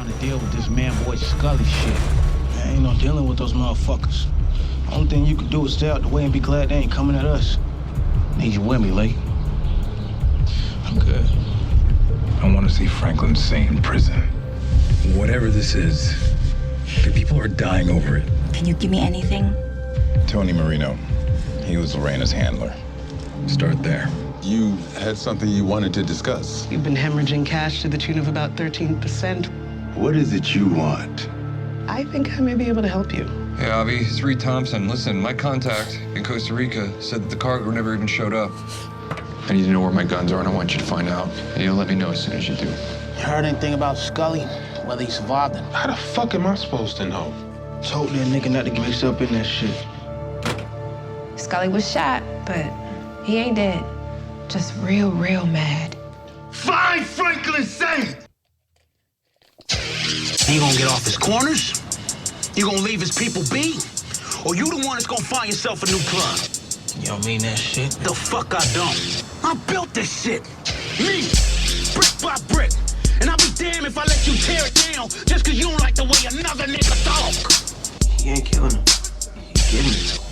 trying to deal with this man boy Scully shit. Man, ain't no dealing with those motherfuckers. Only thing you can do is stay out the way and be glad they ain't coming at us. Need you with me, Lee. I'm good. I want to see Franklin safe in prison. Whatever this is, the people are dying over it. Can you give me anything? Tony Marino. He was Lorena's handler. Start there. You had something you wanted to discuss. You've been hemorrhaging cash to the tune of about 13%. What is it you want? I think I may be able to help you. Hey, Avi, it's Reed Thompson. Listen, my contact in Costa Rica said that the cargo never even showed up. I need to know where my guns are, and I want you to find out. And you'll let me know as soon as you do. You heard anything about Scully? Whether he survived it? How the fuck am I supposed to know? Told that nigga not to get mixed up in that shit. Scully was shot, but he ain't dead. Just real mad. Find Franklin safe! You gonna get off his corners? You gonna leave his people be? Or you the one that's gonna find yourself a new club? You don't mean that shit? The fuck I don't. I built this shit. Me, brick by brick. And I'll be damned if I let you tear it down just cause you don't like the way another nigga talk. He ain't killing him. He giving it to him.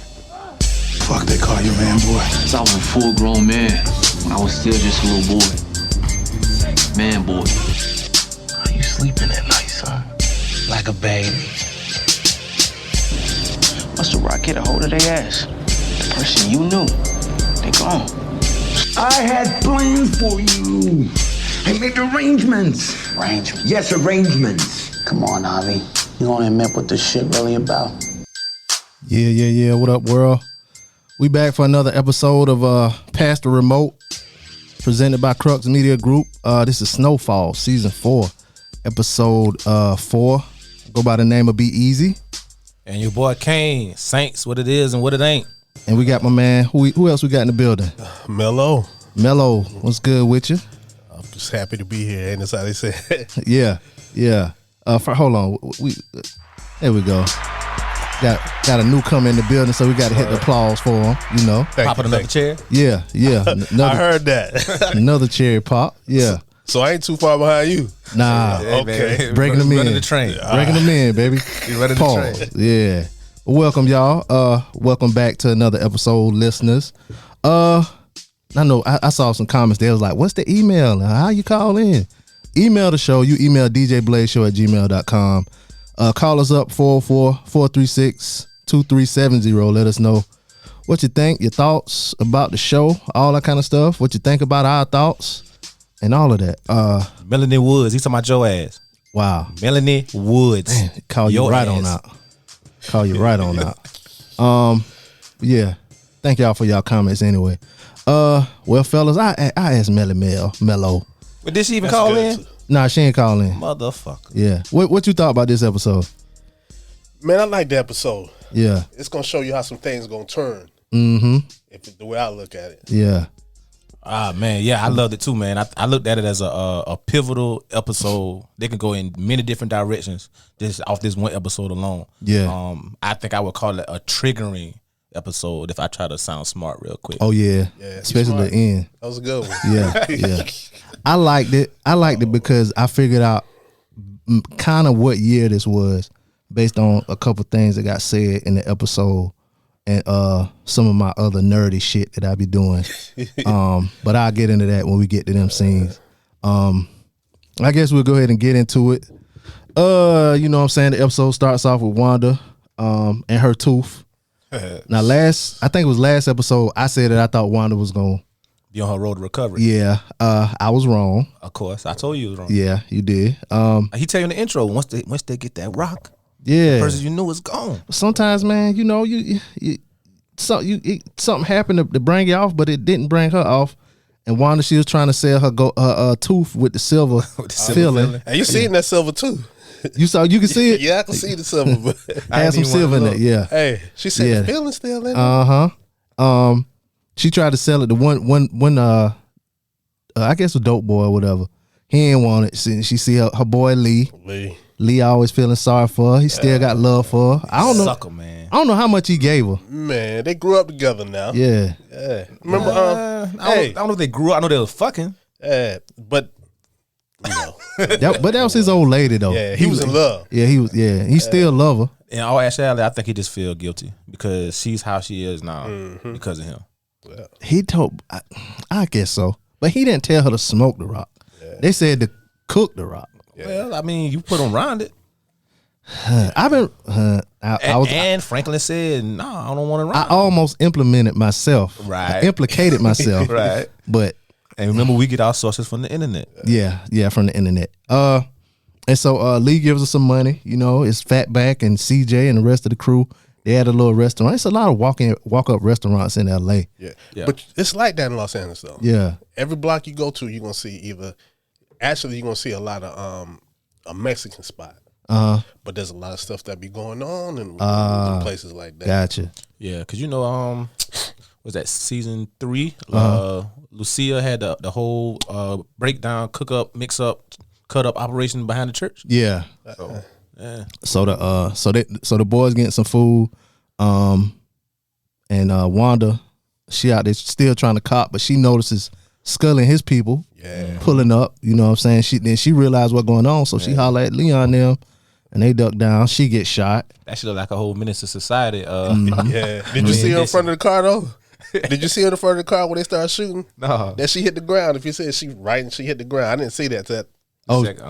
Fuck they call you, man, boy. I was a full-grown man when I was still just a little boy. Man, boy. How you sleeping at night, son? Like a baby. Must have rock hit a hold of their ass. The person you knew, they gone. I had plans for you. I made arrangements. Arrangements? Yes, arrangements. Come on, Avi. You gonna admit what this shit really about? Yeah. What up, world? We back for another episode of Past the Remote, presented by Crux Media Group. This is Snowfall, Season 4, Episode 4. Go by the name of Be Easy. And your boy Kane, Saints, what it is and what it ain't. And we got my man, who else we got in the building? Mello, what's good with you? I'm just happy to be here, and that's how they say it. Yeah. Hold on, there we go. Got a newcomer in the building, so we got to hit the applause for him. You know, popping another chair. Yeah. I heard that. Another cherry pop. Yeah. So I ain't too far behind you. Nah. Okay. Breaking them in. Running the train. Breaking them in, baby. You running the train. Yeah. Welcome, y'all. Welcome back to another episode, listeners. I know I saw some comments there. Was like, what's the email? How you call in? Email the show. You email djbladeshow@gmail.com. Call us up 404-436-2370. Let us know what you think, your thoughts about the show, all that kind of stuff. What you think about our thoughts and all of that. Melanie Woods, he's talking about your ass. Wow. Melanie Woods. Man, call you right on out. Call you right on out. Yeah. Thank y'all for y'all comments anyway. Well, fellas, I asked Mello. But did she even call in? Nah, she ain't calling. Motherfucker. Yeah. What you thought about this episode? Man, I like the episode. Yeah. It's gonna show you how some things gonna turn. Mm-hmm. If the way I look at it. Yeah. Man, yeah, I loved it too, man. I looked at it as a pivotal episode. They can go in many different directions just off this one episode alone. Yeah. I think I would call it a triggering episode if I try to sound smart real quick. Oh yeah. Especially the end. That was a good one. Yeah. I liked it because I figured out kind of what year this was based on a couple things that got said in the episode and some of my other nerdy shit that I be doing. But I'll get into that when we get to them scenes. I guess we'll go ahead and get into it. You know what I'm saying? The episode starts off with Wanda and her tooth. Now I think it was last episode, I said that I thought Wanda was going to be on her road to recovery. Yeah. I was wrong. Of course. I told you it was wrong. Yeah, you did. He tell you in the intro, once they get that rock, yeah, the person you knew is gone. Sometimes, man, you know, something happened to bring you off, but it didn't bring her off. And Wanda, she was trying to sell her tooth with the silver filling. And you seen that silver too. You can see it? Yeah, I can see the silver. But had some silver in it, yeah. Hey, she said the feeling still in it. She tried to sell it to one I guess a dope boy or whatever. He ain't want it. She see her boy Lee always feeling sorry for her. He still got love for her. I don't know. Sucker, man. I don't know how much he gave her. Man, they grew up together now. Yeah. Remember I don't know if they grew up. I know they was fucking. But But that was his old lady though. Yeah, he was in love. Yeah, he was. Yeah, he still love her. In all actuality, I think he just feel guilty because she's how she is now because of him. He told, I guess so, but he didn't tell her to smoke the rock. They said to cook the rock. Well, I mean, you put him around it. I've been. And Franklin said, "No, I don't want to run." I almost implemented myself. Right. I implicated myself. Right. But and remember, we get our sources from the internet. Yeah, from the internet. And so Lee gives us some money. You know, it's Fatback and CJ and the rest of the crew. They had a little restaurant. It's a lot of walk up restaurants in LA. Yeah, but it's like that in Los Angeles though. Yeah. Every block you go to, you're gonna see you're gonna see a lot of a Mexican spot. But there's a lot of stuff that be going on in places like that. Gotcha. Yeah, because was that season 3? Lucia had the whole breakdown, cook up, mix up, cut up operation behind the church. Yeah. Yeah. So the boys getting some food, and Wanda, she out there still trying to cop, but she notices Scully and his people pulling up. You know what I'm saying? She realized what's going on, so she holler at Leon and them, and they duck down. She gets shot. That should look like a whole menace to society. Yeah. Did you see her in front of the car though? Did you see her in front of the car when they started shooting? No. That she hit the ground. If you said she hit the ground, I didn't see that.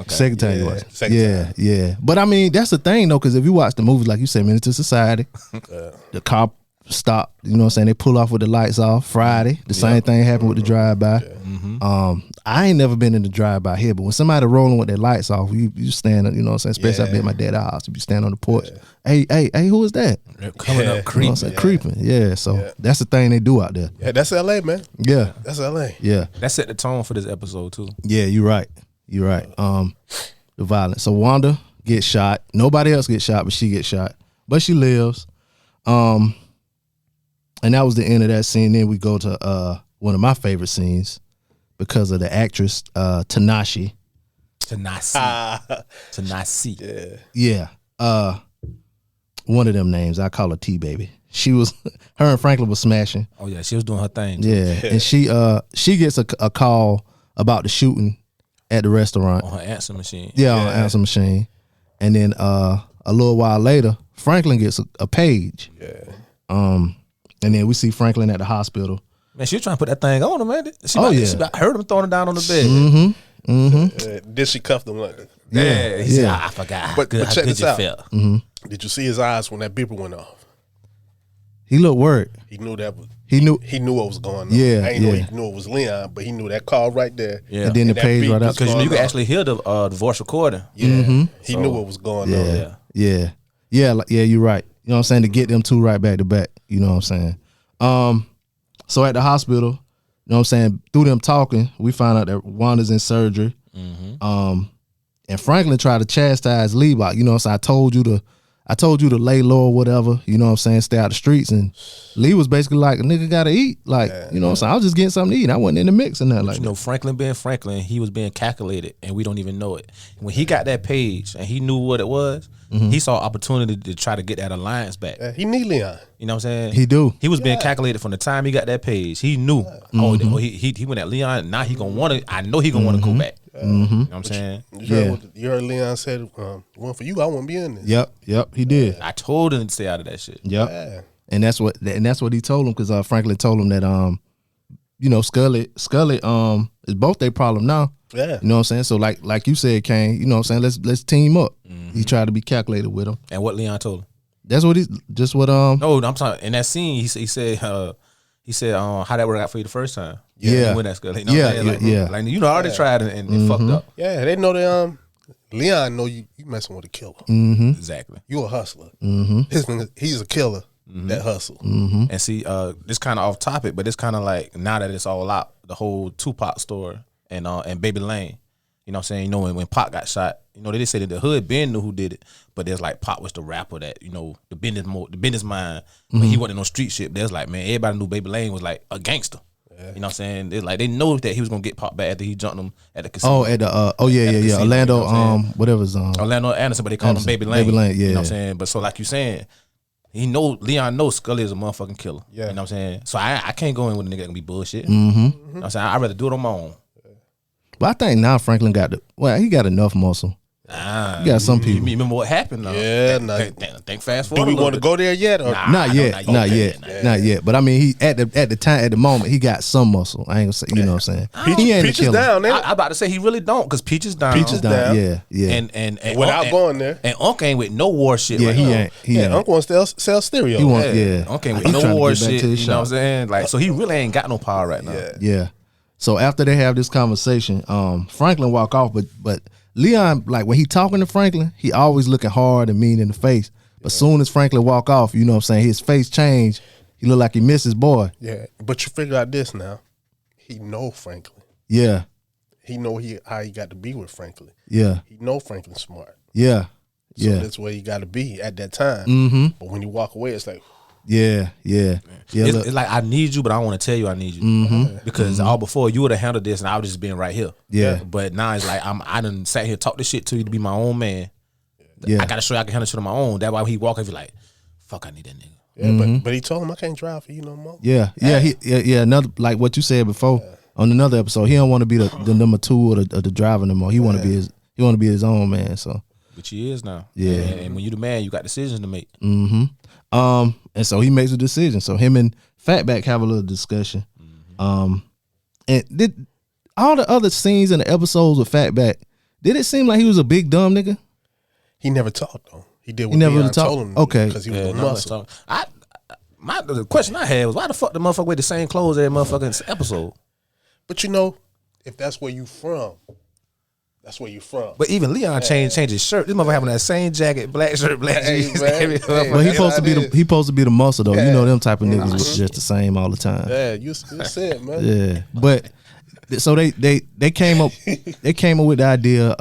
Second time you watched. Second time. Yeah. But I mean, that's the thing though, because if you watch the movie, like you said, Menace to Society, the car stopped. You know what I'm saying? They pull off with the lights off. Friday, the same thing happened with the drive-by. I ain't never been in the drive-by here, but when somebody rolling with their lights off, you stand, you know what I'm saying? Especially I be at my dad's house, you stand on the porch. Hey, who is that? Coming up creeping. You know what I'm saying? Creeping. Yeah. So that's the thing they do out there. Yeah, that's LA, man. Yeah. That's LA. Yeah. That set the tone for this episode too. Yeah, you're right. You're right. The violence. So Wanda gets shot. Nobody else gets shot, but she gets shot. But she lives. And that was the end of that scene. Then we go to one of my favorite scenes because of the actress Tanasi. Yeah. One of them names. I call her T Baby. She was her and Franklin was smashing. Oh yeah, she was doing her thing. Yeah. And she gets a call about the shooting at the restaurant. On her answer machine. Yeah, on an answer machine. And then a little while later, Franklin gets a page. Yeah. And then we see Franklin at the hospital. Man, she was trying to put that thing on him, man. She heard him throwing it down on the bed. Did she cuff them like that? Yeah. He said, I forgot. But check this out. Mm-hmm. Did you see his eyes when that beeper went off? He looked worried. He knew that. He knew what was going on. Yeah, I ain't know he knew it was Leon, but he knew that call right there. Yeah. And then the page right up. Because you could actually hear the voice recording. Yeah. He knew what was going on. Yeah. You're right. You know what I'm saying? To get them two right back to back. You know what I'm saying? So at the hospital, you know what I'm saying? Through them talking, we find out that Wanda's in surgery. And Franklin tried to chastise Lee about, you know what I'm saying? I told you to lay low or whatever, you know what I'm saying, stay out the streets. And Lee was basically like, a nigga gotta eat. Like, you know what I'm saying? I was just getting something to eat. I wasn't in the mix and nothing like that. Franklin being Franklin, he was being calculated and we don't even know it. When he got that page and he knew what it was, he saw opportunity to try to get that alliance back. He need Leon. You know what I'm saying? He do. He was being calculated from the time he got that page. He knew, he went at Leon, now he gonna want to, I know he gonna want to go back. You know what I'm saying? You heard Leon said, one for you, I won't be in this. Yep, he did. I told him to stay out of that shit. Yep. Yeah. And that's what he told him, because Franklin told him that you know, Scully is both their problem now. Yeah. You know what I'm saying? So like you said, Kane, you know what I'm saying, let's team up. He tried to be calculated with him. And what Leon told him? That's what No, I'm talking in that scene, he said how that worked out for you the first time. Yeah. When that Scully. You know Like you know, I already tried and fucked up. Yeah, they know that Leon know you messing with a killer. Exactly. You a hustler. He's a killer that hustle. And see, this kind of off topic, but it's kind of like now that it's all out, the whole Tupac story and Baby Lane. You know what I'm saying? You know, when Pac got shot, you know, they did say that the hood Ben knew who did it, but there's like Pac was the rapper that, you know, the business mind, but he wasn't no street shit. There's like, man, everybody knew Baby Lane was like a gangster. You know what I'm saying? It's like they know that he was gonna get Pac back after he jumped him at the casino. Oh, at the casino, Orlando, you know whatever's Orlando Anderson, but they call him Baby Lane. Baby Lane, yeah. You know what I'm saying? But so like you saying, Leon knows Scully is a motherfucking killer. Yeah. You know what I'm saying? So I can't go in with a nigga that can be bullshit. You know what I'm saying? I'd rather do it on my own. But I think now Franklin he got enough muscle. You got some people. You remember what happened? Yeah, think fast forward. Do we want to go there yet? Or? Not yet. But I mean, he at the moment, he got some muscle. I ain't gonna say, you know what I'm saying? He ain't Peach is down. I about to say he really don't, because Peach is down. Peach is down. Yeah. And without going there. And Unc ain't with no war shit. Yeah, right he now. ain't. He ain't. Unc wants to sell stereo. He want, Unc ain't with He no trying to war get back shit. to his You know what I'm shop. saying? Like, so he really ain't got no power right now. Yeah. So after they have this conversation, Franklin walk off, but Leon, like when he talking to Franklin, he always looking hard and mean in the face. But soon as Franklin walk off, you know what I'm saying, his face changed. He look like he missed his boy. Yeah, but you figure out this now. He know Franklin. Yeah. He know how he got to be with Franklin. Yeah. He know Franklin smart. Yeah. So that's where he got to be at that time. Mm-hmm. But when you walk away, it's like, yeah. It's like, I need you, but I don't want to tell you I need you. Mm-hmm. Because all before, you would have handled this and I would just been right here. Yeah. But now it's like, I done sat here, talk this shit to you to be my own man. Yeah. I got to show you I can handle shit on my own. That's why he walk and be like, fuck, I need that nigga. Yeah, but he told him, I can't drive for you no more. Yeah. Another, like what you said before on another episode, he don't want to be the number 2 or the driver no more. He want to be his own man. So, which he is now. Yeah. And when you the man, you got decisions to make. Mm-hmm. And so he makes a decision. So him and Fatback have a little discussion. And did all the other scenes in the episodes with Fatback, did it seem like he was a big dumb nigga? He never talked though. He did what He never Leon really talked? told him. Okay. Because he was a muscle. The question I had was, why the fuck the motherfucker wear the same clothes every motherfucking episode? But you know, if that's where you from, that's where you from. But even Leon changed his shirt. This motherfucker having that same jacket, black shirt, black jeans. But he supposed to be the muscle though. You know them type of niggas was just the same all the time. Yeah, you said, man. Yeah, but so they came up with the idea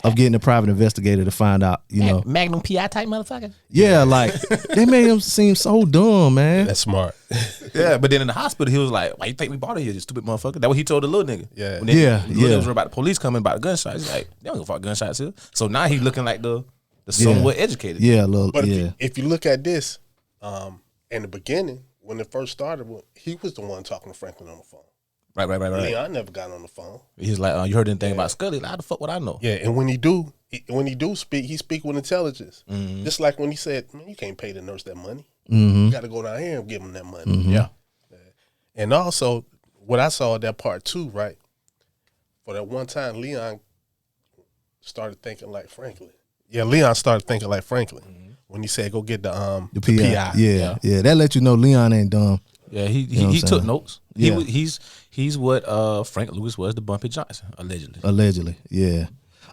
of getting a private investigator to find out, you know, Magnum PI type motherfucker. Yeah, like they made him seem so dumb, man. That's smart. Yeah, but then in the hospital he was like, "Why you think we bought it here, you stupid motherfucker?" That's what he told the little nigga. Yeah, when he was about the police coming about the gunshots. He's like, "They don't give a fuck gunshots here." So now he's looking like the somewhat educated. Yeah, a little. But yeah. if you look at this, in the beginning when it first started, he was the one talking to Franklin on the phone. Right. Leon never got on the phone. He's like, you heard anything about Scully? Like, how the fuck would I know? Yeah, and when he do speak, he speak with intelligence. Mm-hmm. Just like when he said, "Man, you can't pay the nurse that money. Mm-hmm. You got to go down here and give him that money." Mm-hmm. Yeah. And also, what I saw at that part too, right? For that one time, Leon started thinking like Franklin. Yeah, Leon started thinking like Franklin when he said, "Go get the PI." Yeah. That let you know Leon ain't dumb. Yeah, he took notes. Yeah. He's what Frank Lucas was to Bumpy Johnson, allegedly. Allegedly, yeah.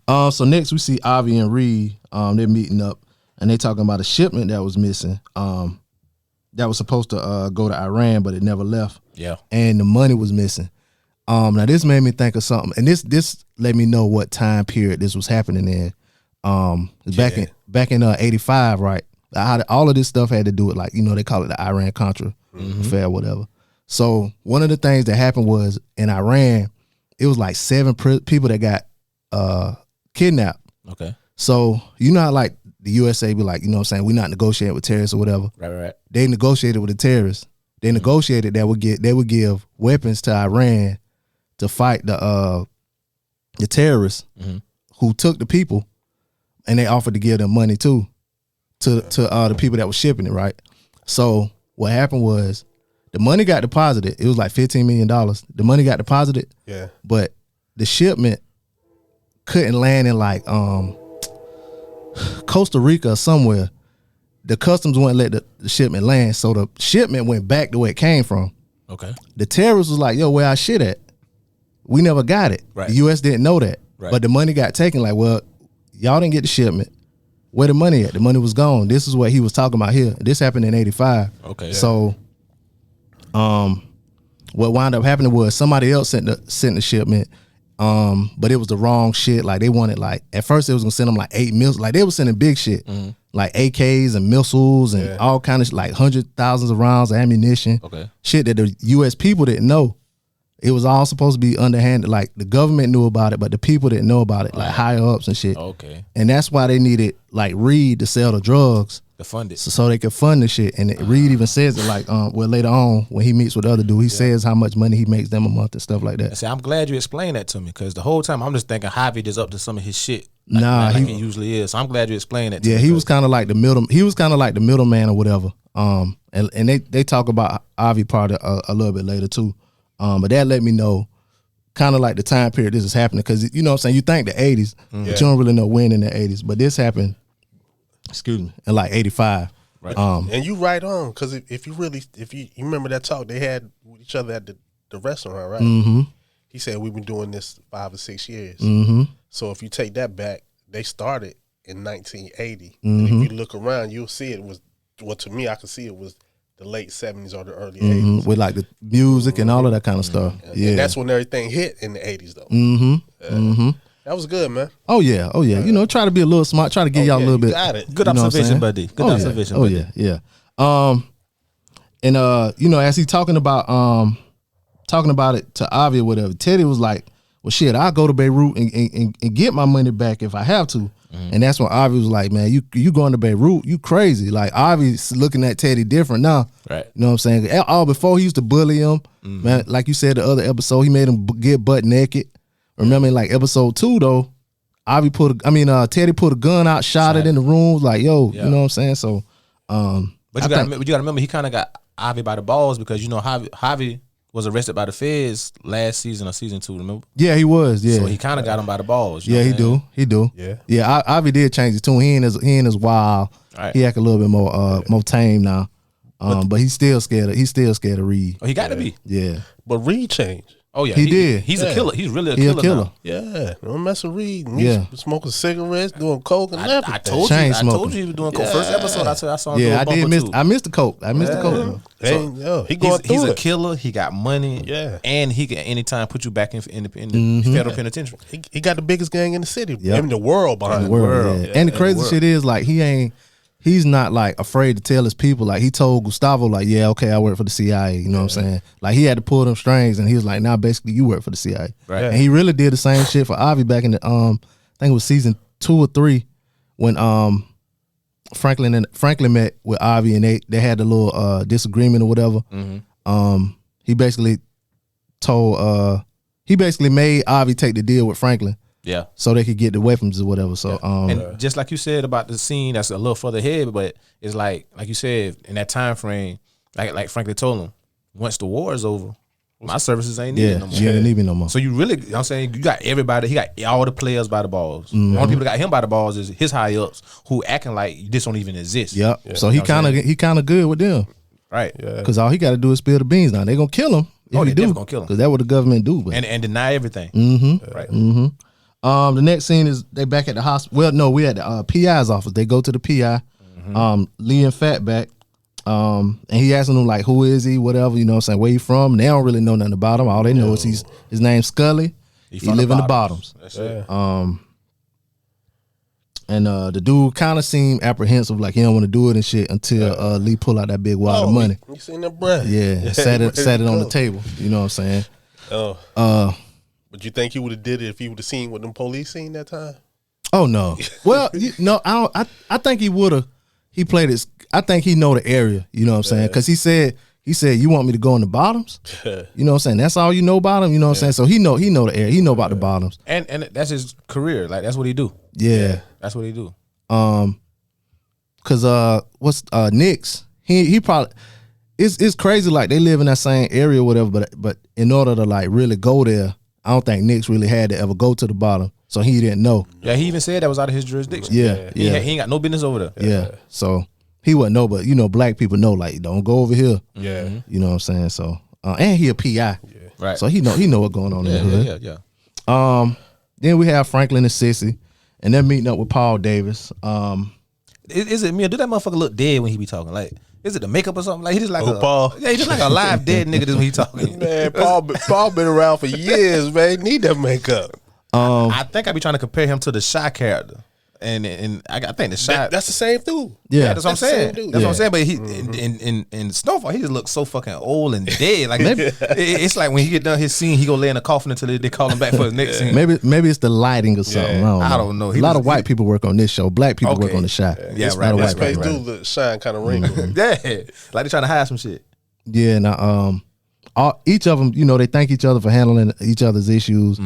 So next we see Avi and Reed. They're meeting up and they talking about a shipment that was missing. That was supposed to go to Iran, but it never left. Yeah. And the money was missing. Now this made me think of something, and this let me know what time period this was happening in. Back in 85, right? All of this stuff had to do with, like, you know, they call it the Iran-Contra affair, whatever. So one of the things that happened was in Iran, it was like 7 people that got kidnapped. Okay. So you know how, like, the USA be like, you know what I'm saying, we're not negotiating with terrorists or whatever. Right. They negotiated with the terrorists. They negotiated that they would give weapons to Iran to fight the terrorists who took the people, and they offered to give them money too to the people that were shipping it, right? So what happened was the money got deposited. It was like $15 million. The money got deposited. Yeah. But the shipment couldn't land in like Costa Rica or somewhere. The customs wouldn't let the shipment land, so the shipment went back to where it came from. Okay. The terrorists was like, "Yo, where our shit at? We never got it." Right. The U.S. didn't know that, Right. but the money got taken. Like, well, y'all didn't get the shipment. Where the money at? The money was gone. This is what he was talking about here. This happened in 85. Okay. So, what wound up happening was somebody else sent the shipment, but it was the wrong shit. Like, they wanted, like, at first they was gonna send them like 8 missiles. Like, they were sending big shit, like AKs and missiles and all kind of like thousands of rounds of ammunition. Okay. Shit that the U.S. people didn't know. It was all supposed to be underhanded. Like, the government knew about it, but the people didn't know about it, like higher ups and shit. Okay. And that's why they needed, like, Reed to sell the drugs. To fund it. So they could fund the shit. And Reed even says it like, well, later on when he meets with the other dude, he says how much money he makes them a month and stuff like that. I say, I'm glad you explained that to me because the whole time I'm just thinking Javi just up to some of his shit. Like he usually is. So I'm glad you explained that to me. Yeah, he was kind of like the middle. He was kind of like the middleman or whatever. And they talk about Avi part a little bit later too. But that let me know kind of like the time period this is happening because you know what I'm saying, you think the 80s, but you don't really know when in the 80s. But this happened, in like 85. Right. And you right on because if you remember that talk they had with each other at the restaurant, right? Mm-hmm. He said we've been doing this 5 or 6 years. Mm-hmm. So if you take that back, they started in 1980. Mm-hmm. And if you look around, you'll see it was, well, to me, I could see it was the late 70s or the early 80s. With like the music and all of that kind of stuff. Yeah. And that's when everything hit in the 80s, though. Mm-hmm. That was good, man. Oh, yeah. You know, try to be a little smart. Try to give y'all a little bit. Got it. Good observation, buddy. Good observation, buddy. Yeah. And, you know, as he talking about it to Avi or whatever, Teddy was like, well, shit, I'll go to Beirut and get my money back if I have to. And that's when Avi was like, man, you going to Beirut, you crazy. Like, Avi's looking at Teddy different now. Right. You know what I'm saying? All before he used to bully him. Man, like you said, the other episode, he made him get butt naked. Remember in like episode 2 though, Teddy put a gun out, shot it in the room, like, yo, you know what I'm saying? So but you gotta remember he kind of got Avi by the balls because you know Javi was arrested by the feds last season or season 2, remember? Yeah, he was. Yeah, so he kind of got him by the balls. Yeah, he do. Yeah. Avi did change his tune. He ain't as wild. Right. He act a little bit more tame now. But he's still scared. He's still scared of Reed. Oh, he got to be. Yeah. But Reed changed. Oh yeah, he did. He's a killer. He's really a killer. Now. Yeah, don't mess with Reed. Yeah, smoking cigarettes, doing coke and everything. I told you he was doing coke. First episode, I saw him do a bumper too. I missed the coke. So, he's a killer. He got money. Yeah, and he can anytime put you back in the federal penitentiary. He got the biggest gang in the city, in the world behind the world. Yeah. And the crazy shit is like he's not like afraid to tell his people. Like he told Gustavo, like, yeah, okay, I work for the CIA. You know what I'm saying? Like he had to pull them strings, and he was like, now basically you work for the CIA. Right. And he really did the same shit for Avi back in the I think it was season 2 or 3 when Franklin met with Avi and they had the little disagreement or whatever. He basically made Avi take the deal with Franklin. Yeah. So they could get the weapons or whatever. So and just like you said about the scene that's a little further ahead, but it's like you said, in that time frame, like Franklin told him, once the war is over, my services ain't needed no more. Yeah, they need me no more. So you really, I'm saying, you got everybody, he got all the players by the balls. The only people that got him by the balls is his high ups who acting like this don't even exist. Yep. Yeah. So he kind of good with them. Right. Because all he got to do is spill the beans now. They gonna kill him. They definitely gonna kill him. Because that's what the government do. But. And deny everything. Right. The next scene is they back at the hospital. Well, no, we at the PI's office. They go to the PI. Lee and Fat back. And he asking them like, who is he? Whatever, you know what I'm saying? Where he from? And they don't really know nothing about him. All they know is his name's Scully. He live in the bottoms. That's it. And the dude kind of seemed apprehensive, like he don't want to do it and shit until Lee pull out that big wad of money. You seen that bread? Yeah, sat it on the table. You know what I'm saying? But you think he would have did it if he would have seen what them police seen that time? Oh no. Well, I think he would have. He played it. I think he know the area. You know what I'm saying? Because he said, you want me to go in the bottoms? You know what I'm saying? That's all you know about him. You know what I'm saying? So he know the area. He know about the bottoms. And that's his career. Like that's what he do. Yeah. That's what he do. Cause what's Nick's? He probably it's crazy. Like they live in that same area or whatever. But in order to like really go there, I don't think Nick's really had to ever go to the bottom. So he didn't know. Yeah, he even said that was out of his jurisdiction. Yeah. He ain't got no business over there. Yeah. So he wouldn't know, but black people know, like, don't go over here. Yeah. You know what I'm saying? So and he a PI. Yeah. Right. So he know what's going on in the hood. Yeah. Then we have Franklin and Sissy, and they're meeting up with Paul Davis. Is it me or do that motherfucker look dead when he be talking? Like, is it the makeup or something? Like he just like Paul. Yeah, he just like a live dead nigga just when he talking. Man, Paul been around for years, man. He need that makeup. I think I be trying to compare him to the Shy character. and I think the shot. That's the same dude. Yeah, that's what I'm saying. That's what I'm saying. But he in Snowfall, he just looks so fucking old and dead. Like it's like when he get done his scene, he go lay in a coffin until they call him back for his next scene. Maybe it's the lighting or something. I don't know. A lot of white people work on this show. Black people work on the shot. Yeah, right. His face do look shine kind of wrinkled. Yeah, like they trying to hide some shit. Yeah, now each of them, they thank each other for handling each other's issues.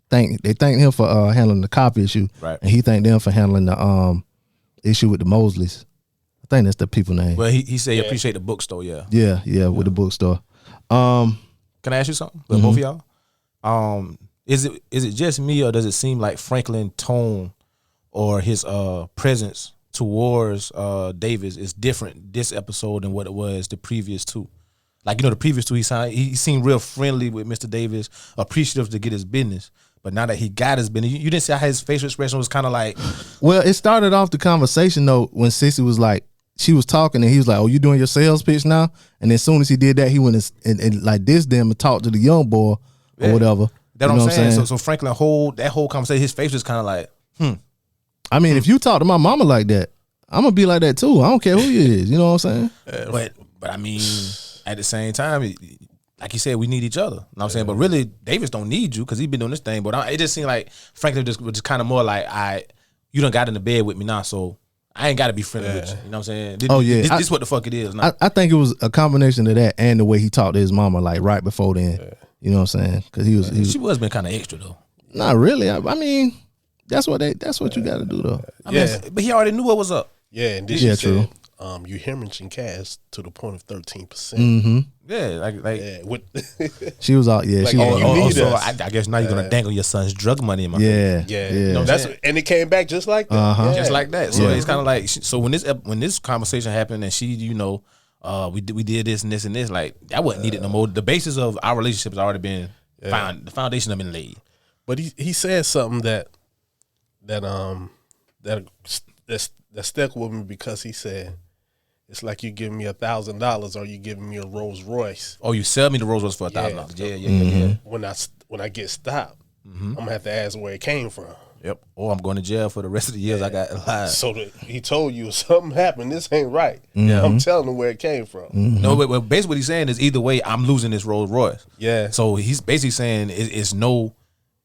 They thank him for handling the cop issue, right? And he thanked them for handling the issue with the Mosleys. I think that's the people name. Well, he said he appreciate the bookstore. Yeah, with the bookstore. Can I ask you something? Both of y'all. Is it just me, or does it seem like Franklin tone or his presence towards Davis is different this episode than what it was the previous two? Like, the previous two, he seemed real friendly with Mr. Davis, appreciative to get his business. But now that he got his business, you didn't see how his facial expression was kind of like. Well, it started off the conversation though when Sissy was like, she was talking and he was like, "Oh, you doing your sales pitch now?" And as soon as he did that, he went and like dissed them and talked to the young boy or whatever. That's what I'm saying. So Franklin that whole conversation, his face was kind of like, I mean, if you talk to my mama like that, I'm gonna be like that too. I don't care who you is. You know what I'm saying? But I mean, at the same time, like you said, we need each other. You know what I'm saying? But really, Davis don't need you because he's been doing this thing. But it just seemed like Franklin was just kind of more like, you done got in the bed with me now, so I ain't got to be friendly with you. You know what I'm saying? This is what the fuck it is. I think it was a combination of that and the way he talked to his mama like right before then. You know what I'm saying? Because she was been kind of extra though. Not really. I mean, that's what you got to do though. I mean, but he already knew what was up. Yeah, and this true. You hemorrhaging cash to the point of 13%. Mm-hmm. Yeah, she was out. Yeah, like, she was. So I guess now you're gonna dangle your son's drug money in my face. Yeah. You know and it came back just like that. Just like that. So it's kind of like, so when this conversation happened and she, we did this and this and this, like that wasn't needed no more. The basis of our relationship has already been found. The foundation has been laid. But he said something that stuck with me because he said, it's like you giving me $1,000 or you giving me a Rolls Royce. Oh, you sell me the Rolls Royce for $1,000. Yeah. When I get stopped, I'm gonna have to ask where it came from. Yep. Or I'm going to jail for the rest of the years I got alive. So he told you if something happened, this ain't right. I'm telling him where it came from. No, but basically what he's saying is either way, I'm losing this Rolls Royce. Yeah. So he's basically saying it's no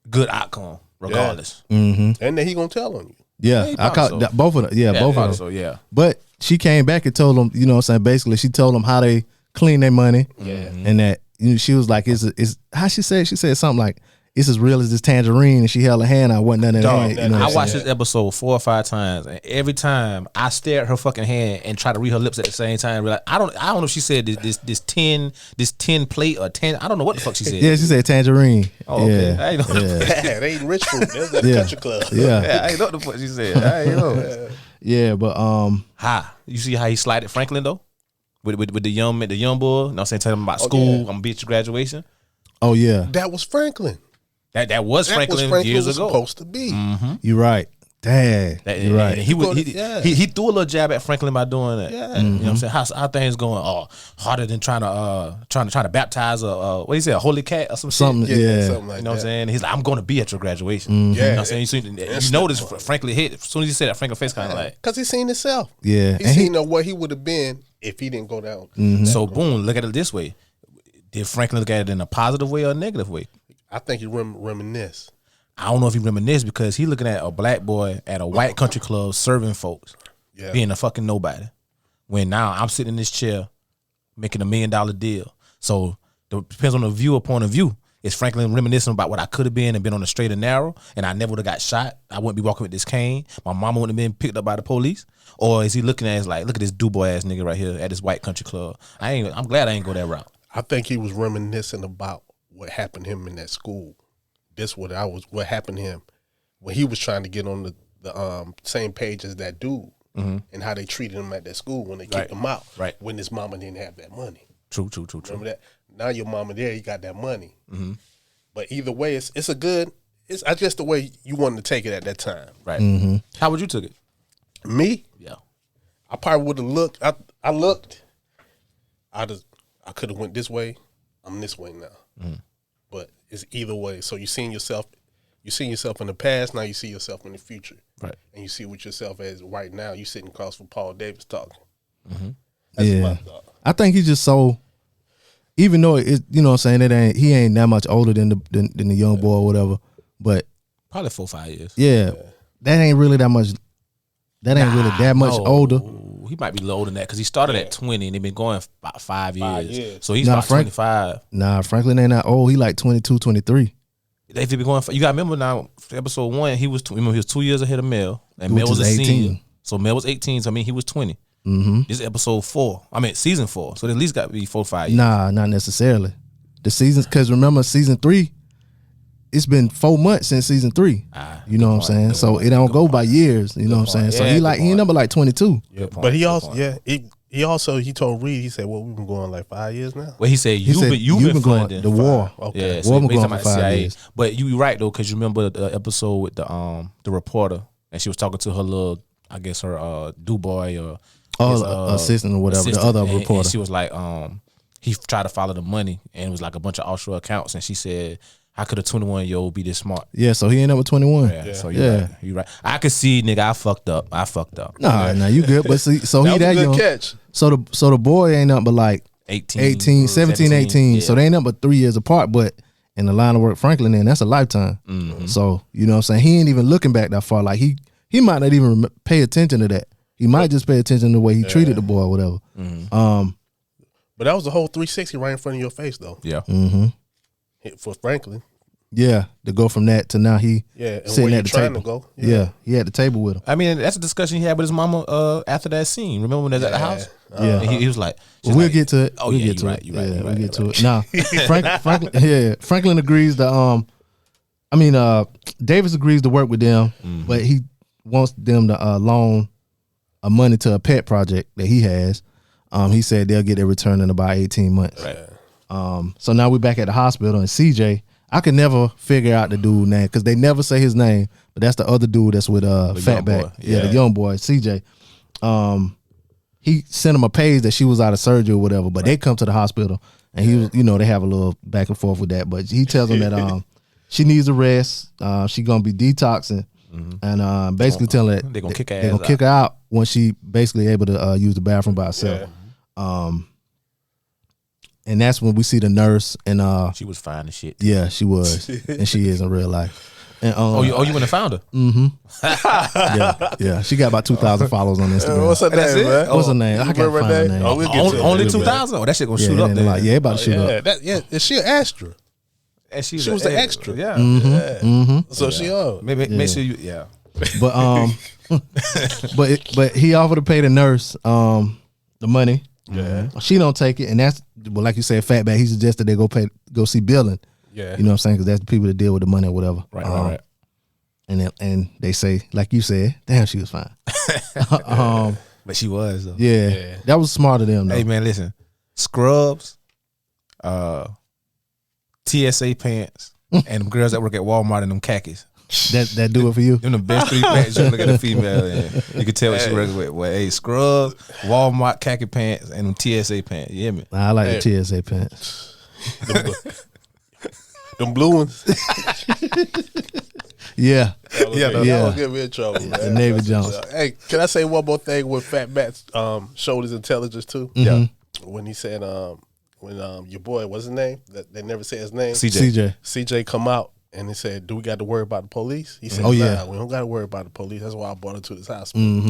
good outcome regardless. And then he gonna tell on you. Yeah, I caught both of them. Yeah, both of them. So yeah. But she came back and told them, you know what I'm saying, basically she told them how they clean their money. Yeah. And that she was like, it's how she said something like, it's as real as this tangerine, and she held her hand out, wasn't nothing in her hand. You know I watched this episode 4 or 5 times, and every time I stare at her fucking hand and try to read her lips at the same time. Like, I don't know if she said this 10 plate or 10. I don't know what the fuck she said. Yeah, she said tangerine. Oh, okay. Yeah. I ain't know. That ain't rich fruit. That's at the country club. Yeah. I ain't know what the fuck she said. I ain't know. Yeah, but you see how he slided Franklin though, with the young boy. You know what I'm saying, tell him about school. I'm gonna be at your graduation. Oh yeah, that was Franklin. That was Franklin years ago. Supposed to be. You're right. Dang, you're right. He threw a little jab at Franklin by doing that. Yeah. You know what I'm saying? How things going? Oh, harder than trying to baptize what he said, a holy cat or something. Shit. Yeah, something like you know what I'm that. saying? He's like, I'm going to be at your graduation. Mm-hmm. You know what I'm saying? You notice Franklin hit as soon as he said that. Franklin face kind of like, because he seen himself. Yeah, he seen what he would have been if he didn't go down. So boom, look at it this way. Did Franklin look at it in a positive way or a negative way? I think he reminisce. I don't know if he reminisced because he looking at a black boy at a white country club serving folks, being a fucking nobody. When now I'm sitting in this chair making $1 million deal. So it depends on the point of view. Is Franklin reminiscing about what I could have been and been on the straight and narrow, and I never would have got shot? I wouldn't be walking with this cane. My mama wouldn't have been picked up by the police. Or is he looking at it like, look at this DuBois ass nigga right here at this white country club? I'm glad I ain't go that route. I think he was reminiscing about what happened to him in that school. What happened to him when he was trying to get on the same page as that dude, and how they treated him at that school when they kicked him out. Right. When his mama didn't have that money. True. Remember that? Now your mama there, you got that money. But either way, it's just the way you wanted to take it at that time. Right. How would you took it? Me? Yeah. I probably would have looked. I looked. I could have went this way. I'm this way now. But it's either way. So you seeing yourself You see yourself in the past, now you see yourself in the future. Right. And you see what yourself as right now. You sitting across from Paul Davis talking. Mm-hmm. That's Yeah. my thought. I think he's just so. Even though it, you know what I'm saying, he ain't that much older than the young boy or whatever, but Probably 4-5 years. yeah, that ain't really that much. That ain't really that much older. He might be a little older than that because he started at 20 and they've been going about 5 years. 5 years. So he's about 25. Nah, Franklin ain't that old. He like 22, 23. They've been going. You got to remember now. Episode 1, he was 2 years ahead of Mel, and Which Mel was is a 18. senior. So Mel was 18. So I mean, he was 20. Mm-hmm. This is episode 4. I mean, season 4. So at least got to be 4-5 years. Nah, not necessarily. The seasons, because remember season 3, it's been 4 months since season 3. You know what I'm saying? So it don't go by years. You know what I'm saying? So he number like 22. Yeah, but he also he told Reed, he said, well, we've been going like 5 years now. Well, he said you've been going funding the war. Okay. Yeah, War been based going on for the 5 CIA. years. But you right though, because you remember the episode with the reporter, and she was talking to her little, I guess her do boy or his, assistant or whatever, assistant, the other and reporter. she was like, he tried to follow the money, and it was like a bunch of offshore accounts, and she said, how could a 21-year-old be this smart? Yeah, so he ended up with 21. Yeah, so you're right. You're right. I could see, nigga, I fucked up. Nah, you good. But see, so That he was a that good young. catch. So the boy ain't nothing but like 18, 17, 18. Yeah. So they ain't nothing but 3 years apart. But in the line of work Franklin in, that's a lifetime. Mm-hmm. So, you know what I'm saying? He ain't even looking back that far. Like he might not even pay attention to that. He might just pay attention to the way he treated the boy or whatever. Mm-hmm. But that was the whole 360 right in front of your face, though. Yeah. Mm-hmm. For Franklin. Yeah, to go from that to now he And sitting where at the you trying table. to go. Yeah, he at the table with him. I mean, that's a discussion he had with his mama after that scene. Remember when they was at the house? Yeah. And he was like, We'll get to it. Oh, we'll yeah, get to you're it. right, you're right, Yeah, you're we'll right, get to you're it. Nah, Franklin agrees to Davis agrees to work with them, but he wants them to loan money to a pet project that he has. He said they'll get their return in about 18 months. Right. So now we're back at the hospital, and CJ, I could never figure out the dude name because they never say his name, but that's the other dude that's with Fatback. Yeah, the young boy, CJ. He sent him a page that she was out of surgery or whatever, but they come to the hospital and he was, they have a little back and forth with that. But he tells them that she needs a rest. She gonna be detoxing, and basically telling her They're gonna kick her They're ass gonna kick her out when she basically able to use the bathroom by herself. And that's when we see the nurse, and she was fine as shit. Yeah, she was, and she is in real life. And, you went and found her? Mm-hmm. yeah. She got about 2,000 followers on Instagram. What's her That's name, it? man? What's her name? I can't find her name. Oh, we'll get to it. Only 2,000? Oh, that shit gonna shoot it up ain't a there. lot. Yeah, it about to shoot up. Is she an extra? And She was the extra. Yeah. Mm-hmm. So she on. Make sure you, yeah. But but he offered to pay the nurse the money. Yeah. She don't take it, and that's like you said, Fatback. He suggested they go see Billing. Yeah. You know what I'm saying? Because that's the people that deal with the money or whatever. Right. And they say, like you said, damn, she was fine. But she was though. Yeah, that was smart of them though. Hey man, listen, Scrubs, TSA pants, and them girls that work at Walmart in them khakis. That do it for you. Them the best 3 pants. You look at the female, and you can tell what she working with. Well, hey, Scrubs, Walmart khaki pants, and them TSA pants. You hear me? I like the TSA pants. Them blue ones. Yeah. That will get me in trouble. Yeah, Man. the Navy Jones. Hey, can I say one more thing with Fat Matt showed his intelligence too? Mm-hmm. Yeah. When he said when your boy, what's his name? That they never say his name. CJ come out and he said, "Do we got to worry about the police?" He said, Oh, yeah. Nah, we don't got to worry about the police. That's why I brought her to this hospital." Mhm.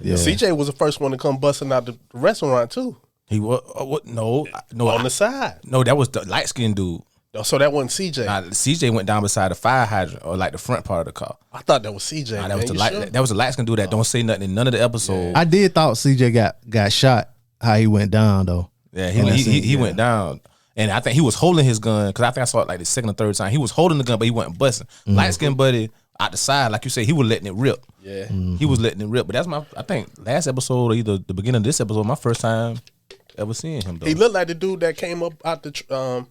Yeah. CJ was the first one to come busting out the restaurant too. He was what? No, on the side. No, that was the light skinned dude. So that wasn't CJ. Nah, CJ went down beside the fire hydrant or like the front part of the car. I thought that was CJ. Nah, man. that was the You light. sure? That was the light skinned dude that don't say nothing in none of the episodes. I did thought CJ got shot. How he went down though. Yeah, he went down. And I think he was holding his gun because I think I saw it like the second or third time. He was holding the gun, but he wasn't busting. Light skinned buddy out the side, like you said, he was letting it rip. Yeah, he was letting it rip. But that's I think last episode or either the beginning of this episode, my first time ever seeing him. Though. He looked like the dude that came up out the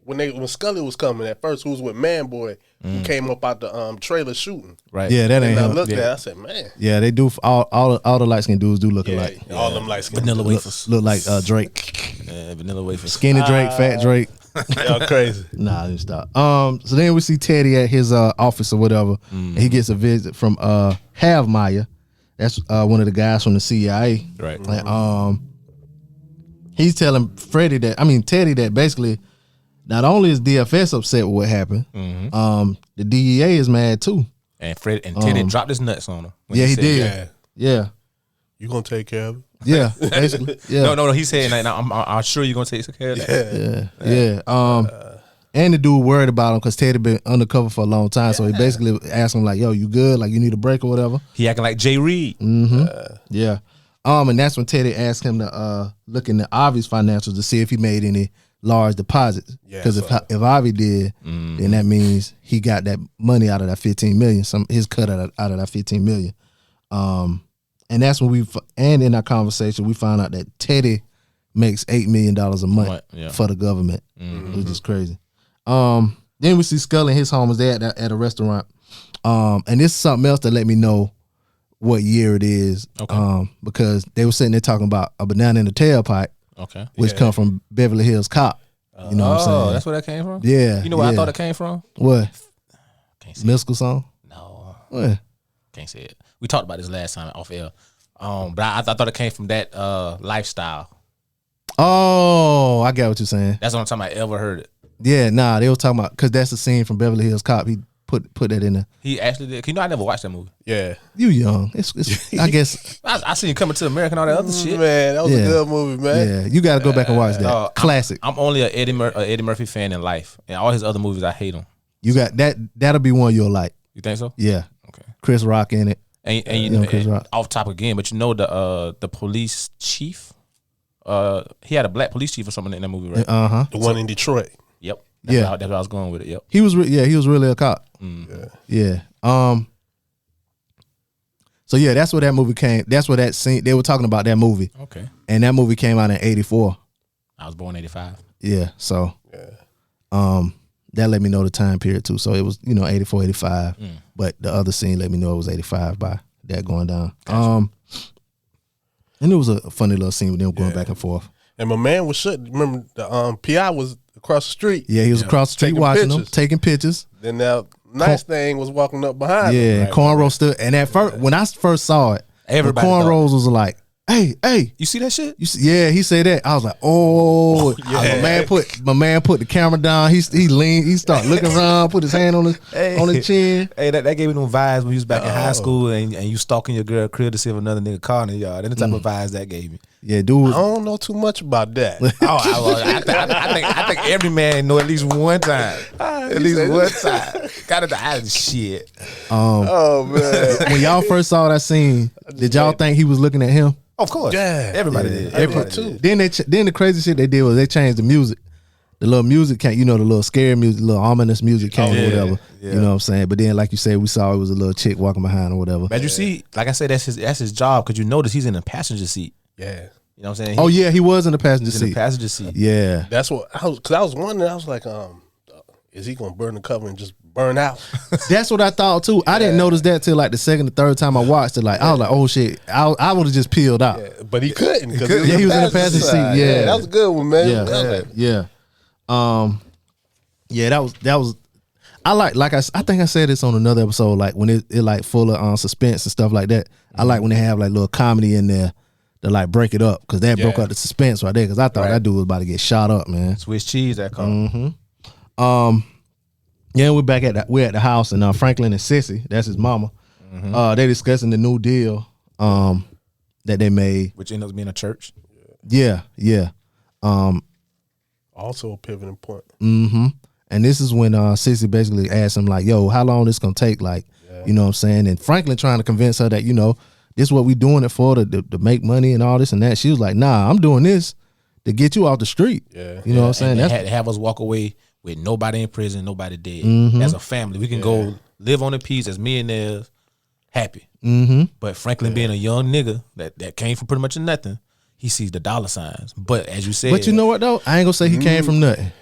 when Scully was coming at first, who was with Man Boy, who came up out the trailer shooting. Right. Yeah, that ain't and I him. looked at it, I said, man. Yeah, they do. All the light skinned dudes do look alike. All them light skinned Vanilla wafers. Look like Drake. Vanilla wafers. Skinny Drake, fat Drake. Y'all crazy. Nah, I didn't stop. So then we see Teddy at his office or whatever, and he gets a visit from Havmeyer. That's one of the guys from the CIA. Right. And, he's telling Teddy that basically not only is DFS upset with what happened, the DEA is mad too. And Teddy dropped his nuts on him. Yeah, he did. Yeah. You gonna take care of it? Yeah, basically. Yeah. No. He said, I'm sure you're gonna take care of that. Yeah. And the dude worried about him because Teddy been undercover for a long time, so he basically asked him like, "Yo, you good? Like, you need a break or whatever?" He acting like Jay Reed. Yeah. And that's when Teddy asked him to look into Avi's financials to see if he made any large deposits. Because if Avi did, then that means he got that money out of that $15 million, his cut out of that $15 million. And that's when and in our conversation, we found out that Teddy makes $8 million a month for the government, which is crazy. Then we see Scully and his homies there at a restaurant. And this is something else that let me know what year it is. Okay. Because they were sitting there talking about a banana in the tailpipe, which come from Beverly Hills Cop. You know what I'm saying? That's where that came from? Yeah. You know where I thought it came from? What? Can't say Musical song? No. What? Can't say it. We talked about this last time off air. But I thought it came from that lifestyle. Oh, I get what you're saying. That's the only time I ever heard it. Yeah, nah, they were talking about, because that's the scene from Beverly Hills Cop. He put that in there. He actually did. You know, I never watched that movie. Yeah. You young. It's I guess. I seen you Coming to America and all that other shit. Man, that was a good movie, man. Yeah, you got to go back and watch that. Classic. I'm only a Eddie Murphy fan in life. And all his other movies, I hate them. You got that. That'll be one you'll like. You think so? Yeah. Okay. Chris Rock in it. And you know, Chris Rock. Off topic again, but you know the police chief. He had a black police chief or something in that movie, right? The one in Detroit. Yep. That's where I was going with it. Yep. He was. He was really a cop. Yeah. So yeah, that's where that movie came. That's where that scene. They were talking about that movie. Okay. And that movie came out in '84. I was born in '85. Yeah. So. That let me know the time period too. So it was 84, 85. But the other scene let me know it was 85 by that going down. Gotcha. And it was a funny little scene with them going back and forth. And my man was shut. Remember the PI was across the street. Yeah, he was across the street watching them, taking pictures. Then that nice thing was walking up behind him. Yeah, Cornrow stood. And at first, when I first saw it, everybody Cornrows was like, hey, you see that shit? Yeah, he said that. I was like, oh, yeah. My man put the camera down. He leaned, he started looking around, put his hand on his chin. Hey, that gave me them vibes when you was back in high school and you stalking your girl crib to see if another nigga car in the yard. That's the type of vibes that gave me. Yeah, dude. I don't know too much about that. I think every man know at least one time. At least one time. Got it out of the shit. Oh man. When y'all first saw that scene, did y'all think he was looking at him? Of course. Yeah. Everybody did. Everybody too. did. Then the crazy shit they did was they changed the music. The little music came, the little scary music, the little ominous music came or whatever. Yeah. You know what I'm saying? But then, like you said, we saw it was a little chick walking behind or whatever. But you see, like I said, that's his job, because you notice he's in the passenger seat. Yeah. You know what I'm saying? Oh yeah, he was in the passenger seat. In the passenger seat. Yeah. That's what I was wondering. I was like, is he gonna burn the cover and just burn out? That's what I thought too. I didn't notice that till like the second or third time I watched it. Like I was like, oh shit, I would have just peeled out. Yeah, but he couldn't. He was in the passenger seat. Yeah, that was a good one, man. Yeah. That was. I think I said this on another episode. Like when it like full of suspense and stuff like that. I like when they have like little comedy in there to like break it up, because that broke up the suspense right there. Because I thought that dude was about to get shot up, man. Swiss cheese that car. Yeah, we're back at the house, and Franklin and Sissy, that's his mama. They discussing the new deal that they made, which ended up being a church. Yeah. Also a pivoting point. And this is when Sissy basically asked him like, "Yo, how long this gonna take?" Like, you know what I'm saying? And Franklin trying to convince her that this is what we doing it for, to make money and all this and that. She was like, "Nah, I'm doing this to get you off the street." Yeah, you know what I'm saying? They had to have us walk away with nobody in prison, nobody dead. As a family, we can go live on the peace as millionaires, happy. But Franklin, being a young nigga that came from pretty much nothing, he sees the dollar signs. But as you said, but you know what though? I ain't gonna say he came from nothing.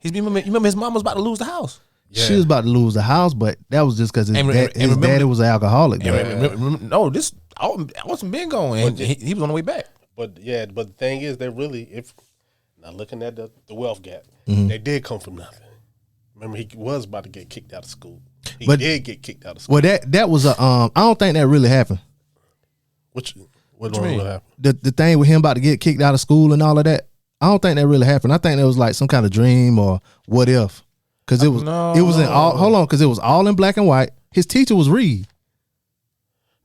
You remember his mom was about to lose the house. Yeah. She was about to lose the house, but that was just because his daddy was an alcoholic. No, this I wasn't been going, and he was on the way back. But the thing is, they really, if not looking at the wealth gap, They did come from nothing. Remember, he was about to get kicked out of school. He did get kicked out of school. Well, that was a I don't think that really happened. What you mean? What happened? The thing with him about to get kicked out of school and all of that, I don't think that really happened. I think that was like some kind of dream or what if. Because it was in all, hold on, because it was all in black and white. His teacher was Reed.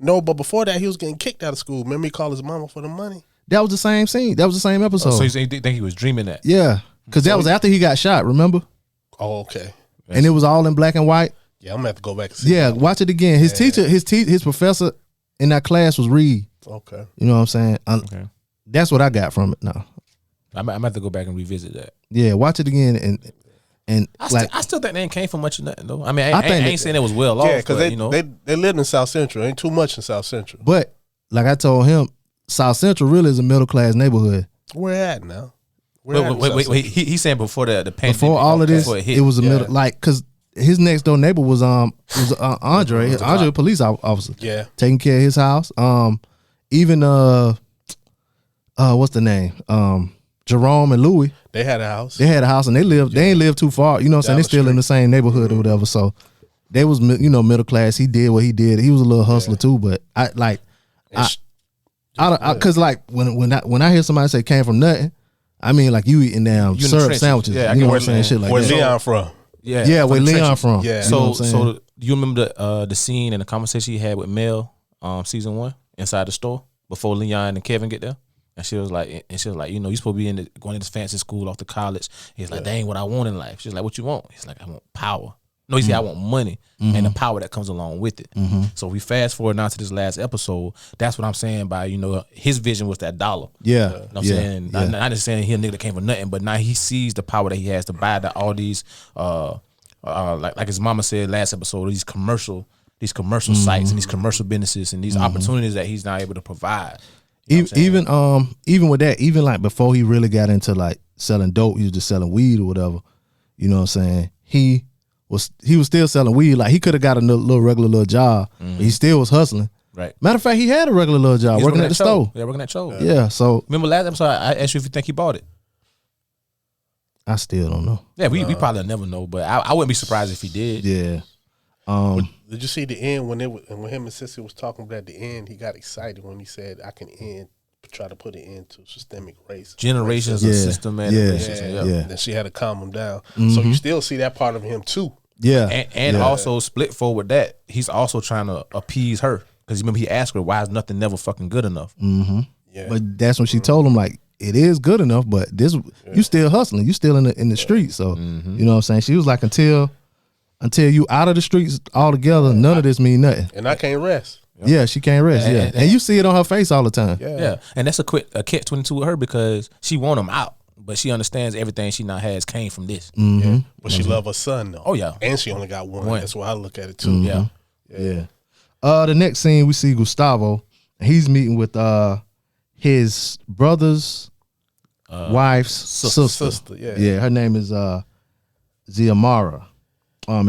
No, but before that, he was getting kicked out of school. Remember, he called his mama for the money? That was the same scene. That was the same episode. So you think he was dreaming that? Yeah, because that was after he got shot, remember? Oh, okay. And it was all in black and white. Yeah, I'm going to have to go back and see Yeah, watch it again. His teacher, his professor in that class was Reed. Okay. You know what I'm saying? Okay. That's what I got from it now. I'm going to have to go back and revisit that. Yeah, watch it again and I still think they ain't came from much of nothing though. I mean, I ain't saying it was well off. Yeah, because they they lived in South Central. Ain't too much in South Central. But like I told him, South Central really is a middle class neighborhood. Where at now? Wait. He's saying before the pandemic. Before all of this, it was a middle because his next door neighbor was Andre. Andre, a police officer. Yeah, taking care of his house. Even what's the name? Jerome and Louis. They had a house. They had a house and they ain't lived too far. You know what I'm saying? They still in the same neighborhood or whatever. So they was middle class. He did what he did. He was a little hustler too. But because like when I hear somebody say came from nothing, I mean like you eating damn syrup sandwiches. Yeah, you know what I'm saying? Shit like where that. Leon from? Yeah, where Leon from? Yeah. So you remember the scene and the conversation he had with Mel, season 1 inside the store before Leon and Kevin get there? And she was like, you know, you supposed to be going to this fancy school off to college. He's like, that ain't what I want in life. She's like, what you want? He's like, I want power. No, he said, I want money and the power that comes along with it. So we fast forward now to this last episode. That's what I'm saying by, you know, his vision was that dollar. Yeah. You know what I'm saying? Not just saying he a nigga that came from nothing, but now he sees the power that he has to buy all these, like his mama said last episode, these commercial sites and these commercial businesses and these opportunities that he's not able to provide. Even with that, even like before he really got into like selling dope, he was just selling weed or whatever. You know what I'm saying? He was still selling weed. Like he could have got a regular job, but he still was hustling. Right. Matter of fact, he had a regular little job working at the store. Yeah, working at Cho. Yeah. So remember last episode I asked you if you think he bought it. I still don't know. Yeah, we probably never know, but I wouldn't be surprised if he did. Yeah. Did you see the end when him and Sissy was talking about at the end? He got excited when he said, "I can try to put an end to systemic race, generations of systematic racism." Yeah. Then she had to calm him down. So you still see that part of him too. Yeah, and also split forward that he's also trying to appease her because remember he asked her why is nothing never fucking good enough. Yeah, but that's when she told him like it is good enough, but this you still hustling, you still in the streets. So you know what I'm saying. She was like until you out of the streets altogether, none of this mean nothing. And I can't rest. Yeah, she can't rest. And you see it on her face all the time. Yeah. And that's a catch-22 with her because she want him out, but she understands everything she now has came from this. Yeah. But she love her son though. Oh yeah, and she only got one. That's why I look at it too. Yeah. The next scene we see Gustavo. He's meeting with his brother's wife's sister. Yeah, her name is Ziamara.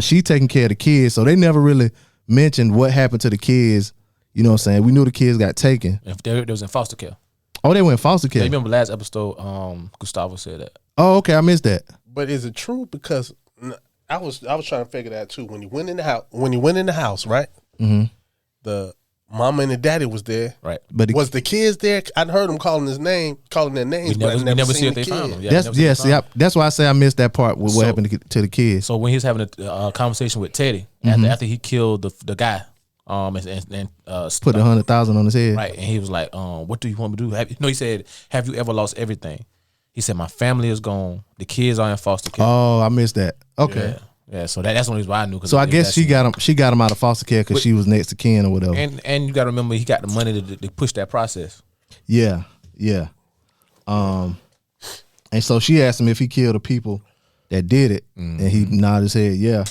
She taking care of the kids, so they never really mentioned what happened to the kids. You know what I'm saying? We knew the kids got taken. If they was in foster care. Oh, they went in foster care. Yeah, you remember last episode, Gustavo said that. Oh, okay, I missed that. But is it true? Because I was trying to figure that out too. When he went in the house, right? Mm-hmm. The mama and the daddy was there, right? But was the kids there? I heard them calling their names. We never see if they found them. That's why I say I missed that part with what happened to the kids. So when he was having a conversation with Teddy after he killed the guy, and put 100,000 on his head, right? And he was like, "What do you want me to do?" He said, "Have you ever lost everything?" He said, "My family is gone. The kids are in foster care." Oh, I missed that. Okay. Yeah, so that's the only reason why I knew. So I guess she got him out of foster care because she was next to kin or whatever. And you got to remember he got the money to push that process. Yeah. And so she asked him if he killed the people that did it, and he nodded his head, yeah.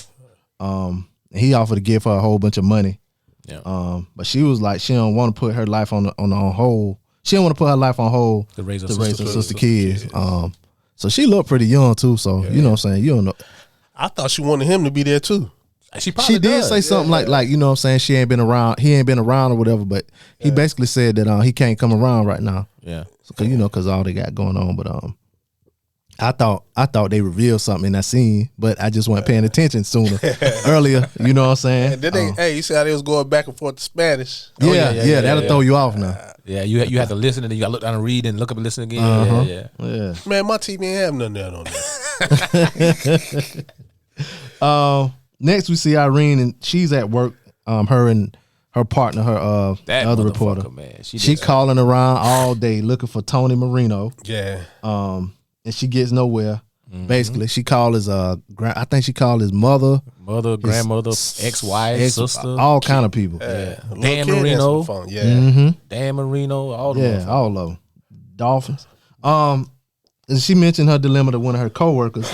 He offered to give her a whole bunch of money. Yeah. But she was like, she don't want to put her life on hold. She don't want to put her life on hold to raise her sister kids. So she looked pretty young too. So you know what I'm saying. You don't know. I thought she wanted him to be there too. She did say something like you know what I'm saying. She ain't been around. He ain't been around or whatever. But he basically said that he can't come around right now. Yeah. Because all they got going on. But I thought they revealed something in that scene, but I just wasn't paying attention sooner, earlier. You know what I'm saying? And then they, hey, you see how they was going back and forth to Spanish? Yeah, that'll throw you off now. Yeah, you had to listen and then you got to look down and read and look up and listen again. Yeah. Man, my TV ain't have none of that on there. Next we see Irene, and she's at work. Her and her partner, her That other reporter, man, she calling around all day looking for Tony Marino. Yeah. And she gets nowhere. Basically, she called his I think she called his mother, grandmother, ex-wife, sister, all kind of people. Dan Marino, Dan Marino, all of them. all of them. Dolphins. And she mentioned her dilemma to one of her coworkers.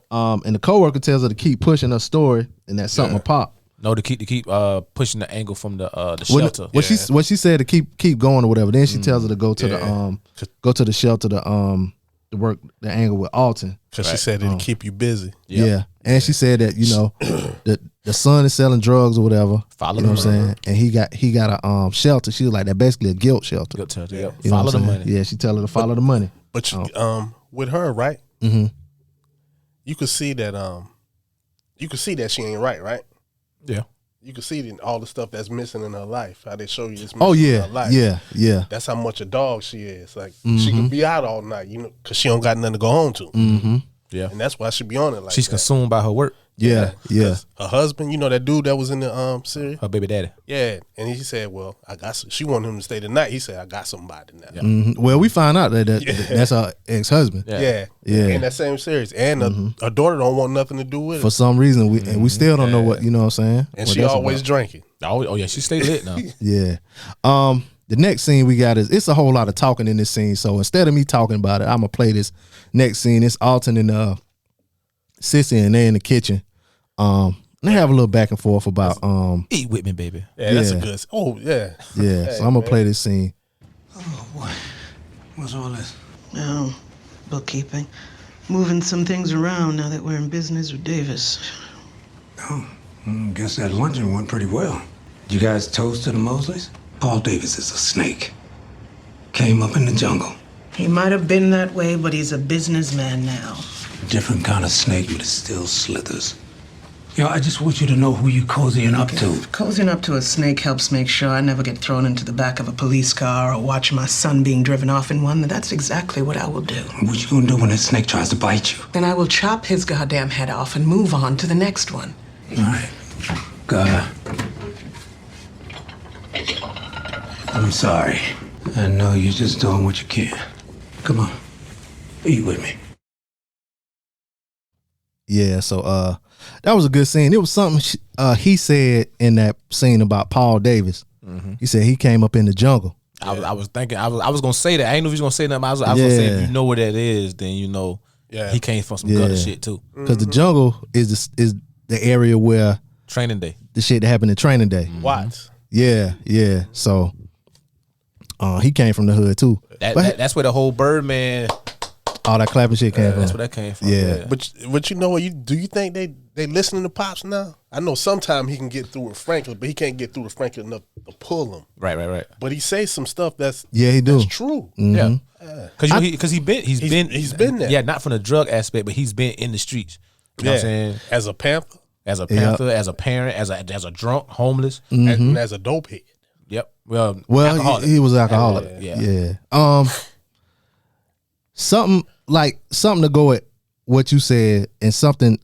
And the coworker tells her to keep pushing her story, and that something will pop. No, to keep pushing the angle from the shelter. What she said to keep going or whatever. Then she tells her to go to the shelter to work the angle with Alton. Because she said it'll keep you busy. Yeah. And she said that, the son is selling drugs or whatever. Follow you know what I'm saying? And he got a shelter. She was like, that basically a guilt shelter. Guilt shelter, yeah. You know Follow what the I'm saying? money. Yeah, she tell her to follow the money. But with her, right? Mm-hmm. You could see that she ain't right? Yeah. You can see all the stuff that's missing in her life. How they show you it's missing in her life. Yeah. That's how much a dog she is. Like she can be out all night, because she don't got nothing to go home to. Mm-hmm. Yeah, and that's why she be on it. Like she's consumed by her work. Yeah. Her husband, that dude that was in the series, her baby daddy. Yeah, and he said, "Well, I got." She wanted him to stay the night. He said, "I got somebody now." Yeah. Mm-hmm. Well, we find out that's her ex-husband. Yeah. In that same series, and her daughter don't want nothing to do with it for some reason. We still don't know what, you know what I'm saying. And she always drinking. Oh yeah, she stay lit now. Yeah. The next scene we got it's a whole lot of talking in this scene. So instead of me talking about it, I'm gonna play this next scene. It's Alton and Sissy, and they in the kitchen. They have a little back and forth about eat with me, baby. Yeah, that's a good. Oh yeah. Yeah. Hey, so I'm gonna play this scene. Oh boy, what's all this? Oh, bookkeeping. Moving some things around now that we're in business with Davis. Oh, guess that luncheon went pretty well. You guys toast to the Mosleys? Paul Davis is a snake. Came up in the jungle. He might have been that way, but he's a businessman now. Different kind of snake, but it still slithers. I just want you to know who you cozying up to. Cozying up to a snake helps make sure I never get thrown into the back of a police car or watch my son being driven off in one. That's exactly what I will do. What you gonna do when that snake tries to bite you? Then I will chop his goddamn head off and move on to the next one. All right. God. I'm sorry. I know you're just doing what you can. Come on. Eat with me. Yeah, so that was a good scene. It was something he said in that scene about Paul Davis. Mm-hmm. He said he came up in the jungle. I was thinking I was gonna say that. I didn't know if he was gonna say nothing. I was gonna say if you know where that is, then he came from some gutter shit too. Because the jungle is the area where Training Day, the shit that happened in Training Day. Watts. Yeah. So he came from the hood too. That's where the whole Birdman, all that clapping shit came from. That's where that came from. Yeah. But you know what? Do you think they listening to Pops now? I know sometimes he can get through with Franklin, but he can't get through with Franklin enough to pull him. Right. But he says some stuff that's he do. That's true. Mm-hmm. Yeah. Because he's been there. Yeah, not from the drug aspect, but he's been in the streets. You know what I'm saying? As a panther, as a parent, as a drunk, homeless, and as a dope head. Yep. Well, he was alcoholic. Yeah. Something to go at what you said, and something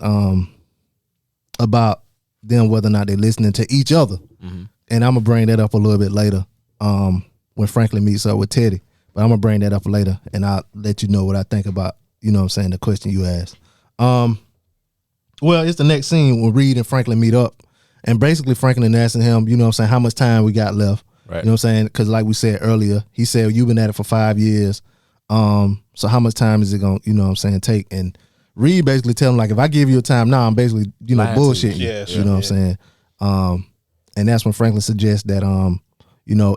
about them, whether or not they're listening to each other. Mm-hmm. And I'm gonna bring that up a little bit later when Franklin meets up with Teddy. But I'm gonna bring that up later, and I'll let you know what I think about, the question you asked. Well, it's the next scene when Reed and Franklin meet up, and basically Franklin asking him, how much time we got left. Right. You know what I'm saying? Because like we said earlier, he said, you've been at it for 5 years. So how much time is it going to, take? And Reed basically tell him, like, if I give you a time now, I'm basically, bullshitting you. Yeah, you know what I'm saying? And that's when Franklin suggests that,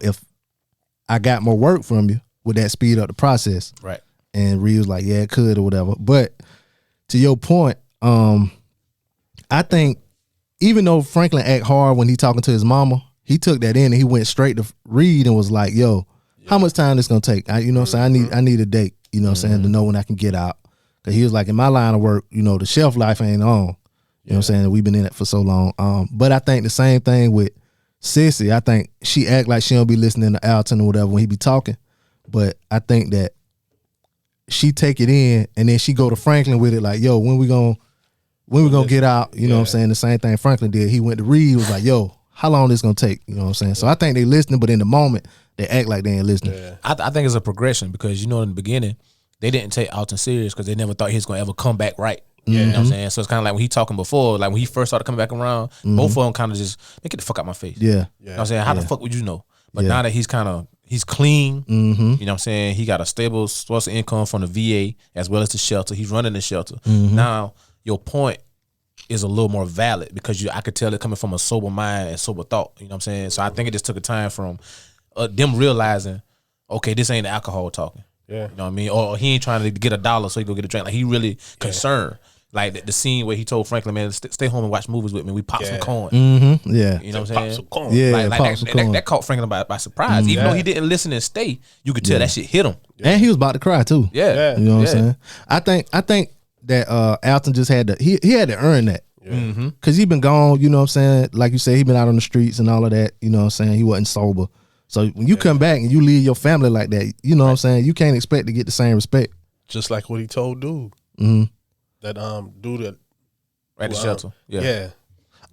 if I got more work from you, would that speed up the process? Right. And Reed was like, yeah, it could or whatever. But to your point, I think even though Franklin act hard when he talking to his mama, he took that in and he went straight to Reed and was like, yo, how much time this gonna take? I need a date, to know when I can get out. Cause he was like, in my line of work, you know, the shelf life ain't on. You know what I'm saying? We've been in it for so long. But I think the same thing with Sissy. I think she act like she don't be listening to Alton or whatever when he be talking. But I think that she take it in and then she go to Franklin with it like, yo, when we gonna get out? You know what I'm saying? The same thing Franklin did. He went to Reed, was like, yo, how long this gonna take? You know what I'm saying? So I think they listening, but in the moment they act like they ain't listening. Yeah. I think it's a progression because, you know, in the beginning they didn't take Alton serious because they never thought he was gonna ever come back right. You know what I'm saying? So it's kind of like when he talking before, like when he first started coming back around, both of them kind of just, man, get the fuck out my face. Yeah. You know what I'm saying? How the fuck would you know? But now that he's clean, you know what I'm saying? He got a stable source of income from the VA as well as the shelter. He's running the shelter. Now, your point is a little more valid because I could tell it coming from a sober mind and sober thought. You know what I'm saying? So I think it just took a time from them realizing, okay, this ain't the alcohol talking. Yeah. You know what I mean? Or he ain't trying to get $1 so he go get a drink. Like he really concerned. Like the scene where he told Franklin, man, stay home and watch movies with me. We pop some corn. Yeah. You know what I'm saying? Pop some corn. Yeah, like pop some corn. that caught Franklin by surprise. Even though he didn't listen and stay, you could tell that shit hit him. And he was about to cry too. Yeah. You know what I'm saying? I think that Alton just had to he had to earn that. Cause he been gone, you know what I'm saying? Like you said, he been out on the streets and all of that, you know what I'm saying? He wasn't sober. So when you come back and you leave your family like that, you know what I'm saying? You can't expect to get the same respect. Just like what he told dude. That dude that At the shelter. Yeah.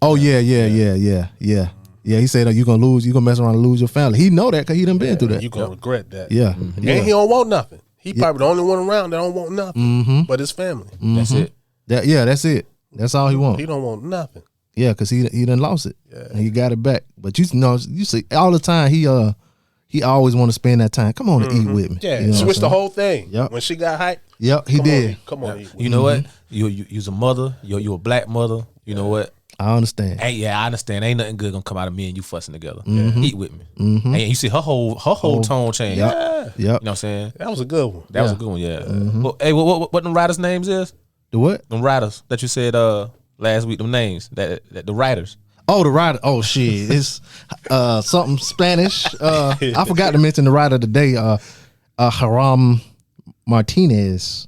Oh yeah. Yeah, he said, you gonna mess around and lose your family. He know that because he done been through that. You gonna regret that. Yeah. And he don't want nothing. He probably the only one around that don't want nothing but his family. That's it. That's it. That's all he want. He don't want nothing. Yeah, because he done lost it. Yeah. And he got it back. But you know, you see all the time he always want to spend that time. Come on and eat with me. Yeah, you know switch the whole thing. Yep. When she got hyped. Yep, he did. Come on, eat with You know what? You's a mother. You a black mother. You know what? I understand. Hey, I understand. Ain't nothing good gonna come out of me and you fussing together. Eat with me. And you see her whole tone change. Yep. Yeah. Yep. You know what I'm saying? That was a good one. That was a good one. Yeah. Well, hey, what them writers' names is? The what? Them writers that you said last week. Them names that the writers. Oh, the writer. Oh shit, it's something Spanish. I forgot to mention the writer today. Hiram Martinez.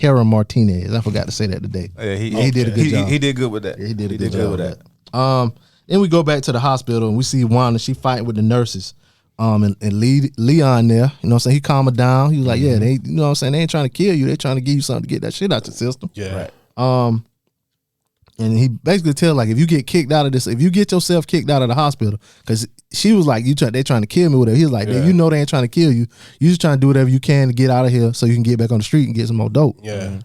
I forgot to say that today. Yeah, he did a good job. He did good with that. Yeah, he did a good job with that. Then we go back to the hospital and we see Wanda. She fighting with the nurses. And Leon there, you know what I'm saying? He calmed her down. He was like, yeah, they, you know what I'm saying? They ain't trying to kill you. They trying to give you something to get that shit out your system. Yeah. Right. And he basically tell like, if you get kicked out of this, if you get yourself kicked out of the hospital, because she was like, they trying to kill me with her. He was like, you know they ain't trying to kill you. You just trying to do whatever you can to get out of here so you can get back on the street and get some more dope. Yeah.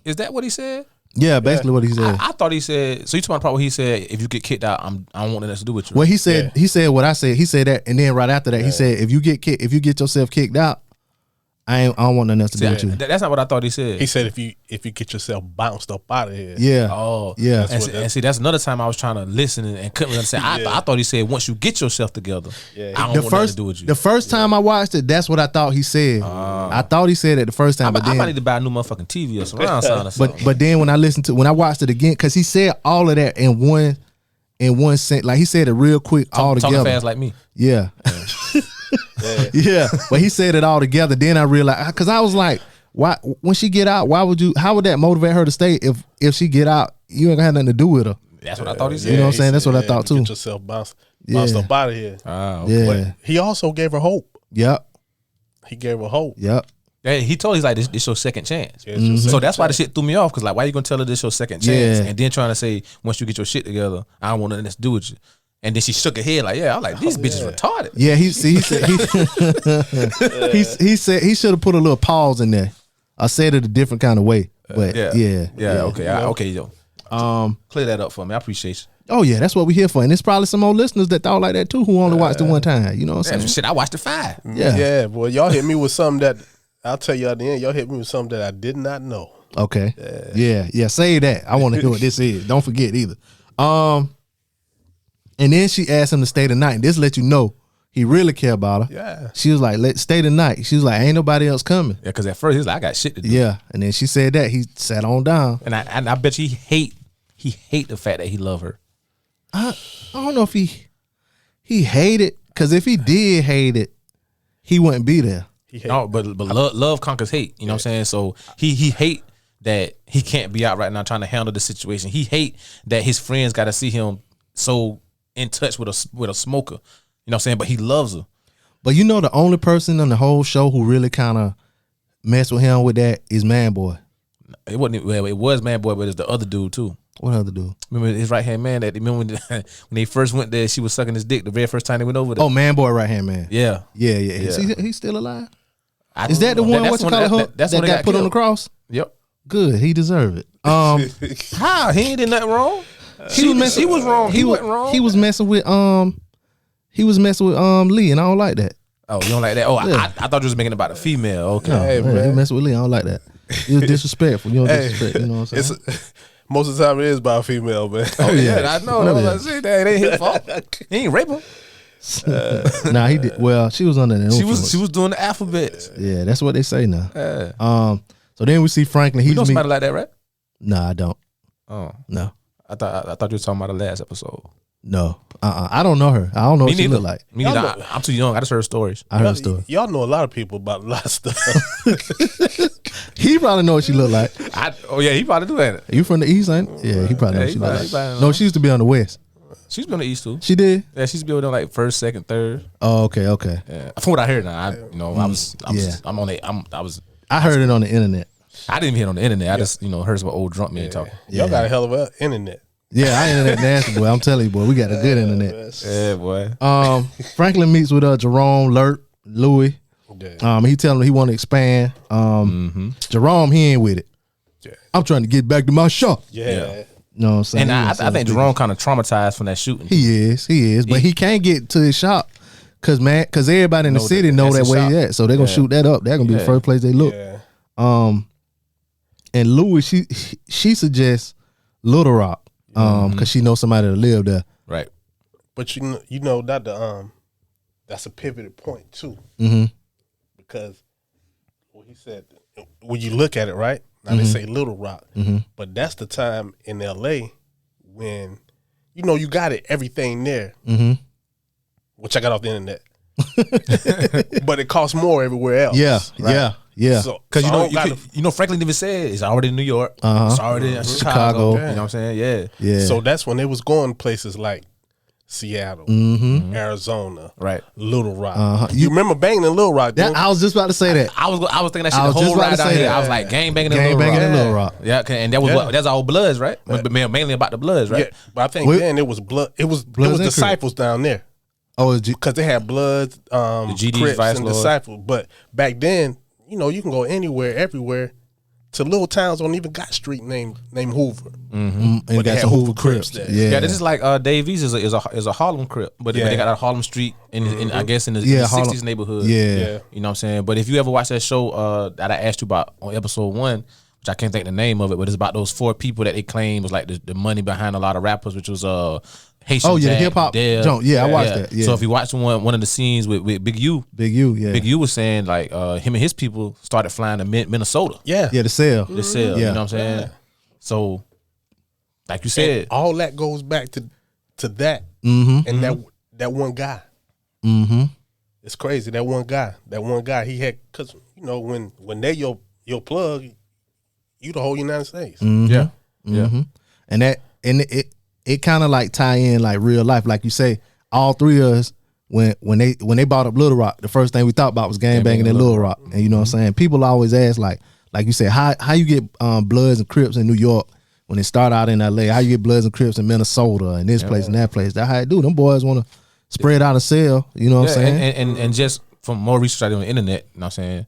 Is that what he said? Yeah, basically what he said. I thought he said. So you talking about the part where he said, if you get kicked out, I don't want nothing to do with you. Well, he said what I said. He said that, and then right after that, he said, if you get yourself kicked out, I don't want nothing else to do with you. That's not what I thought he said. He said if you get yourself bounced up out of here. Yeah. Oh, yeah. And see, that's another time I was trying to listen and couldn't understand. I thought he said once you get yourself together, I don't want nothing to do with you. The first time I watched it, that's what I thought he said. I thought he said it the first time, but then I might need to buy a new motherfucking TV or surround sound or something. But then when I watched it again, because he said all of that in one sentence, like he said it real quick all together. Talking fast like me. Yeah. Yeah, but he said it all together. Then I realized, because I was like, why when she get out, how would that motivate her to stay if she get out, you ain't gonna have nothing to do with her. That's what I thought he said. You know what I'm saying? That's what I thought too. Get yourself bounced up out of here. Okay. But he also gave her hope. Yep. He gave her hope. Yep. Yeah, he told he's like this your second chance. Yeah, so that's why the shit threw me off, because like, why you gonna tell her this your second chance and then trying to say once you get your shit together, I don't want nothing to do with you. And then she shook her head like, yeah, I'm like, these bitches retarded. Yeah, he said he should have put a little pause in there. I said it a different kind of way, but okay, yo. Clear that up for me. I appreciate you. Oh yeah, that's what we here for, and there's probably some more listeners that thought like that too, who only watched it one time. You know what I'm saying? Shit, I watched it 5. Yeah, boy, y'all hit me with something that I'll tell you at the end. Y'all hit me with something that I did not know. Okay. Yeah. Say that. I want to hear what this is. Don't forget either. And then she asked him to stay the night. And this let you know he really care about her. Yeah. She was like, let's stay the night. She was like, ain't nobody else coming. Yeah, because at first he was like, I got shit to do. Yeah. And then she said that. He sat on down. And I bet you he hate the fact that he love her. I don't know if he hate it. Because if he did hate it, he wouldn't be there. No, but love conquers hate. You know what I'm saying? So he hate that he can't be out right now trying to handle the situation. He hate that his friends got to see him so in touch with a smoker. You know what I'm saying? But he loves her. But you know the only person on the whole show who really kind of messed with him with that is Man Boy. It wasn't. Well, it was Man Boy, but it's the other dude too. What other dude? Remember his right hand man? Remember when they first went there, she was sucking his dick the very first time they went over there. Oh, Man Boy, right hand man. Yeah. Is he's still alive? Is that the one? What's it called? That got put on the cross? Yep. Good. He deserved it. How he ain't did nothing wrong. He was wrong. He wasn't wrong. He was messing with Lee, and I don't like that. Oh, you don't like that? Oh, Yeah. I thought you was making it about a female. Okay. No, he messing with Lee. I don't like that. It was disrespectful. You don't disrespect. You know what I'm saying? Most of the time it is by a female, man. Oh yeah, I know. That was like, that ain't his fault. He ain't rape her. Nah, he did. Well, she was under the influence. She was doing the alphabets. Yeah, that's what they say now. Yeah. So then we see Franklin. You know somebody like that, right? Nah, I don't. Oh no. I thought you were talking about the last episode. No. I don't know her. I don't know what she look like. Me neither. I'm too young. I just heard stories. I heard stories. Y'all know a lot of people about a lot of stuff. He probably know what she look like. He probably do that. You from the east, ain't? Yeah, he probably know what she look like. No, she used to be on the west. She's been on the east too. She did. Yeah, she's been on like first, second, third. Oh, okay. Yeah. From what I heard now, I heard it on the internet. I didn't even hear it on the internet. I just heard some old drunk men talking. Y'all got a hell of a internet. Yeah, I internet nasty, boy. I'm telling you, boy, we got a good internet. Yeah, boy. Franklin meets with Jerome, Louis. He telling him he want to expand. Jerome, he ain't with it. Yeah. I'm trying to get back to my shop. Yeah. You know what I'm saying? And I think Jerome kind of traumatized from that shooting. He is, but he can't get to his shop because everybody in the city know that where he at, so they're gonna shoot that up. That's gonna be the first place they look. Yeah. And Louis, she suggests Little Rock, because she knows somebody that live there. Right. But you know that that's a pivoted point too. Mm-hmm. Because what he said, when you look at it, right now they say Little Rock, but that's the time in L.A. when you got everything there, which I got off the internet, but it costs more everywhere else. Yeah, right? yeah. Because Franklin even said it's already in New York, it's already in Chicago. You know what I'm saying? Yeah. So that's when they was going places like Seattle, Arizona, right, Little Rock. You remember banging in Little Rock? I was just about to say that. I was thinking that shit the whole ride down here. I was like, gang banging in Little Rock. Yeah, and that was that's all Bloods, right? But mainly about the Bloods, right? Yeah, but I think then it was blood. It was disciples down there. Oh, because they had Bloods, the GDs, Crips, Vice and Lord. disciples. But back then, you can go anywhere, everywhere. To little towns don't even got street named Hoover. And But they got had some Hoover Crips there. Yeah, this is like Davies is a Harlem Crip, but they got a Harlem Street in I guess in the 60s neighborhood. Yeah. You know what I'm saying? But if you ever watch that show that I asked you about on episode 1, which I can't think the name of it, but it's about those 4 people that they claim was like the money behind a lot of rappers, which was Haitian the Jack, hip hop joint. Yeah, I watched that. Yeah. So if you watch one of the scenes with Big U, Big U was saying like him and his people started flying to Minnesota. the sale. The sale. You know what I'm saying? Yeah. So, like you said, And all that goes back to that and that one guy. Mm-hmm. It's crazy. That one guy. He had because when they your plug, you the whole United States. Yeah. And it kind of like tie in like real life, like you say. All 3 of us when they bought up Little Rock, the first thing we thought about was gang banging in Little Rock. And you know what I'm saying? People always ask like you said, how you get Bloods and Crips in New York when they start out in LA? How you get Bloods and Crips in Minnesota and this place and that place? That's how it do. Them boys want to spread out and sell. You know what I'm saying? And just from more research I did on the internet, you know what I'm saying?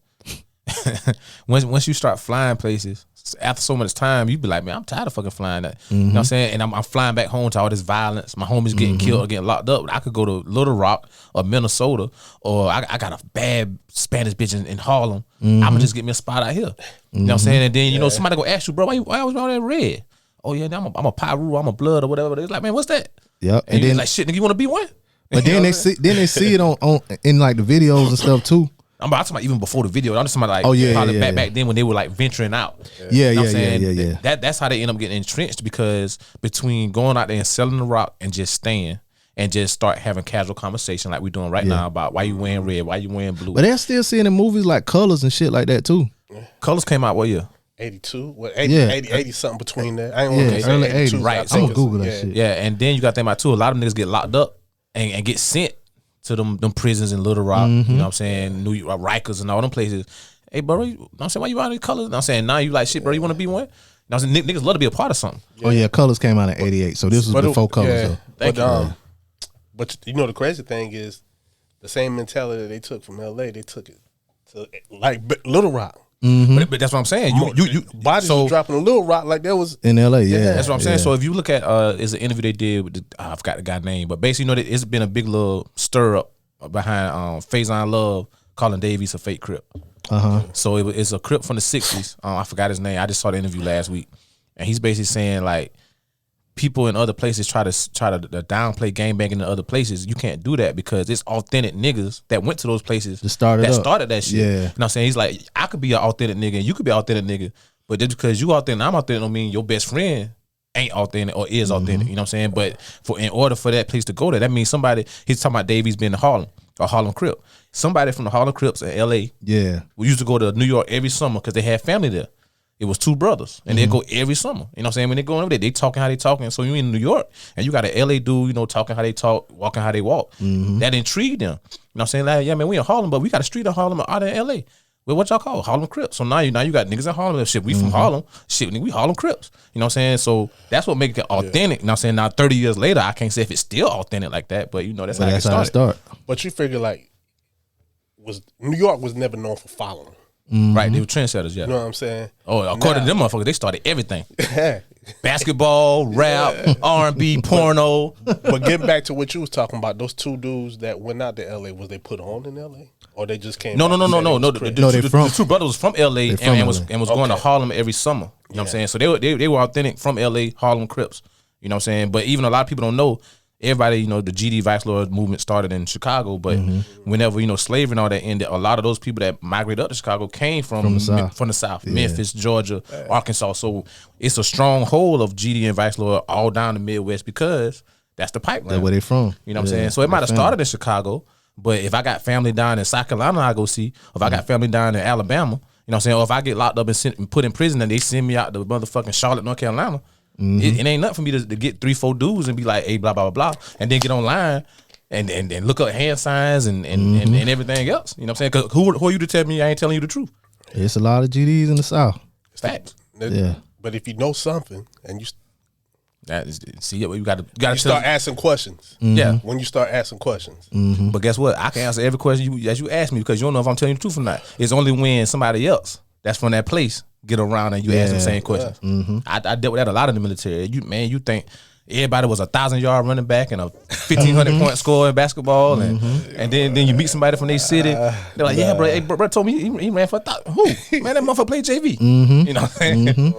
once you start flying places, after so much time, you be like, man, I'm tired of fucking flying that. You know what I'm saying? And I'm flying back home to all this violence. My homies getting killed or getting locked up. I could go to Little Rock or Minnesota, or I got a bad Spanish bitch in Harlem. I'ma just get me a spot out here. You know what I'm saying? And then somebody go ask you, bro, why was all that red? Oh yeah, I'm a Pyru, I'm a Blood or whatever. It's like, man, what's that? Yep. And then like, shit, nigga, you want to be one? But then they see it on in like the videos and stuff too. I'm talking about even before the video. I'm just talking about like probably back then when they were like venturing out. You know what I'm saying? That's how they end up getting entrenched, because between going out there and selling the rock and just staying and just start having casual conversation like we're doing right now about why you wearing red, why you wearing blue. But they're still seeing in movies like Colors and shit like that too. Colors came out what year? 82, what, Yeah. 80 something between there. I ain't Yeah, want to say early 82. 80s. Right, I so think I'm gonna it's- Google that yeah. shit. Yeah, and then you got to think about too. A lot of them niggas get locked up and get sent to them prisons in Little Rock. You know what I'm saying? New York, Rikers, and all them places. Hey, bro, you know what I'm saying? Why you out these colors? You know what I'm saying? Now you like shit, bro. You want to be one? You know what I'm saying? Niggas love to be a part of something. Oh yeah, Colors came out in '88, so this was But it- before Colors. yeah. Though. Thank you. But you know the crazy thing is, the same mentality they took from LA, they took it to like Little Rock. But that's what I'm saying. You Bodies so was dropping a Little Rock like that was In LA, yeah, that's what I'm saying. yeah. So if you look at it's an interview they did with I forgot the guy's name, but basically, you know, it's been a big little stir up behind Faison Love calling Davies a fake Crip. So it's a Crip from the '60s. I forgot his name. I just saw the interview last week, and he's basically saying like people in other places try to downplay gangbanging in other places. You can't do that because it's authentic niggas that went to those places started that shit. Yeah. You know what I'm saying? He's like, I could be an authentic nigga and you could be an authentic nigga, but just because you authentic, I'm authentic, don't mean your best friend ain't authentic or is authentic. You know what I'm saying? But in order for that place to go there, that means somebody. He's talking about Davies being in Harlem or Harlem Crip. Somebody from the Harlem Crips in L.A. Yeah, we used to go to New York every summer because they had family there. It was two brothers, and they go every summer. You know what I'm saying? When they go over there, they talking how they talking. So you in New York, and you got an LA dude, you know, talking how they talk, walking how they walk. That intrigued them. You know what I'm saying? Like, yeah, man, we in Harlem, but we got a street in Harlem out in LA. Well, what y'all call Harlem Crips? So now you got niggas in Harlem. Shit, we from Harlem. Shit, we Harlem Crips. You know what I'm saying? So that's what makes it authentic. You know what I'm saying? Now 30 years later, I can't say if it's still authentic like that, but you know that's how it started. But you figure like New York was never known for following. Right, they were trendsetters, yeah. You know what I'm saying? Oh, according to them motherfuckers, they started everything. Basketball, rap, R&B, porno. But getting back to what you was talking about, those two dudes that went out to LA, was they put on in LA? Or they just came No. back and said it was Crip? The two brothers was from LA and was going to Okay. Harlem every summer. You know what I'm saying? So they were authentic from LA, Harlem Crips. You know what I'm saying? But even a lot of people don't know. Everybody, you know, the GD Vice Lord movement started in Chicago, but whenever, you know, slavery and all that ended, a lot of those people that migrated up to Chicago came from the South, Memphis, Georgia, Arkansas. So it's a stronghold of GD and Vice Lord all down the Midwest because that's the pipeline. That's where they from. You know what I'm saying? So it might have started in Chicago, but if I got family down in South Carolina, I go see. Or if I got family down in Alabama, you know what I'm saying? Or if I get locked up and put in prison and they send me out to motherfucking Charlotte, North Carolina, it ain't nothing for me to get 3-4 dudes and be like, hey, blah, blah, blah, blah, and then get online and look up hand signs and everything else. You know what I'm saying? Because who are you to tell me I ain't telling you the truth? It's a lot of GDs in the South. Facts. Yeah. But if you know something and you you got to start asking questions. Yeah. When you start asking questions. But guess what? I can answer every question you ask me because you don't know if I'm telling you the truth or not. It's only when somebody else that's from that place get around and you ask them the same questions. I dealt with that a lot in the military. You think everybody was 1,000-yard running back and a 1,500 point scorer in basketball, and then you meet somebody from their city. They're like, yeah, bro. Hey, bro told me he ran for 1,000. Who? Man, that motherfucker played JV. You know what I'm saying?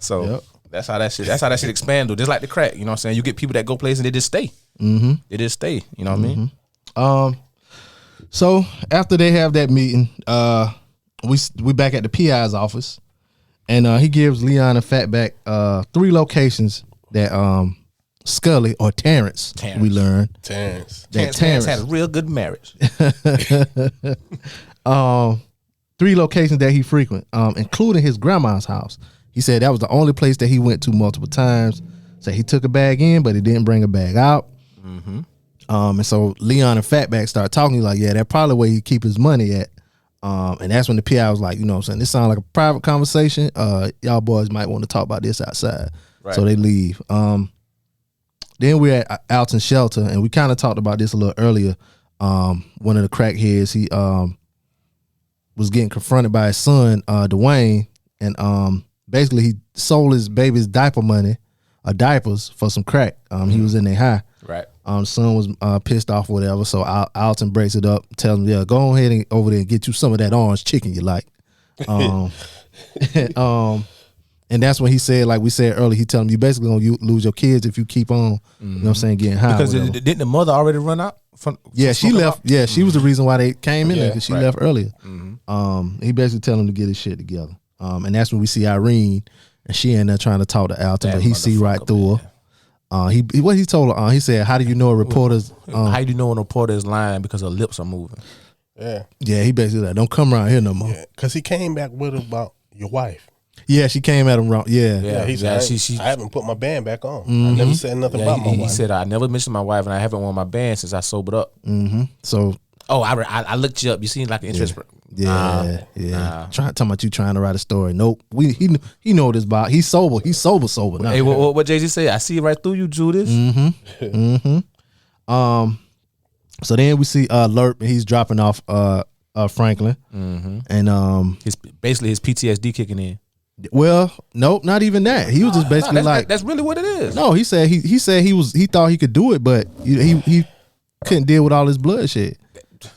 So that's how that shit expanded. Just like the crack. You know what I'm saying? You get people that go places and they just stay. They just stay. You know what I mean? So after they have that meeting, we back at the PI's office. And he gives Leon and Fatback 3 locations that Scully or Terrence. We learn. Terrence had a real good marriage. 3 locations that he frequent, including his grandma's house. He said that was the only place that he went to multiple times. Said he took a bag in, but he didn't bring a bag out. And so Leon and Fatback start talking like, yeah, that's probably where he keep his money at. And that's when the PI was like, you know what I'm saying, this sounds like a private conversation. Y'all boys might want to talk about this outside. Right. So they leave. Then we're at Alton's shelter, and we kind of talked about this a little earlier. One of the crackheads, he was getting confronted by his son, Dwayne, and basically he sold his baby's diapers for some crack. He was in there high. Right. Son was pissed off or whatever, so Alton breaks it up, tells him, yeah, go ahead and over there and get you some of that orange chicken you like. And that's when he said, like we said earlier, he tell him you basically gonna lose your kids if you keep on, you know what I'm saying, getting high. Because didn't the mother already run out? She left. Out? Yeah, she was the reason why they came in there, because she left earlier. He basically tell him to get his shit together. And that's when we see Irene, and she in there trying to talk to Alton, but he see right through her. What he told her, he said, how do you know a reporter's how do you know when a reporter is lying because her lips are moving? Yeah. Yeah, he basically like, don't come around here no more. Because he came back with about your wife. Yeah, she came at him wrong. Yeah. Yeah, he said, I haven't put my band back on. I Mhm. never said nothing about my He wife. said, I never mentioned my wife and I haven't worn my band since I sobered up. Mm-hmm. So. Oh, I looked you up. You seem like an interest. Yeah. Talking about you trying to write a story. Nope. He know this about. He's sober. He's sober. Now. Hey, what Jay-Z say? I see right through you, Judas. So then we see Lerp, and he's dropping off Franklin, and his PTSD kicking in. Well, nope, not even that. He was just basically that's really what it is. No, he said he thought he could do it, but he couldn't deal with all this bloodshed.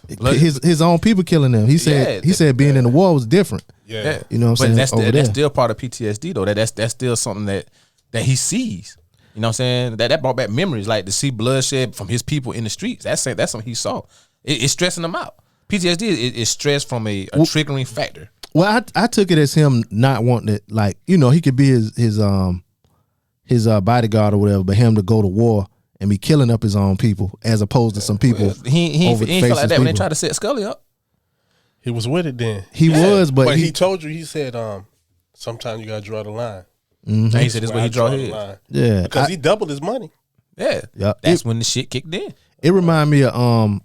His own people killing him. He said being in the war was different. Yeah, you know what I'm saying. That's still part of PTSD though. That's still something that he sees. You know what I'm saying? That brought back memories, like to see bloodshed from his people in the streets. That's something he saw. It's stressing him out. PTSD is stress from a triggering factor. Well, I took it as him not wanting it, like, you know, he could be his bodyguard or whatever, but him to go to war and be killing up his own people as opposed to some people. He ain't feel like that when they tried to set Scully up. He was with it then. He was, but he told you. He said, sometimes you gotta draw the line. Mm-hmm. He said this is where he draw his. Yeah, because he doubled his money. Yeah, that's when the shit kicked in. It reminded me of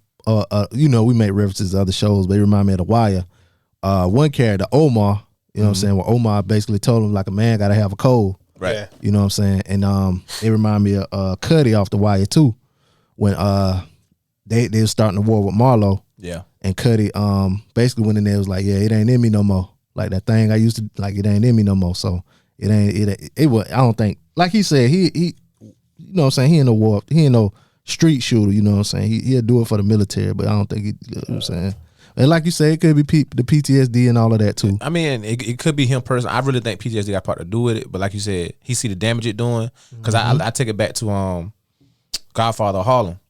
you know, we make references to other shows, but it reminded me of The Wire. One character, Omar, you know what I'm saying? Well, Omar basically told him like a man gotta have a code. Right. Yeah. You know what I'm saying? And it reminded me of Cuddy off The Wire too. When they was starting the war with Marlo. Yeah. And Cuddy basically went in there, was like, yeah, it ain't in me no more. Like that thing I used to like, it ain't in me no more. So it was, I don't think, like he said, he you know what I'm saying, he ain't no war, he ain't no street shooter, you know what I'm saying? He'll do it for the military, but I don't think you know what I'm saying. And like you say, it could be the PTSD and all of that too. I mean, it could be him personally. I really think PTSD got part to do with it. But like you said, he see the damage it doing. Because I take it back to Godfather of Harlem. You know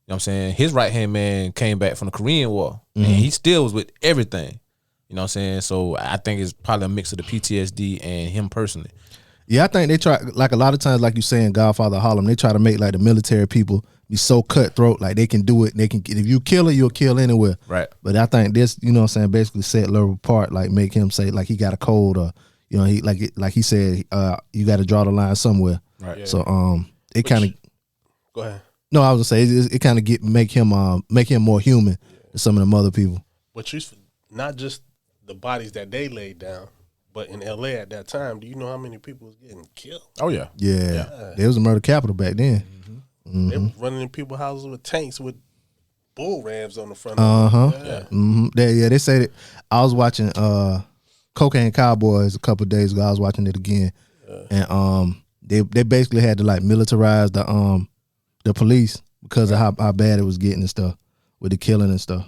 what I'm saying? His right hand man came back from the Korean War, and he still was with everything. You know what I'm saying? So I think it's probably a mix of the PTSD and him personally. Yeah, I think they try, like a lot of times, like you saying, Godfather of Harlem, they try to make like the military people be so cutthroat, like they can do it. They can, if you kill it, you'll kill anywhere. Right. But I think this, you know what I'm saying, basically set Lerp apart, like make him say like he got a code, or you know, he like he said, you got to draw the line somewhere. Right. Yeah. So it kind of. Go ahead. No, I was gonna say it kind of make him more human than some of them other people. But you, not just the bodies that they laid down, but in LA at that time, do you know how many people was getting killed? Oh yeah. Yeah. There was a murder capital back then. They were running in people's houses with tanks with bull rams on the front. They say that. I was watching Cocaine Cowboys a couple of days ago. I was watching it again, and they basically had to like militarize the police because of how bad it was getting and stuff with the killing and stuff.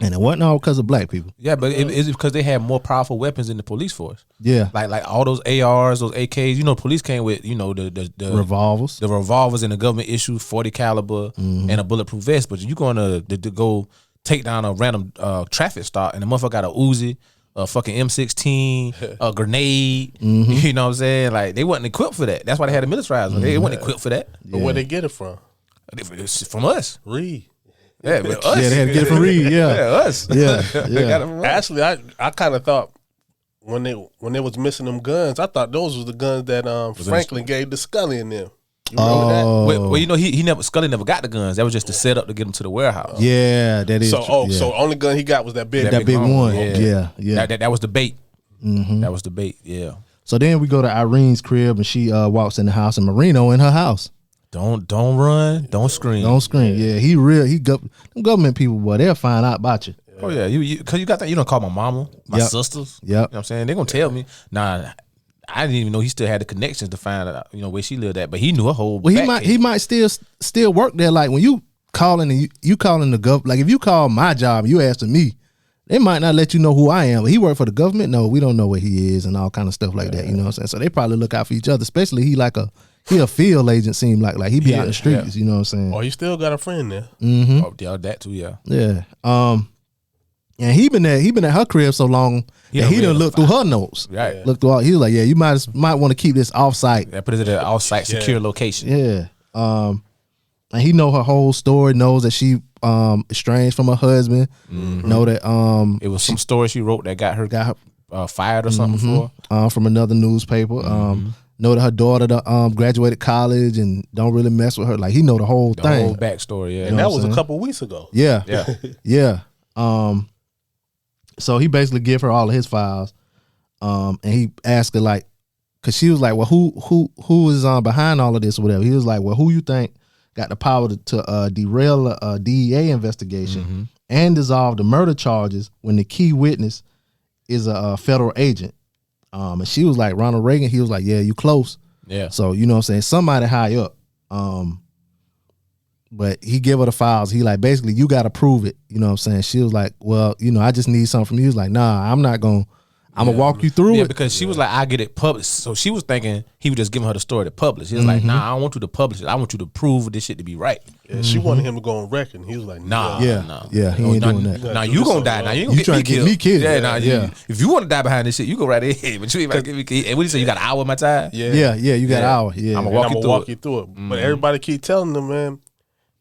And it wasn't all because of black people. Yeah, but it's because they had more powerful weapons in the police force. Yeah, like all those ARs, those AKs. You know, police came with the revolvers, and the government issued 40 caliber and a bulletproof vest. But you going to go take down a random traffic stop, and the motherfucker got a Uzi, a fucking M16, a grenade. You know what I'm saying? Like they wasn't equipped for that. That's why they had to militarize them. They wasn't equipped for that. But where they get it from? It's from us. Reed. Yeah, but us. Yeah, they had to get it from Reed. Yeah, us. Yeah. Actually, I kind of thought when they was missing them guns, I thought those was the guns that Franklin gave to Scully and them. You remember that? Well, you know, Scully never got the guns. That was just the setup to get them to the warehouse. Yeah, that is. So only gun he got was that big one. Yeah. Yeah. That was the bait. That was the bait. Yeah. So then we go to Irene's crib, and she walks in the house, and Marino in her house. Don't run. Don't scream. Don't scream. Yeah, them government people, boy, they'll find out about you. Oh yeah, because you got that. You don't call my mama, my sisters. Yep. You know what I'm saying? They're gonna tell me. Nah, I didn't even know he still had the connections to find out, you know, where she lived at. But he knew a whole. Well, he might still work there. Like when you calling and you calling the government. Like if you call my job, and you asking me, they might not let you know who I am. But he work for the government. No, we don't know where he is and all kind of stuff like that. You know what I'm saying? So they probably look out for each other. Especially he a field agent. Seem like he be out in the streets. You know what I'm saying? Oh, he still got a friend there. Mm-hmm. Oh, yeah, that too. Yeah. Yeah. And he been at her crib so long that he done look through her notes. Right. Look through all. He was like, yeah, you might want to keep this off site. Yeah, put it at an off site secure location. Yeah. And he know her whole story. Knows that she estranged from her husband. Know that it was some story she wrote that got her fired or something before. From another newspaper. Know that her daughter graduated college and don't really mess with her. Like he know the whole thing. The whole backstory, yeah. And that was a couple weeks ago. Yeah. Yeah. Yeah. So he basically give her all of his files. And he asked her like, cause she was like, well, who is behind all of this or whatever? He was like, well, who you think got the power to derail a DEA investigation and dissolve the murder charges when the key witness is a federal agent? And she was like, Ronald Reagan. He was like, yeah, you close. Yeah. So, you know what I'm saying? Somebody high up. But he gave her the files. He like, basically, you got to prove it. You know what I'm saying? She was like, well, you know, I just need something from you. He was like, nah, I'm not going to. I'm going to walk you through it. Because she was like, I get it published. So she was thinking he was just giving her the story to publish. He was like, nah, I don't want you to publish it. I want you to prove this shit to be right. Yeah, she wanted him to go on record. He was like, nah. He ain't doing that. Now you gonna die. Now you ain't gonna get me killed. Yeah. If you want to die behind this shit, you go right ahead. But you ain't about to give me killed. And what do you say? You got an hour of my time? Yeah, you got an hour. Yeah. I'm gonna walk you through it. But everybody keep telling them, man,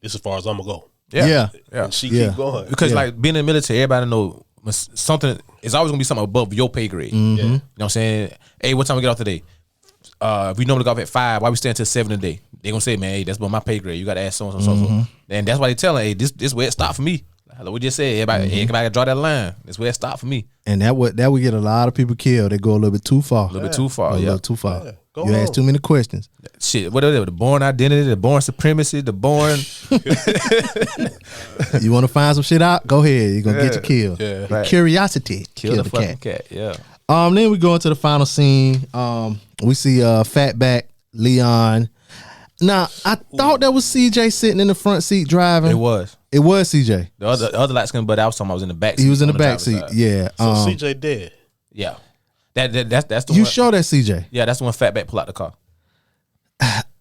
this is as far as I'm gonna go. Yeah. And she keep going. Because like being in the military, everybody know something. It's always gonna be something above your pay grade. You know what I'm saying? Hey, what time we get off today? If we normally get off at 5, why we staying till 7 today? They gonna say, man, hey, that's about my pay grade. You gotta ask so and so. And that's why they telling, hey, this where it stopped for me. Like we just said, everybody gotta draw that line. That's where it stopped for me. And that would get a lot of people killed. They go a little bit too far. A little bit too far. A little too far. You ask too many questions. Shit, whatever. The born identity, the born supremacy, the born. You want to find some shit out? Go ahead. You're gonna get you killed. Yeah. Right. Curiosity. Kill the fucking cat. Yeah. Then we go into the final scene. We see Fatback Leon. Now I thought that was CJ sitting in the front seat driving. It was CJ. The other light skinned buddy I was talking about was in the back seat. He was in the back seat. Yeah. So CJ dead. Yeah. That's the you one. sure that's CJ? Yeah, that's the one Fatback pull out the car.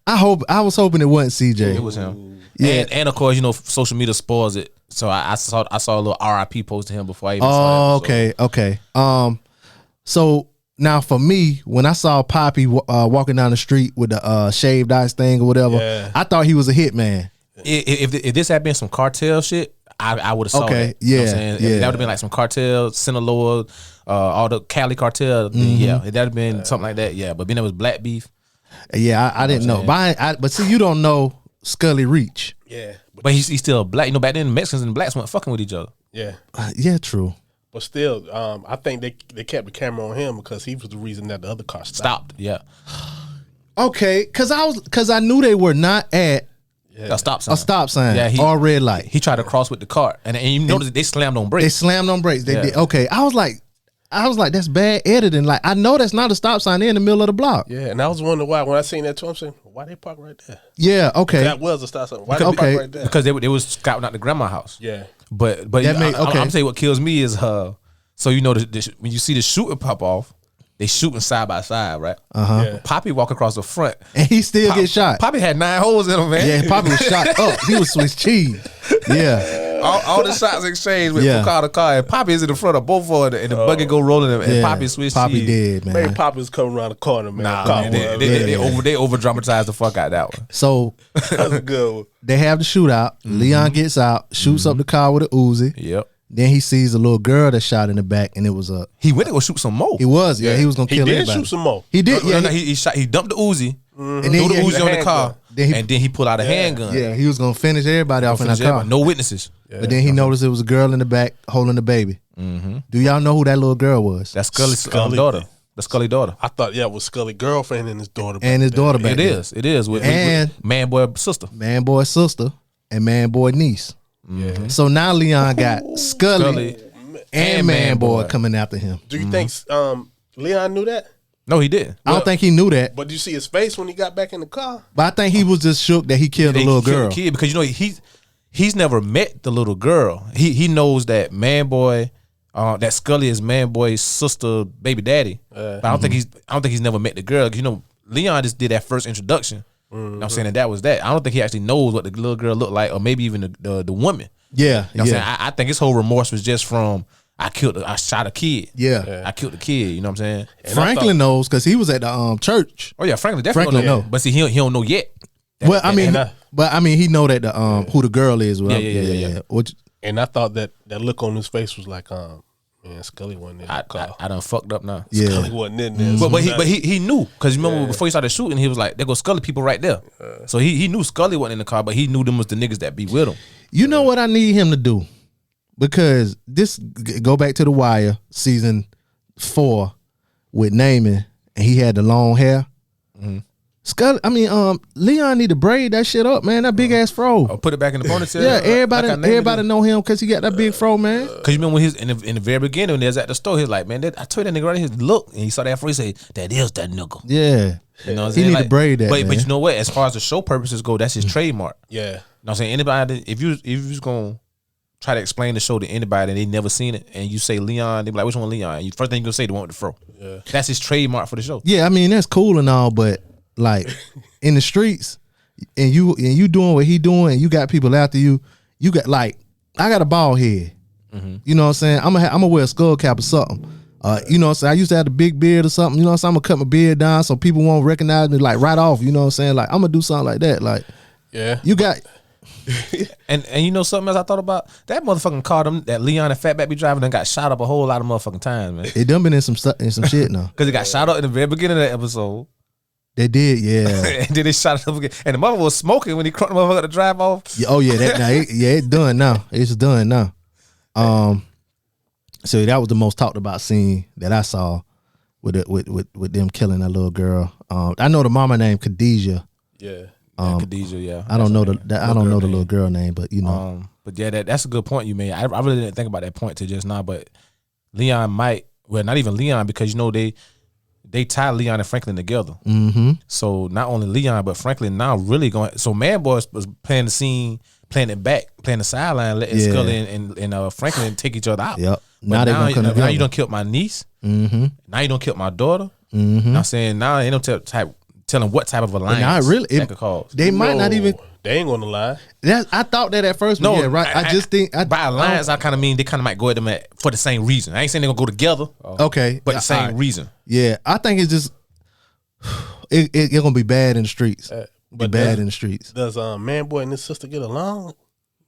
I was hoping it wasn't CJ. It was him. Yeah. And of course, you know, social media spoils it. So I saw a little RIP post to him before I even saw it. Okay. So now for me, when I saw Poppy walking down the street with the shaved ice thing or whatever, I thought he was a hitman. If this had been some cartel shit, I would have saw that. You know what I'm saying? If that would have been like some cartel, Sinaloa, all the Cali cartel, then that'd have been something like that. Yeah, but being it was black beef. Yeah, I didn't know. But see, you don't know Scully Reach. Yeah. But he's still black. You know, back then Mexicans and blacks weren't fucking with each other. Yeah. Yeah, true. But still, I think they kept the camera on him because he was the reason that the other car stopped. Yeah. Okay, because I knew they were not at a stop sign. A stop sign or a red light. He tried to cross with the car, and you notice they slammed on brakes. They slammed on brakes. They did. Okay, I was like, that's bad editing. Like, I know that's not a stop sign. They're in the middle of the block. Yeah, and I was wondering why when I seen that too. I'm saying, why they park right there? Yeah, okay. That was a stop sign. Why they park right there? Because they was scouting out the grandma house. Yeah, but that I'm saying what kills me is so you know when you see the shooting pop off, they shooting side by side, right? Yeah. Poppy walk across the front, and he still get shot. Poppy had 9 holes in him, man. Yeah, Poppy was shot up. He was Swiss cheese. Yeah, all the shots exchanged with from car to car, and Poppy is in the front of both of them, and the buggy go rolling them, and Poppy Swiss Poppy cheese. dead, man. Maybe Poppy's coming around the corner, man. Nah, they over dramatized the fuck out of that one. So that's a good one. They have the shootout. Leon gets out, shoots up the car with a Uzi. Yep. Then he sees a little girl that shot in the back, and it was a. He went to go shoot some more. He was, he was gonna kill everybody. He did shoot some more. He did, No, he shot. He dumped the Uzi, and threw then the Uzi on the car, and then he pulled out a handgun. Yeah, he was gonna finish everybody off in that car. No witnesses. But then he noticed it was a girl in the back holding the baby. Do y'all know who that little girl was? That's Scully's daughter. The Scully daughter. I thought it was Scully girlfriend and his daughter. And his daughter back there. It is. With man boy sister. Man boy sister and man boy niece. Yeah. So now Leon got Scully and man boy coming after him. Do you think Leon knew that? No, he didn't. I don't think he knew that. But you see his face when he got back in the car? But I think he was just shook that he killed the little girl. Kid, because you know he's never met the little girl. He knows that man boy, that Scully is man boy's sister, baby daddy. But I don't think he's never met the girl. You know, Leon just did that first introduction. You know what I'm saying that was that. I don't think he actually knows what the little girl looked like, or maybe even the woman. Yeah, you know what I'm saying? I think his whole remorse was just from I shot a kid. Yeah. I killed the kid. You know what I'm saying? And Franklin knows because he was at the church. Oh yeah, Franklin definitely know. But see, he don't know yet. He know that who the girl is. Yeah. Which, and I thought that look on his face was like, man, Man, Scully wasn't in the car. I done fucked up now. Yeah. Scully wasn't in there. But he knew, because remember before he started shooting, he was like, there go Scully people right there. So he knew Scully wasn't in the car, but he knew them was the niggas that be with him. You know what I need him to do? Because this go back to The Wire season 4 with Naaman, and he had the long hair. Scully, Leon need to braid that shit up, man. That big ass fro. Put it back in the ponytail. Yeah, everybody know him because he got that big fro, man. Because you remember when he's in the very beginning when he was at the store, he was like, man, I told you that nigga right here, look, and he saw that fro, he said, that is that nigga. Yeah. You know what I'm He saying? need to braid that, but man. you know what? As far as the show purposes go, that's his trademark. Yeah. You know what I'm saying? Anybody, if you was gonna try to explain the show to anybody and they never seen it, and you say Leon, they be like, which one Leon? And first thing you gonna say, the one with the fro. Yeah. That's his trademark for the show. Yeah, I mean that's cool and all, but like in the streets, and you doing what he doing, and you got people after you. You got like I got a bald head. You know what I'm saying? I'm gonna wear a skull cap or something. You know what I'm saying? I used to have the big beard or something. You know what I'm saying? I'm gonna cut my beard down so people won't recognize me like right off. You know what I'm saying? Like I'm gonna do something like that. Like you got. and you know something else I thought about? That motherfucking car that Leon and Fatback be driving done got shot up a whole lot of motherfucking times, man. It done been in some shit now. Because it got shot up in the very beginning of that episode. They did, yeah. And then they shot it up again. And the mother was smoking when he crunked the motherfucker to drive off. Yeah, oh yeah, it's done now. It's done now. So that was the most talked about scene that I saw with them killing that little girl. I know the mama named Khadijah. Yeah. Khadijah, yeah. I don't know the little girl name, but you know. But yeah, that's a good point you made. I really didn't think about that point till just now, but Leon might, well, not even Leon, because you know they tied Leon and Franklin together. Mm-hmm. So not only Leon, but Franklin now really going. So Man Boy was playing the scene, playing it back, playing the sideline, letting Scully and Franklin take each other out. Yep. Now Now you done killed my niece. Mm-hmm. Now you done killed my daughter. Mm-hmm. I'm saying now ain't no telling what type of alliance that could cause. They might not even. They ain't gonna lie. I thought that at first. But yeah, right. I just think by alliance, I kind of mean they kind of might go at them for the same reason. I ain't saying they're gonna go together. Okay, but the same reason. Yeah, I think it's just it's gonna be bad in the streets. But bad in the streets. Does Man Boy and his sister get along?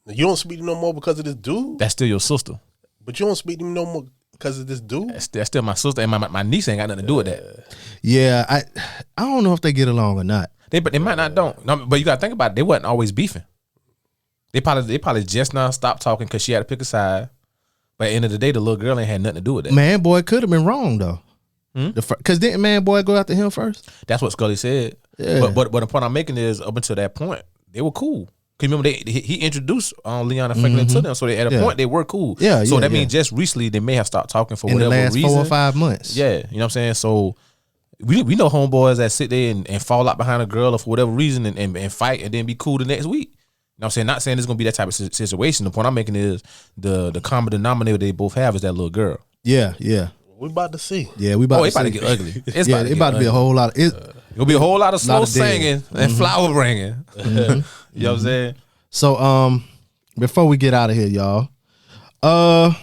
You don't speak to him no more because of this dude. That's still your sister. But you don't speak to him no more because of this dude. That's still my sister, and my niece ain't got nothing to do with that. Yeah, I don't know if they get along or not. They might not don't. No, but you gotta think about it. They wasn't always beefing. They probably just now stopped talking because she had to pick a side. But at the end of the day, the little girl ain't had nothing to do with that. Man Boy could have been wrong though. Because didn't Man Boy go after him first? That's what Scully said. Yeah. But the point I'm making is up until that point, they were cool. Cause remember he introduced Leon and Franklin to them, so at a point they were cool. Yeah, so that means just recently they may have stopped talking for whatever the last reason. 4 or 5 months. Yeah, you know what I'm saying. So we know homeboys that sit there and fall out behind a girl or for whatever reason and fight and then be cool the next week. You know what I'm saying? Not saying it's gonna be that type of situation. The point I'm making is the common denominator they both have is that little girl. Yeah. We about to see. Yeah, we about to it's about see. to get ugly. It's about to be a whole lot. It's gonna be a whole lot of slow of dead. singing and flower bringing. You know what I'm saying? So before we get out of here, y'all, I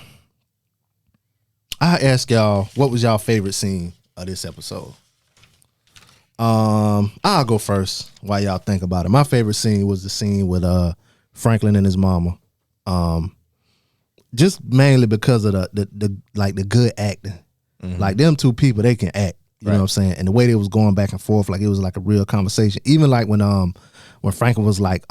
ask y'all what was y'all favorite scene of this episode. I'll go first while y'all think about it. My favorite scene was the scene with Franklin and his mama. Just mainly because of the good acting. Like them two people, they can act. You know what I'm saying? And the way they was going back and forth, like it was like a real conversation. Even like when Franklin was like,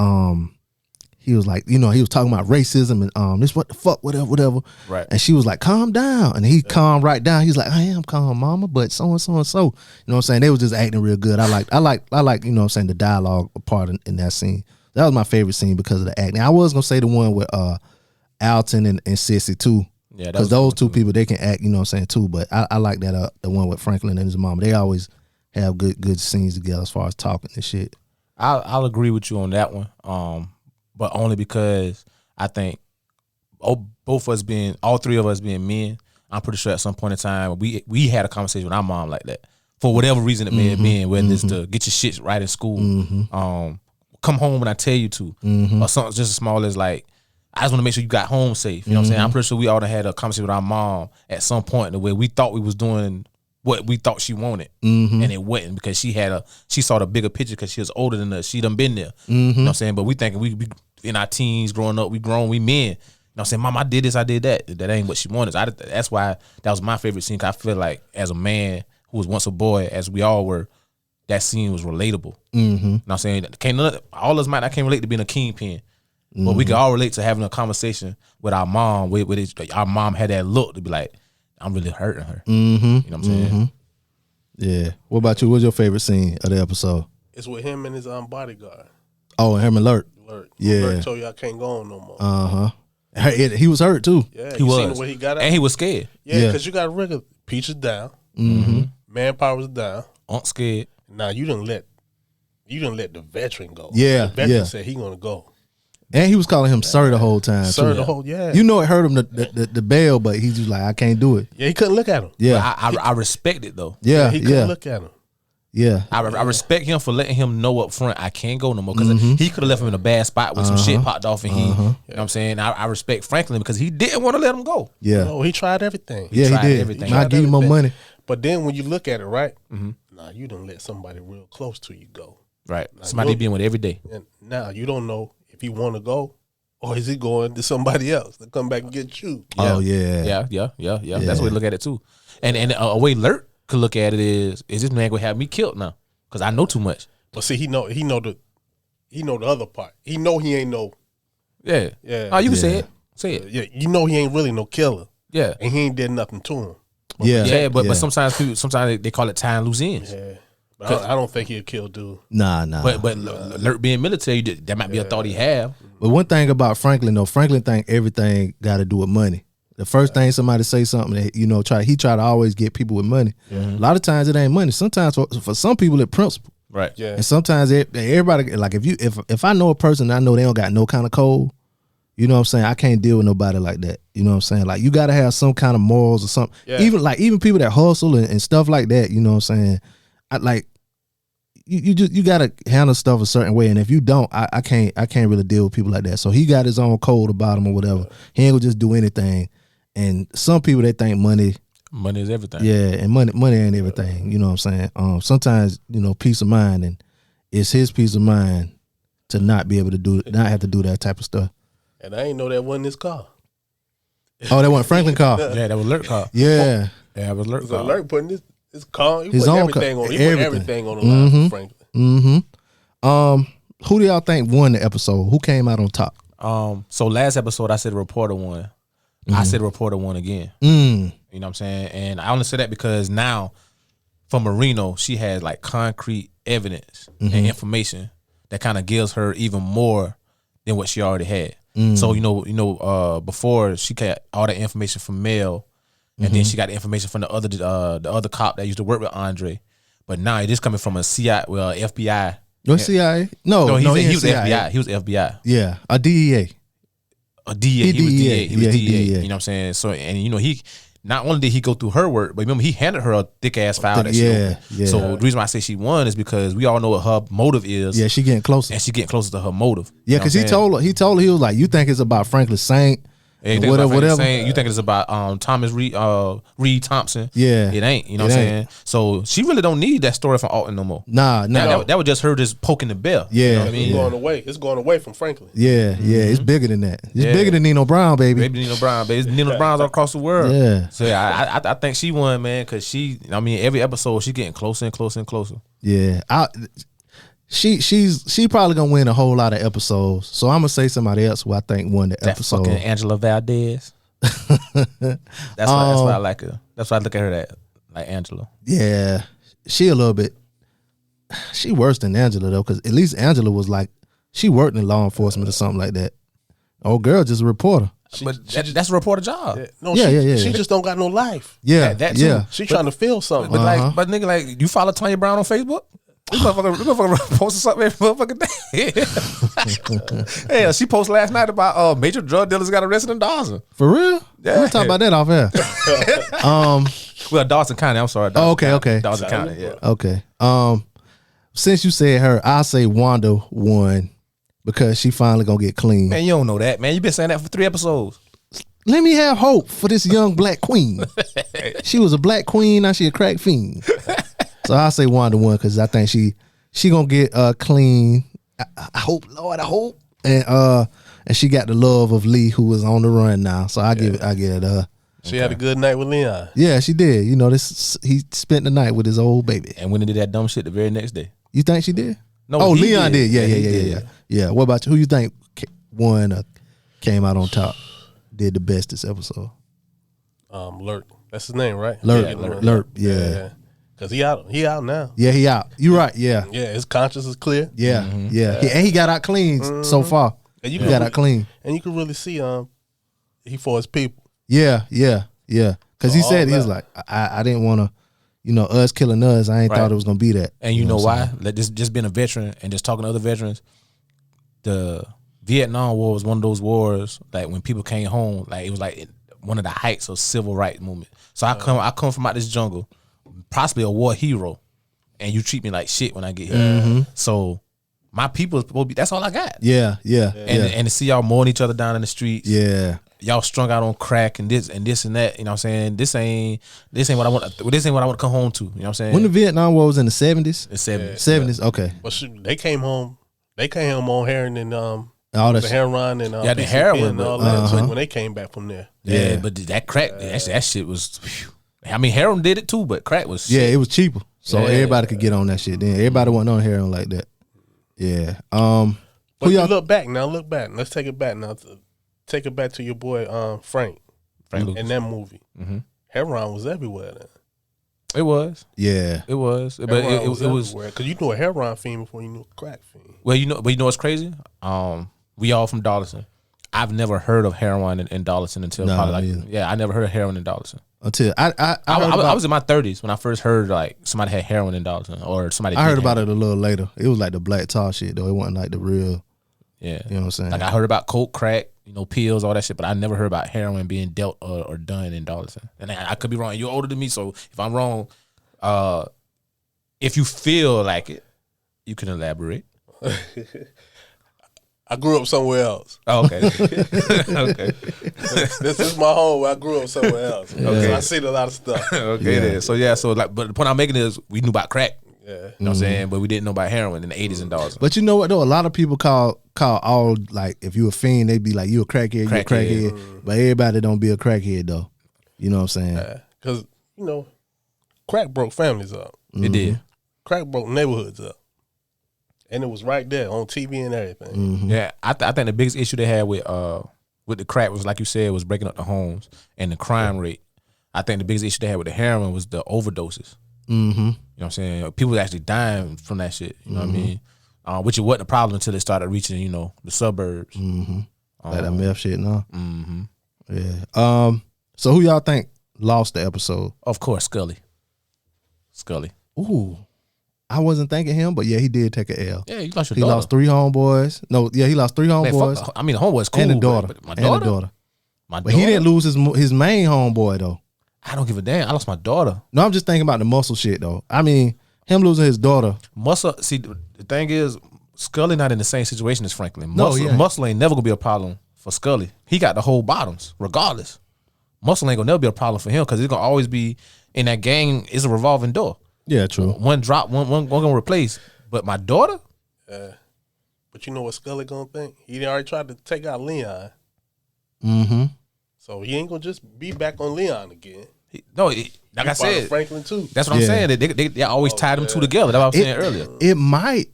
he was like, you know, he was talking about racism and this what the fuck, whatever. Right. And she was like, calm down. And he calmed right down. He's like, I am calm, mama, but so and so and so. You know what I'm saying? They was just acting real good. I like, you know what I'm saying, the dialogue part in that scene. That was my favorite scene because of the acting. I was gonna say the one with Alton and Sissy too. Yeah, because those two people, they can act, you know what I'm saying, too. But I like that the one with Franklin and his mama. They always have good scenes together as far as talking and shit. I'll agree with you on that one. But only because I think all three of us being men, I'm pretty sure at some point in time we had a conversation with our mom like that. For whatever reason it may have been, whether it's to get your shit right in school, come home when I tell you to, or something just as small as like, I just want to make sure you got home safe. You know what I'm saying? I'm pretty sure we all done had a conversation with our mom at some point where we thought we was doing what we thought she wanted, and it wasn't because she saw the bigger picture because she was older than us. She done been there. You know what I'm saying? But we thinking we in our teens growing up, we grown, we men. know what I'm saying, Mom, I did this, I did that. That ain't what she wanted. That's why that was my favorite scene. 'Cause I feel like as a man who was once a boy, as we all were, that scene was relatable. You know what I'm saying? All of us might not can relate to being a kingpin, but we can all relate to having a conversation with our mom. Our mom had that look to be like, I'm really hurting her. You know what I'm saying? Yeah. What about you? What's your favorite scene of the episode? It's with him and his bodyguard. Oh, and him and Lurk. Yeah. Lurk told you I can't go on no more. He was hurt too. Yeah, He you was. seen the way he got out? And he was scared. Yeah, because you got Rigger. Peach is down. Manpower's down. Unc scared. Now you didn't let the veteran go. Yeah, The veteran yeah. said he gonna go. And he was calling him sir the whole time. Sir too. the whole yeah. You know it hurt him the bell, but he's just like, I can't do it. Yeah, he couldn't look at him. Yeah. But I respect it though. Yeah, he couldn't look at him. Yeah. I respect him for letting him know up front I can't go no more, because he could have left him in a bad spot when some shit popped off, and he, you know what I'm saying? I respect Franklin because he didn't want to let him go. Yeah. No, he tried everything. He did. everything. Not give you more money. But then when you look at it, right? Nah, you didn't let somebody real close to you go. Right. Now, Somebody he been with every day. And now you don't know if he want to go or is he going to somebody else to come back and get you. Oh yeah. Yeah. That's the way to look at it too. And a way Lurk could look at it is this man gonna have me killed now because I know too much. But see, he know the other part. He know he ain't no. Yeah. Yeah. Oh, you can say it. Say it. Yeah, you know he ain't really no killer. Yeah. And he ain't did nothing to him. But sometimes they call it tying loose ends. Yeah. But I don't think he'll kill dude. Nah. But Lurk being military, that might be a thought he have. But one thing about Franklin though, Franklin think everything got to do with money. The first thing somebody say something that he try to always get people with money. A lot of times it ain't money. Sometimes for some people it's principle. Right. Yeah. And sometimes everybody, like if I know a person, I know they don't got no kind of code. You know what I'm saying? I can't deal with nobody like that. You know what I'm saying? Like you got to have some kind of morals or something. Yeah. Even people that hustle and stuff like that. You know what I'm saying? You got to handle stuff a certain way, and if you don't, I can't really deal with people like that. So he got his own code about him or whatever. He ain't gonna just do anything. And some people they think money is everything. Yeah, and money ain't everything. You know what I'm saying? Sometimes peace of mind, and it's his peace of mind to not be able to not have to do that type of stuff. And I ain't know that wasn't his car. Oh, that wasn't Franklin car. Yeah, that was Lurk car. Yeah, that was Lurk It was car. Alert putting his car. He His put own everything car. on. He put everything on the line for Franklin. Who do y'all think won the episode? Who came out on top? So last episode I said the reporter won. I said the reporter won again. You know what I'm saying? And I only say that because now for Marino, she has like concrete evidence and information that kind of gives her even more than what she already had. So before she got all that information from Mel, and then she got the information from the other cop that used to work with Andre. But now it is coming from a FBI. No CIA? No, he was CIA. FBI. He was FBI. Yeah, a DEA. A DEA. He was DEA. He was Yeah, DEA. he DEA. You know what I'm saying? So he not only did he go through her work, but remember he handed her a thick ass file that she opened. Yeah. So the reason why I say she won is because we all know what her motive is. Yeah, she getting closer. And she getting closer to her motive. Yeah, because he told her he was like, you think it's about Franklin Saint, You think you think it's about Thomas Reed Thompson. Yeah. It ain't. You know what I'm saying? So she really don't need that story from Alton no more. Nah. That was just her just poking the bell. Yeah. You know what I mean? It's going away from Franklin. Yeah, it's bigger than that. It's bigger than Nino Brown, baby. Maybe Nino Brown, baby. It's Nino Brown's all across the world. Yeah. So I think she won, man, because every episode she getting closer and closer and closer. Yeah. She probably gonna win a whole lot of episodes. So I'm gonna say somebody else who I think won the episode. Fucking Angela Valdez. That's why I like her. That's why I look at her like Angela. Yeah, she a little bit. She worse than Angela though, because at least Angela was like she worked in law enforcement or something like that. Old girl just a reporter. But that's a reporter job. She just don't got no life. Yeah, that too. yeah. She trying to feel something. But nigga, like you follow Tanya Brown on Facebook? This motherfucker posting something every motherfucking day. Yeah, she posted last night about major drug dealers got arrested in Dawson. For real? Yeah. We'll talk about that off air. Well, Dawson County. I'm sorry. Okay. Dawson County. Yeah. Okay. Since you said her, I'll say Wanda won because she finally gonna get clean. Man, you don't know that, man. You been saying that for 3 episodes. Let me have hope for this young black queen. She was a black queen, now she a crack fiend. So I'll say Wanda won because I think she gonna get clean. I hope, Lord, I hope. And and she got the love of Lee, who was on the run now. So I give it to her. She had a good night with Leon. Yeah, she did. You know, he spent the night with his old baby. And when he did that dumb shit the very next day. You think she did? No, oh, he Leon did. did. Yeah. Yeah. What about you? Who you think won or came out on top? Did the best this episode? Lurk. That's his name, right? Lurk. Yeah. Cause he out now. Yeah, he out. You right. Yeah. Yeah, his conscience is clear. Yeah. Yeah. And he got out clean so far. And he got out clean. And you can really see he for his people. Yeah. Because he said he was like, I didn't want to, you know, us killing us. I ain't thought it was gonna be that. And you know why? Like just being a veteran and just talking to other veterans, the Vietnam War was one of those wars like when people came home, like it was like one of the heights of civil rights movement. So I come from out this jungle, possibly a war hero, and you treat me like shit when I get here. Mm-hmm. So my people, that's all I got. Yeah. And to see y'all mowing each other down in the streets. Yeah. Y'all strung out on crack and this and that. You know what I'm saying? This ain't what I want. This ain't what I want to come home to. You know what I'm saying? When the Vietnam War was in the 70s? The 70s. 70s. Okay. Well, they came home. They came home on heroin and all that the heroin and the heroin and all that. So when they came back from there. Yeah, but that crack, that shit was. I mean, heroin did it too, but crack was. Yeah, it was cheaper, so everybody could get on that shit. Then everybody wasn't on heroin like that. Yeah. But you look back. Let's take it back now. Take it back to your boy Frank in that movie. Mm-hmm. Heroin was everywhere then. It was. Yeah. It was. But it was because you knew a heroin fiend before you knew a crack fiend. Well, you know what's crazy? We all from Darlington. I've never heard of heroin in Darlington until probably I never heard of heroin in Darlington. Until I was in my 30s when I first heard like somebody had heroin in Darlington or somebody. I heard about it a little later. It was like the black tar shit though. It wasn't like the real. Yeah, you know what I'm saying. Like I heard about coke, crack, pills, all that shit, but I never heard about heroin being dealt or done in Darlington. And I could be wrong. You're older than me, so if I'm wrong, if you feel like it, you can elaborate. I grew up somewhere else. Oh, okay. Okay. This is my home. I grew up somewhere else. Okay. So I seen a lot of stuff. Okay. Then. So but the point I'm making is we knew about crack. Yeah. You know what I'm saying? But we didn't know about heroin in the 80s in Dawson. But you know what though? A lot of people call all, like, if you a fiend, they be like, you a crackhead, you a crackhead. But everybody don't be a crackhead though. You know what I'm saying? Because, crack broke families up. It did. Crack broke neighborhoods up. And it was right there on TV and everything. Mm-hmm. Yeah, I think the biggest issue they had with the crack was, like you said, was breaking up the homes and the crime rate. I think the biggest issue they had with the heroin was the overdoses. Mm-hmm. You know what I'm saying? People actually dying from that shit. You know what I mean? Which it wasn't a problem until it started reaching, the suburbs. Mm-hmm. Like that meth shit now. Mm-hmm. Yeah. So who y'all think lost the episode? Of course, Scully. Ooh. I wasn't thinking him, but yeah, he did take an L. Yeah, he lost your daughter. daughter. Lost 3 homeboys. No, yeah, he lost 3 homeboys. Man, I mean, the homeboy's cool. And the daughter. But my daughter? But he didn't lose his main homeboy, though. I don't give a damn. I lost my daughter. No, I'm just thinking about the muscle shit, though. I mean, him losing his daughter. Muscle, see, the thing is, Scully not in the same situation as Franklin. Muscle, Muscle ain't never going to be a problem for Scully. He got the whole bottoms, regardless. Muscle ain't going to never be a problem for him because it's going to always be, in that gang, it's a revolving door. Yeah, true. One drop, one gonna replace. But my daughter? But you know what Scully gonna think? He already tried to take out Leon. Mm-hmm. So he ain't gonna just be back on Leon again. Like I said, Franklin too. That's what I'm saying. They always tie them two together. That's what I was saying earlier. It might.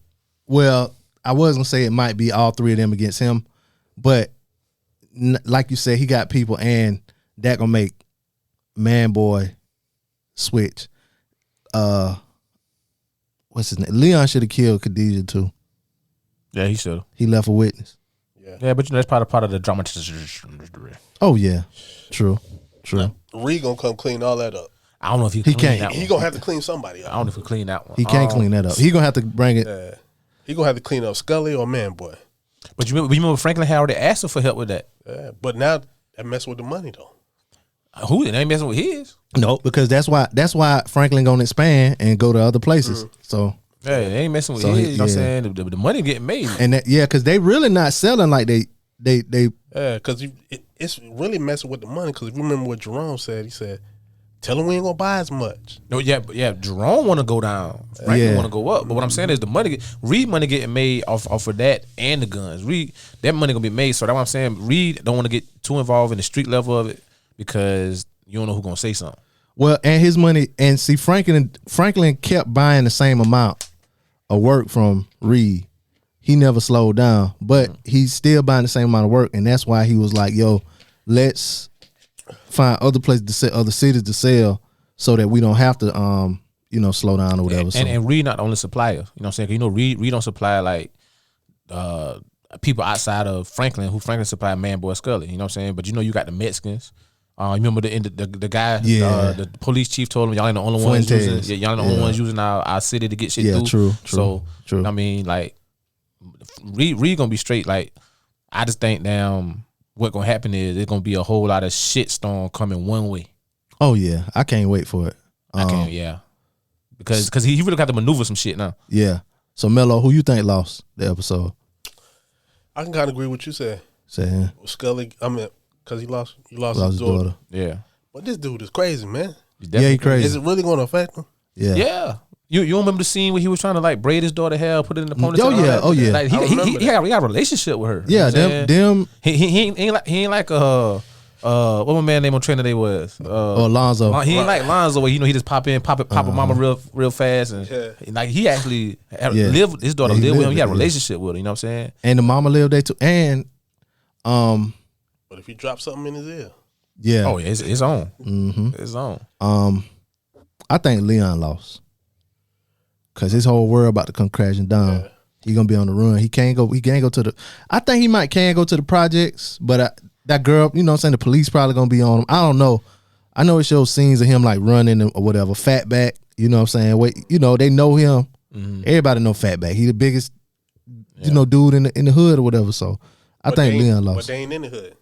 Well, I was gonna say it might be all 3 of them against him, but like you said, he got people, and that gonna make Man Boy switch. What's his name? Leon should have killed Khadijah too. Yeah, he should have. He left a witness. Yeah, but that's part of the drama. Oh yeah, true. Reed gonna come clean all that up. I don't know if he can't. That he gonna have to clean somebody up. I don't know if he clean that one. He can't clean that up. He gonna have to bring it. He gonna have to clean up Scully or Man Boy. But you remember Franklin had already asked him for help with that. But now that mess with the money though. Who ain't messing with his? No, because that's why Franklin gonna expand and go to other places. So yeah, they ain't messing with his. You know what I'm saying? The money getting made. And because they really not selling like they. Yeah, because it's really messing with the money. Because if you remember what Jerome said, he said Tell him we ain't gonna buy as much. No, yeah, Jerome want to go down. Franklin want to go up. But what I'm saying is the money, Reed money getting made off of that and the guns. Reed, that money gonna be made. So that's what I'm saying. Reed don't want to get too involved in the street level of it because you don't know who's gonna say something. Well, and his money, and see, Franklin kept buying the same amount of work from Reed. He never slowed down, but he's still buying the same amount of work, and that's why he was like, "Yo, let's find other places to sell, other cities to sell, so that we don't have to, slow down or whatever." And Reed not the only supplier. You know what I'm saying? 'Cause Reed don't supply like people outside of Franklin, who Franklin supplied Man-Boy Scully. You know what I'm saying? But you got the Mexicans. You remember the guy, the police chief told him, y'all ain't the only ones using, y'all ain't the only ones using our city to get shit through. True. I mean, like, Reed gonna be straight. Like, I just think what gonna happen is it's gonna be a whole lot of shit storm coming one way. Oh yeah, I can't wait for it. I can't, because he really got to maneuver some shit now. Yeah. So Mello, who you think lost the episode? I can kind of agree with you said. Saying Scully, I mean, because he lost his daughter. Yeah. But this dude is crazy, man. He crazy. Is it really going to affect him? Yeah. Yeah. You remember the scene where he was trying to like braid his daughter hair, put it in the ponytail? Oh yeah. Like he got a relationship with her. Yeah, them. He ain't like what my man name on Trainer Day was? Alonzo. He ain't like Lonzo where he just pop a mama real fast and like he actually lived, his daughter lived with him. He had a relationship with her. You know what I'm saying? And the mama lived there too. And but if he drops something in his ear, oh yeah, it's on. Mm-hmm. It's on. I think Leon lost because his whole world about to come crashing down. He gonna be on the run. He can't go to the. I think he can go to the projects, but that girl, you know what I'm saying, the police probably gonna be on him. I don't know. I know it shows scenes of him like running or whatever, Fatback. You know what I'm saying? Wait, they know him. Mm-hmm. Everybody know Fatback. He the biggest, dude in the hood or whatever. So I think Leon lost. But they ain't in the hood.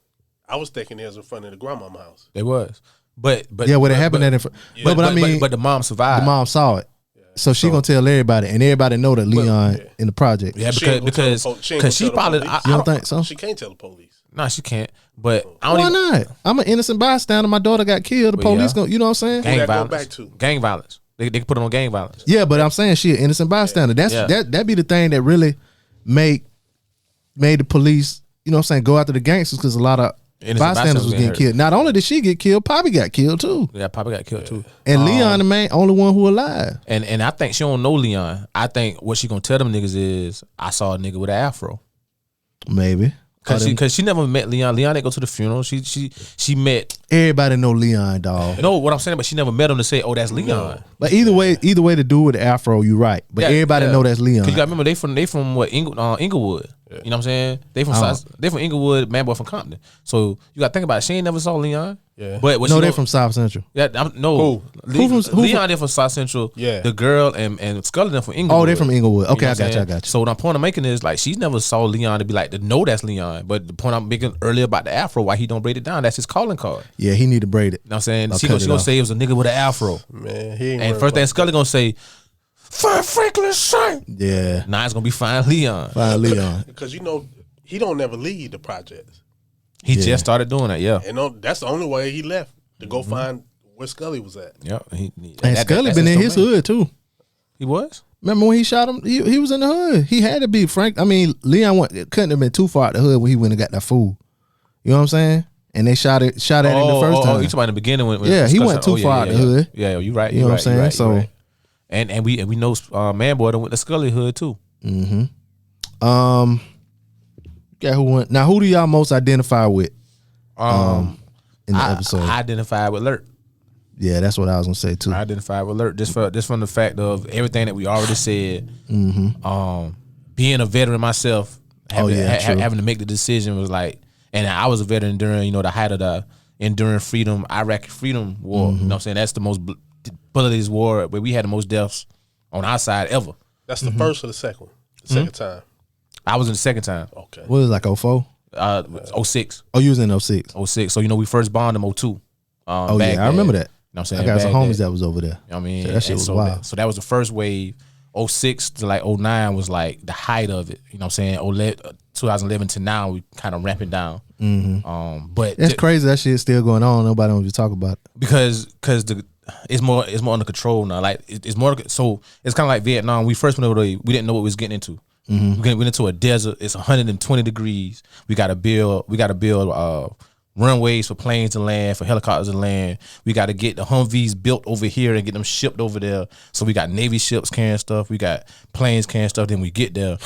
I was thinking they was in front of the grandmama house. They was, but yeah, what happened at in front. But I mean, but the mom survived. The mom saw it. So she gonna tell everybody, and everybody know that Leon in the project. Yeah, because she probably. You don't think so? She can't tell the police. No, she can't. But why not? I'm an innocent bystander. My daughter got killed. The police gonna, you know what I'm saying? Gang violence. Gang violence. They can put it on gang violence. Yeah, but I'm saying she an innocent bystander. That be the thing that really made the police, you know what I'm saying, go after the gangsters, because a lot of bystanders was getting killed. Not only did she get killed, Poppy got killed too. Yeah, Poppy got killed too. And Leon, the only one who alive. And I think she don't know Leon. I think what she gonna tell them niggas is, I saw a nigga with an afro. Maybe. Cause she never met Leon. Leon didn't go to the funeral. She met. Everybody know Leon, dog. No, what I'm saying, but she never met him to say, oh, that's Leon. No. But either way, the dude with the afro, you right. But everybody know that's Leon. Cause you gotta remember they from what, Inglewood. Yeah. You know what I'm saying? They from Inglewood, Man Boy from Compton. So you gotta think about it. She ain't never saw Leon. Yeah. But they're from South Central. Yeah, Leon, they're from South Central. Yeah. The girl and Scully, they're from Inglewood. Oh, they're from Inglewood. Okay, I got you. So the point I'm making is, like, she never saw Leon to be like, to know that's Leon. But the point I'm making earlier about the afro, why he don't braid it down, that's his calling card. Yeah, he need to braid it. You know what I'm saying? She gonna say it was a nigga with an afro. Man, he ain't. And first thing Scully gonna say, Fine Franklin Saint. Yeah. Now it's gonna be Fine Leon. Fine Leon. Because he don't never leave the projects. He just started doing that, yeah. And that's the only way he left, to go find where Scully was at. Yeah. And Scully been in his hood too. He was? Remember when he shot him? He was in the hood. He had to be Frank. I mean, Leon couldn't have been too far out the hood when he went and got that food. You know what I'm saying? And they shot at him the first time. Oh, you talking about in the beginning when he went too far out the hood. Yeah, you right. You know what I'm saying? Right. And we know Man Boy done went to Scully hood too. Mm-hmm. Yeah, who went? Now, who do y'all most identify with? In the episode, I identify with Lurk. Yeah, that's what I was gonna say too. I identify with Lurk just from the fact of everything that we already said. Mm-hmm. Being a veteran myself, having to make the decision was like, and I was a veteran during the height of the enduring freedom, Iraqi freedom war. Mm-hmm. You know what I'm saying? That's the most bloodiest war where we had the most deaths on our side ever. That's the first or the second one? The second time. I was in the second time. Okay. What was it, like 04? 06. Oh, you was in 06. 06. So we first bombed in 02. I remember that. You know what I'm saying? I got some homies that was over there. You know what I mean? So that shit was wild. So that was the first wave. 06 to like 09 was like the height of it. You know what I'm saying? 2011 to now, we kind of ramping down. But It's crazy that shit's still going on. Nobody wants to talk about it. Because it's more under control now. Like it's more so it's kind of like Vietnam. We first went over there, we didn't know what we was getting into. We went into a desert. It's 120 degrees. We got to build runways for planes to land, for helicopters to land. We got to get the Humvees built over here and get them shipped over there. So we got Navy ships carrying stuff. We got planes carrying stuff. Then we get there.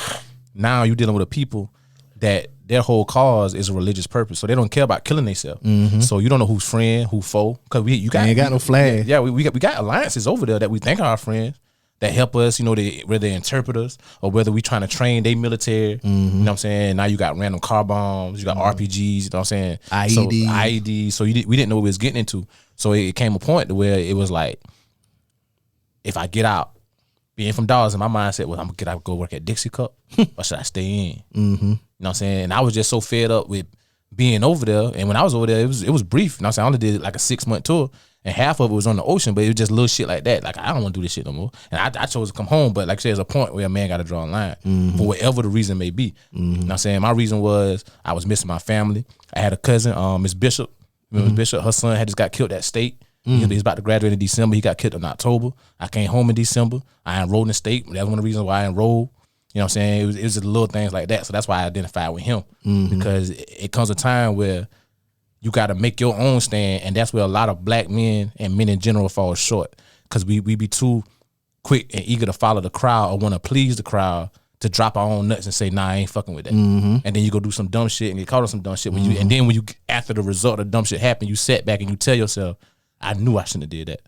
Now you're dealing with a people that their whole cause is a religious purpose. So they don't care about killing themselves. So you don't know who's friend, who foe. Because you ain't got no flag. Yeah, we got alliances over there that we think are our friends that help us, whether they're interpreters or whether we trying to train their military. You know what I'm saying? Now you got random car bombs, you got RPGs, you know what I'm saying? IED. So we didn't know what we was getting into. So it came a point to where it was like, if I get out, being from Dawes, in my mindset was, I'm gonna get out, go work at Dixie Cup, or should I stay in? You know what I'm saying? And I was just so fed up with being over there. And when I was over there, it was brief. You know what I'm saying? I only did like a 6-month tour. And half of it was on the ocean, but it was just little shit like that. Like, I don't want to do this shit no more. And I chose to come home, but like I said, there's a point where a man got to draw a line for whatever the reason may be. You know what I'm saying? My reason was I was missing my family. I had a cousin, Miss Bishop. Miss Bishop, her son had just got killed at state. He was about to graduate in December. He got killed in October. I came home in December. I enrolled in state. That's one of the reasons why I enrolled. You know what I'm saying? It was just little things like that. So that's why I identified with him. Because it comes a time where you got to make your own stand, and that's where a lot of black men and men in general fall short, because we be too quick and eager to follow the crowd or want to please the crowd to drop our own nuts and say, nah, I ain't fucking with that. And then you go do some dumb shit and get caught on some dumb shit. And then when you, after the result of dumb shit happen, you sit back and you tell yourself, I knew I shouldn't have did that.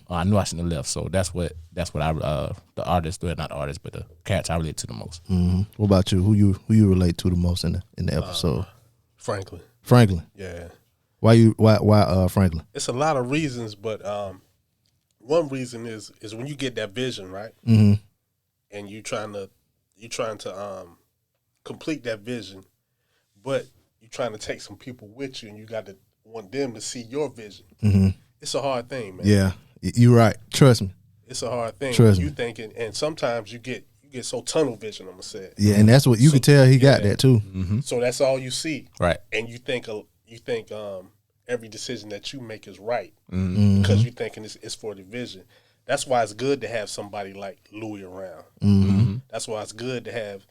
Or I knew I shouldn't have left. So that's what I the artist, well, not the artist, but the character I relate to the most. What about you? Who you relate to the most in the episode? Franklin. Franklin. Yeah. Why Franklin? It's a lot of reasons, but one reason is when you get that vision, right? And you trying to complete that vision, but you're trying to take some people with you, and you got to want them to see your vision. It's a hard thing, man. Yeah, you're right. Trust me. It's a hard thing. Trust me. You thinking, and sometimes you get so tunnel vision. I'm gonna say it. Yeah, and that's what you can tell he got that too. So that's all you see, right? And you think every decision that you make is right because you thinking it's for the vision. That's why it's good to have somebody like Louis around. That's why it's good to have.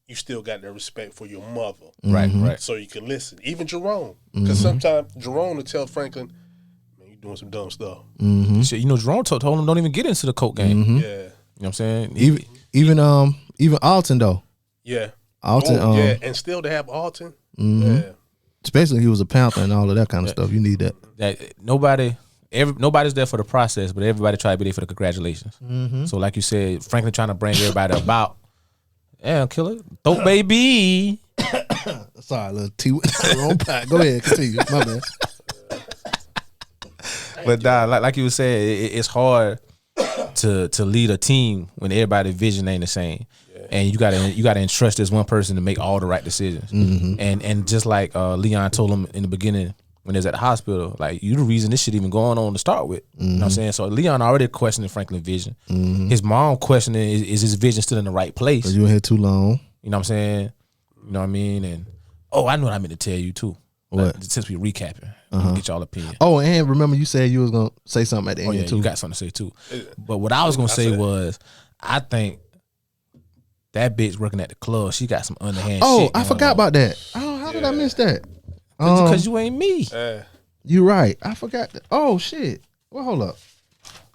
You still got that respect for your mother, right? So you can listen. Even Jerome, because sometimes Jerome will tell Franklin, "Man, you doing some dumb stuff." Shit, Jerome told him don't even get into the coke game. Yeah, you know what I'm saying? Even Alton though. Yeah, Alton. yeah, and still to have Alton. Yeah. Especially he was a Panther and all of that kind of stuff. You need that. Nobody's there for the process, but everybody try to be there for the congratulations. So like you said, Franklin trying to bring everybody about. Yeah, killer. Dope baby. Sorry, little T. Wrong pot. Go ahead, continue. My bad. But like you were saying, it's hard to lead a team when everybody's vision ain't the same. And you gotta entrust this one person to make all the right decisions. And just like Leon told him in the beginning when they was at the hospital, like, you the reason this shit even going on to start with. You know what I'm saying? So Leon already questioning Franklin's vision. His mom questioning is his vision still in the right place? Cause you in here too long. You know what I'm saying? You know what I mean? And I know what I meant to tell you too. What? Like, since we recapping, get y'all opinion. Oh, and remember you said you was gonna say something at the end too. You got something to say too. But what I was gonna say was, I think that bitch working at the club, she got some underhand shit. Oh, I forgot about that. Oh, how did I miss that? Because you ain't me. You right. I forgot that. Oh shit. Well, hold up.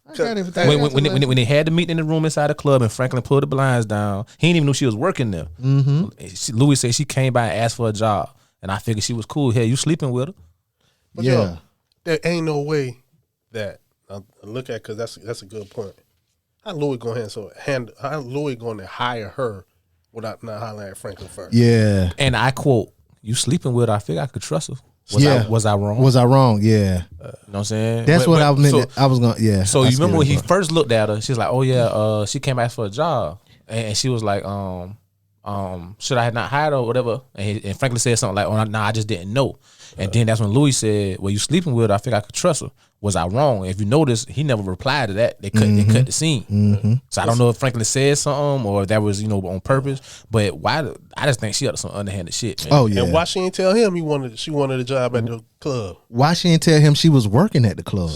I got everything. When they had the meeting in the room inside the club and Franklin pulled the blinds down, he didn't even know she was working there. Louis said she came by and asked for a job, and I figured she was cool. Hey, you sleeping with her? But yo, there ain't no way that I look at, because that's a good point. How Louis going to hire her without not hollering at Franklin first? Yeah. And I quote, "You sleeping with her? I figure I could trust her." Was I wrong? Was I wrong? Yeah. You know what I'm saying? That's what I meant. I was going. Yeah. So you remember when he first looked at her? She's like, "Oh yeah." She came ask for a job, and she was like, "Should I have not hired her or whatever?" And Franklin said something like, "Oh, nah, I just didn't know." And then that's when Louis said, "Well, you sleeping with her? I think I could trust her." was I wrong? If you notice, he never replied to that. They cut the scene. So I don't know if Franklin said something or if that was on purpose. But why? I just think she up to some underhanded shit, man. Oh yeah. And why she ain't tell him she wanted a job at the club? Why she didn't tell him she was working at the club?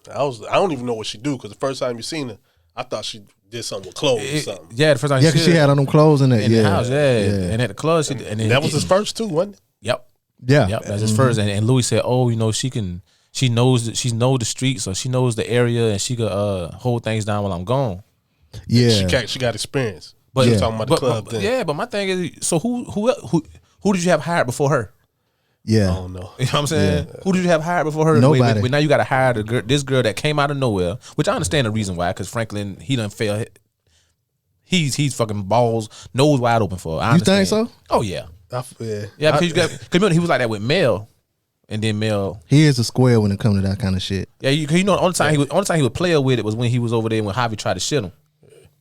I don't even know what she do because the first time you seen her, I thought she did something with clothes or something. Yeah, the first time. Yeah, because she had on them clothes in the house. Yeah, and at the club, and then, that was his first too, wasn't it? Yep. Yeah, yep. That's his first. And Louis said, "Oh, she knows the streets, or she knows the area, and she could hold things down while I'm gone." Yeah, she got experience. But she was talking about the club. But my thing is, so who did you have hired before her? Yeah, I don't know. You know what I'm saying? Yeah. Who did you have hired before her? Nobody. But now you got to hire this girl that came out of nowhere, which I understand the reason why, because Franklin, he done fail. He's fucking balls, nose wide open for her. I understand. You think so? Oh yeah. Yeah, because remember, he was like that with Mel, and then Mel. He is a square when it comes to that kind of shit. Yeah, the only time he would play her with it was when he was over there when Javi tried to shit him.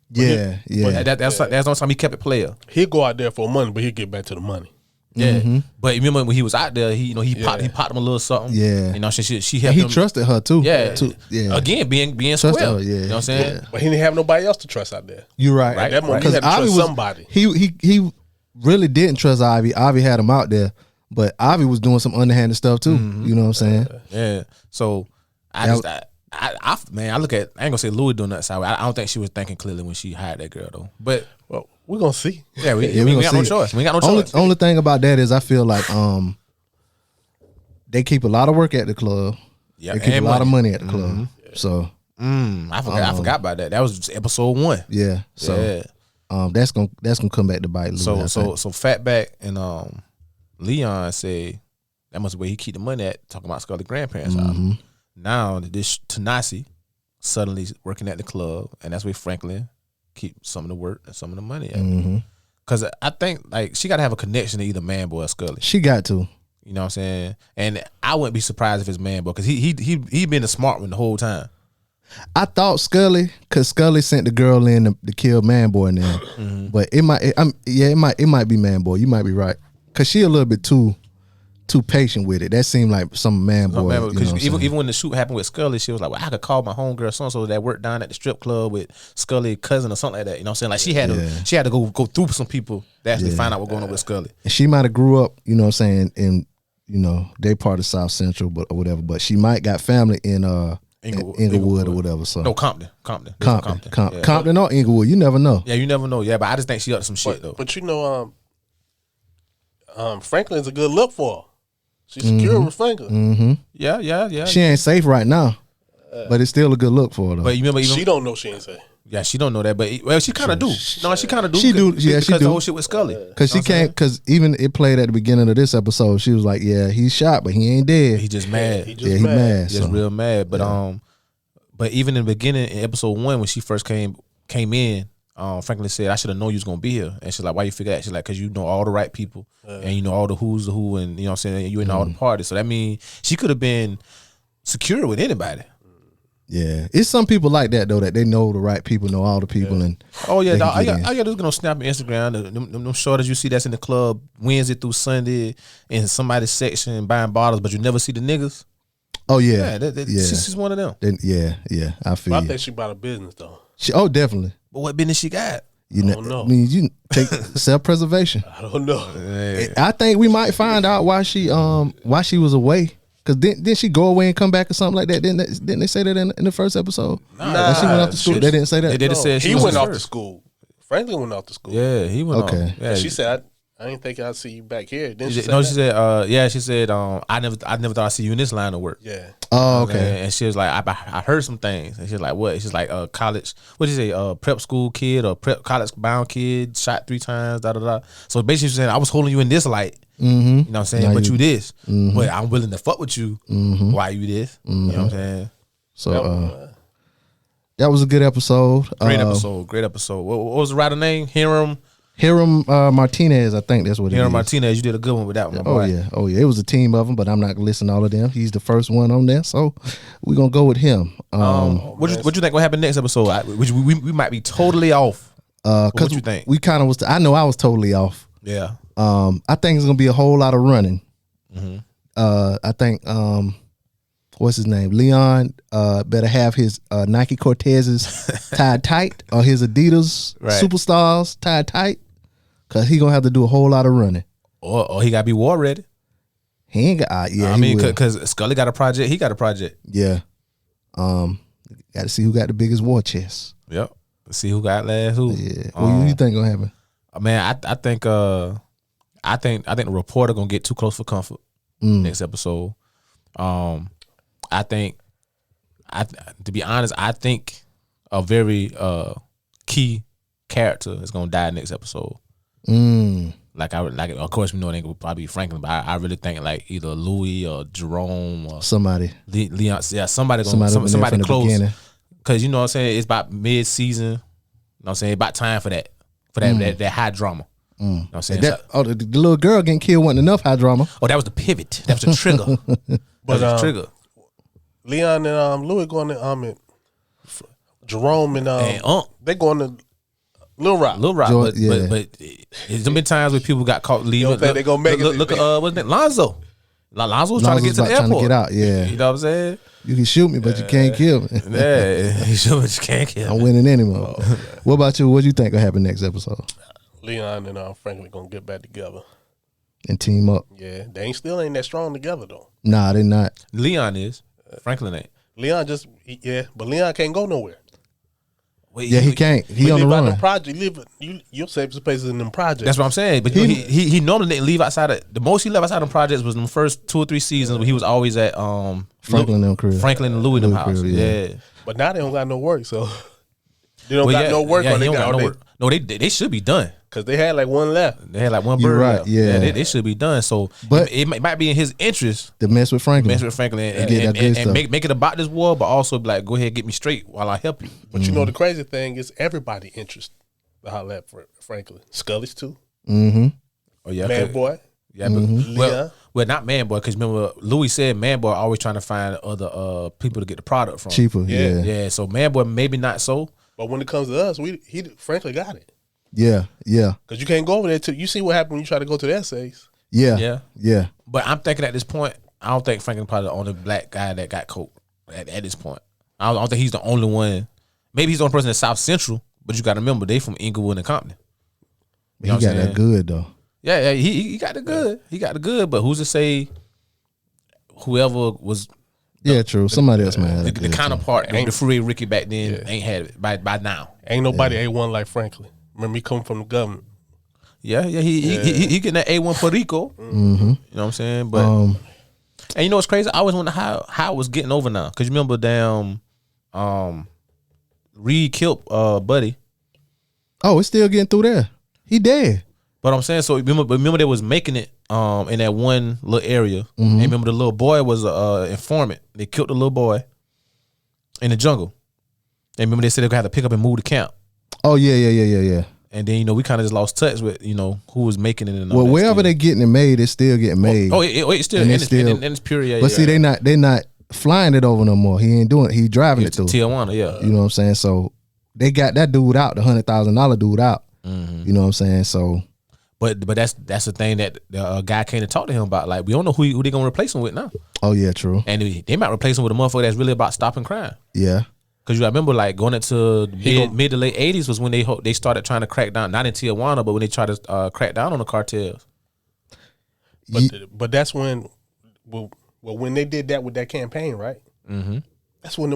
Yeah. That's the only time he kept it player. He'd go out there for money, but he'd get back to the money. Yeah, but remember when he was out there, he popped him a little something. Yeah, she helped him. He trusted her too. Yeah, yeah. Again, being trusted square. her, yeah. You know what I'm saying? Yeah. But he didn't have nobody else to trust out there. You're right. At that moment, he had to trust somebody. He really didn't trust Ivy. Ivy had him out there, but Ivy was doing some underhanded stuff too. You know what I'm saying? Yeah. So I look at. I ain't gonna say Louis doing that side. I don't think she was thinking clearly when she hired that girl though. But we're gonna see. Yeah, we got no choice. We got no choice. Only thing about that is I feel like they keep a lot of work at the club. Yeah, they keep a lot of money at the club. So I forgot about that. That was episode 1. Yeah. So that's gonna come back to bite Louis. So Fatback and Leon say that must be where he keep the money at. Talking about Scully's grandparents' house. Now this Tanasi suddenly working at the club, and that's where Franklin keep some of the work and some of the money at. Because I think like she got to have a connection to either Man Boy or Scully. She got to. You know what I'm saying? And I wouldn't be surprised if it's Man Boy because he been the smart one the whole time. I thought Scully, because Scully sent the girl in to kill Man Boy now, but it might be Man Boy. You might be right because she a little bit too patient with it. That seemed like some Man Boy. Because even when the shoot happened with Scully, she was like, "Well, I could call my homegirl so that worked down at the strip club with Scully's cousin or something like that." You know what I'm saying? Like she had to go through some people to actually find out what's going on with Scully. And she might have grew up, you know what I'm saying, in they part of South Central, or whatever. But she might got family in Inglewood or whatever. So no, Compton Compton or Inglewood. You never know. Yeah, you never know. Yeah, but I just think she up to some shit though. But Franklin's a good look for her. She's secure with Franklin. Yeah. She ain't safe right now, but it's still a good look for her though. But you remember, she don't know she ain't safe. Yeah, she don't know that, but she kind of do. No, she kind of do. She do. Yeah, she do. The whole shit with Scully. Because she can't. Because even it played at the beginning of this episode. She was like, "Yeah, he's shot, but he ain't dead. He just mad. He mad. Just real mad. But but even in the beginning in episode 1 when she first came in, Franklin said, "I should have known you was gonna be here." And she's like, "Why you figure that?" She's like, "Cause you know all the right people, and you know all the who's the who, and you know what I'm saying. You in all the parties. So that means she could have been secure with anybody." Yeah, it's some people like that though, that they know the right people, know all the people, and all you got to do is Snap and Instagram. Them shorters you see that's in the club Wednesday through Sunday in somebody's section buying bottles, but you never see the niggas. Oh yeah, she's one of them. Yeah, I feel. I think she bought a business though. Definitely. But what business she got? I don't know. I mean, you take self-preservation. I don't know. I think we might find out why she was away. Cause didn't she go away and come back or something like that? Didn't they say that in the first episode? Nah, she went off to school. They didn't say that. They didn't say he went off to school. Franklin went off to school. Yeah, he went off. Yeah. She said, "I didn't think I'd see you back here." Didn't she? No, she said, she said, I never thought I'd see you in this line of work. Yeah. Oh, okay. And she was like, I heard some things. And she's like, what? She's like, college. What did you say? Prep school kid or prep college bound kid shot 3 times. Da da da. So basically, she's saying, I was holding you in this light. You know what I'm saying? Now but you this. But I'm willing to fuck with you. Why you this? You know what I'm saying? So that was a good episode. Great episode. What was the writer name? Hiram Martinez, I think that's what it is. Hiram Martinez, you did a good one with that one. Oh yeah. It was a team of them, but I'm not gonna listen to all of them. He's the first one on there, so we're gonna go with him. What you think will happen next episode? We might be totally off. What you think? We kind of was. I know I was totally off. Yeah. I think it's gonna be a whole lot of running. I think what's his name? Leon better have his Nike Cortezes tied tight or his Adidas Superstars tied tight, cause he gonna have to do a whole lot of running. Or he gotta be war ready. He ain't got. Yeah, I mean, cause Scully got a project. He got a project. Yeah. Got to see who got the biggest war chest. Yep. See who got last who. Yeah. What you think gonna happen? Man, I think the reporter gonna get too close for comfort next episode. I think, to be honest, I think a very key character is gonna die next episode. Like of course we know it ain't gonna probably be Franklin, but I really think like either Louis or Jerome or somebody. Leon, yeah, somebody close. Cause you know what I'm saying, it's about mid season. You know what I'm saying, about time for that high drama. You know what I'm saying? The little girl getting killed wasn't enough high drama. Oh, that was the pivot. That was the trigger. Trigger. Leon and Louis going to Jerome and they going to Little Rock. But there's been times where people got caught leaving. You don't think they gonna make it? Look at what's that? Lonzo. Lonzo was trying to get to the airport. Trying to get out, yeah. You know what I'm saying? You can shoot me, but you can't kill me. Yeah, you shoot, but you can't kill me. I'm winning anymore. What about you? What do you think will happen next episode? Leon and Franklin gonna get back together and team up. Yeah, they still ain't that strong together though. Nah, they not. Leon is. Franklin ain't. Leon but Leon can't go nowhere. He can't. He on the run. Your safest places in them projects. That's what I'm saying. But he normally didn't leave outside of the most he left outside of projects was in the first 2 or 3 seasons when he was always at Franklin and Louis them house. Yeah. But now they don't got no work, so they don't got no work. They got no work. No, they should be done. Cause they had like one left. They had like one bird. You're right. Left. Yeah, they should be done. So, but it might be in his interest to mess with Franklin, and make it about this war, but also be like, go ahead, and get me straight while I help you. But you know the crazy thing is everybody interested to holler at Franklin. Scully's too. Mm-hmm. Oh yeah, Man Boy. Yeah, but well, not Man Boy, because remember Louis said Man Boy always trying to find other people to get the product from. Cheaper. Yeah. So Man Boy maybe not so. But when it comes to us, Franklin got it. Yeah. Because you can't go over there till you see what happened when you try to go to the essays. Yeah. But I'm thinking at this point, I don't think Franklin probably the only black guy that got coke at this point. I don't think he's the only one. Maybe he's the only person in South Central, but you got to remember they from Inglewood and Compton. You he got that good though. Yeah, he got the good. He got the good, but who's to say whoever was true. Somebody else might have the counterpart, the free Ricky back then ain't had it by now. Ain't nobody A1 like Franklin. Remember, he come from the government. Yeah, he getting that A1 Puerto Rico. Mm-hmm. You know what I'm saying? But and you know what's crazy? I always wonder how it was getting over now. Cause you remember Reed killed Buddy. Oh, it's still getting through there. He dead. But I'm saying, so remember they was making it in that one little area. Mm-hmm. And remember the little boy was an informant. They killed the little boy in the jungle. And remember they said they had to pick up and move the camp. Oh yeah. And then we kind of just lost touch with who was making it. And well, wherever they're getting it made, it's still getting made. It's still and it's pure. Yeah, but see, they're not flying it over no more. He ain't doing it. He driving it through Tijuana. Yeah, you know what I'm saying. So they got that dude out, the $100,000 dude out. Mm-hmm. You know what I'm saying. So, but that's the thing that the guy came to talk to him about. Like we don't know who they gonna replace him with now. Oh yeah, true. And they might replace him with a motherfucker that's really about stopping crime. Yeah. Because you remember, like going into mid to late 80s was when they started trying to crack down, not in Tijuana, but when they tried to crack down on the cartels. But that's when, when they did that with that campaign, right? Mm-hmm. That's when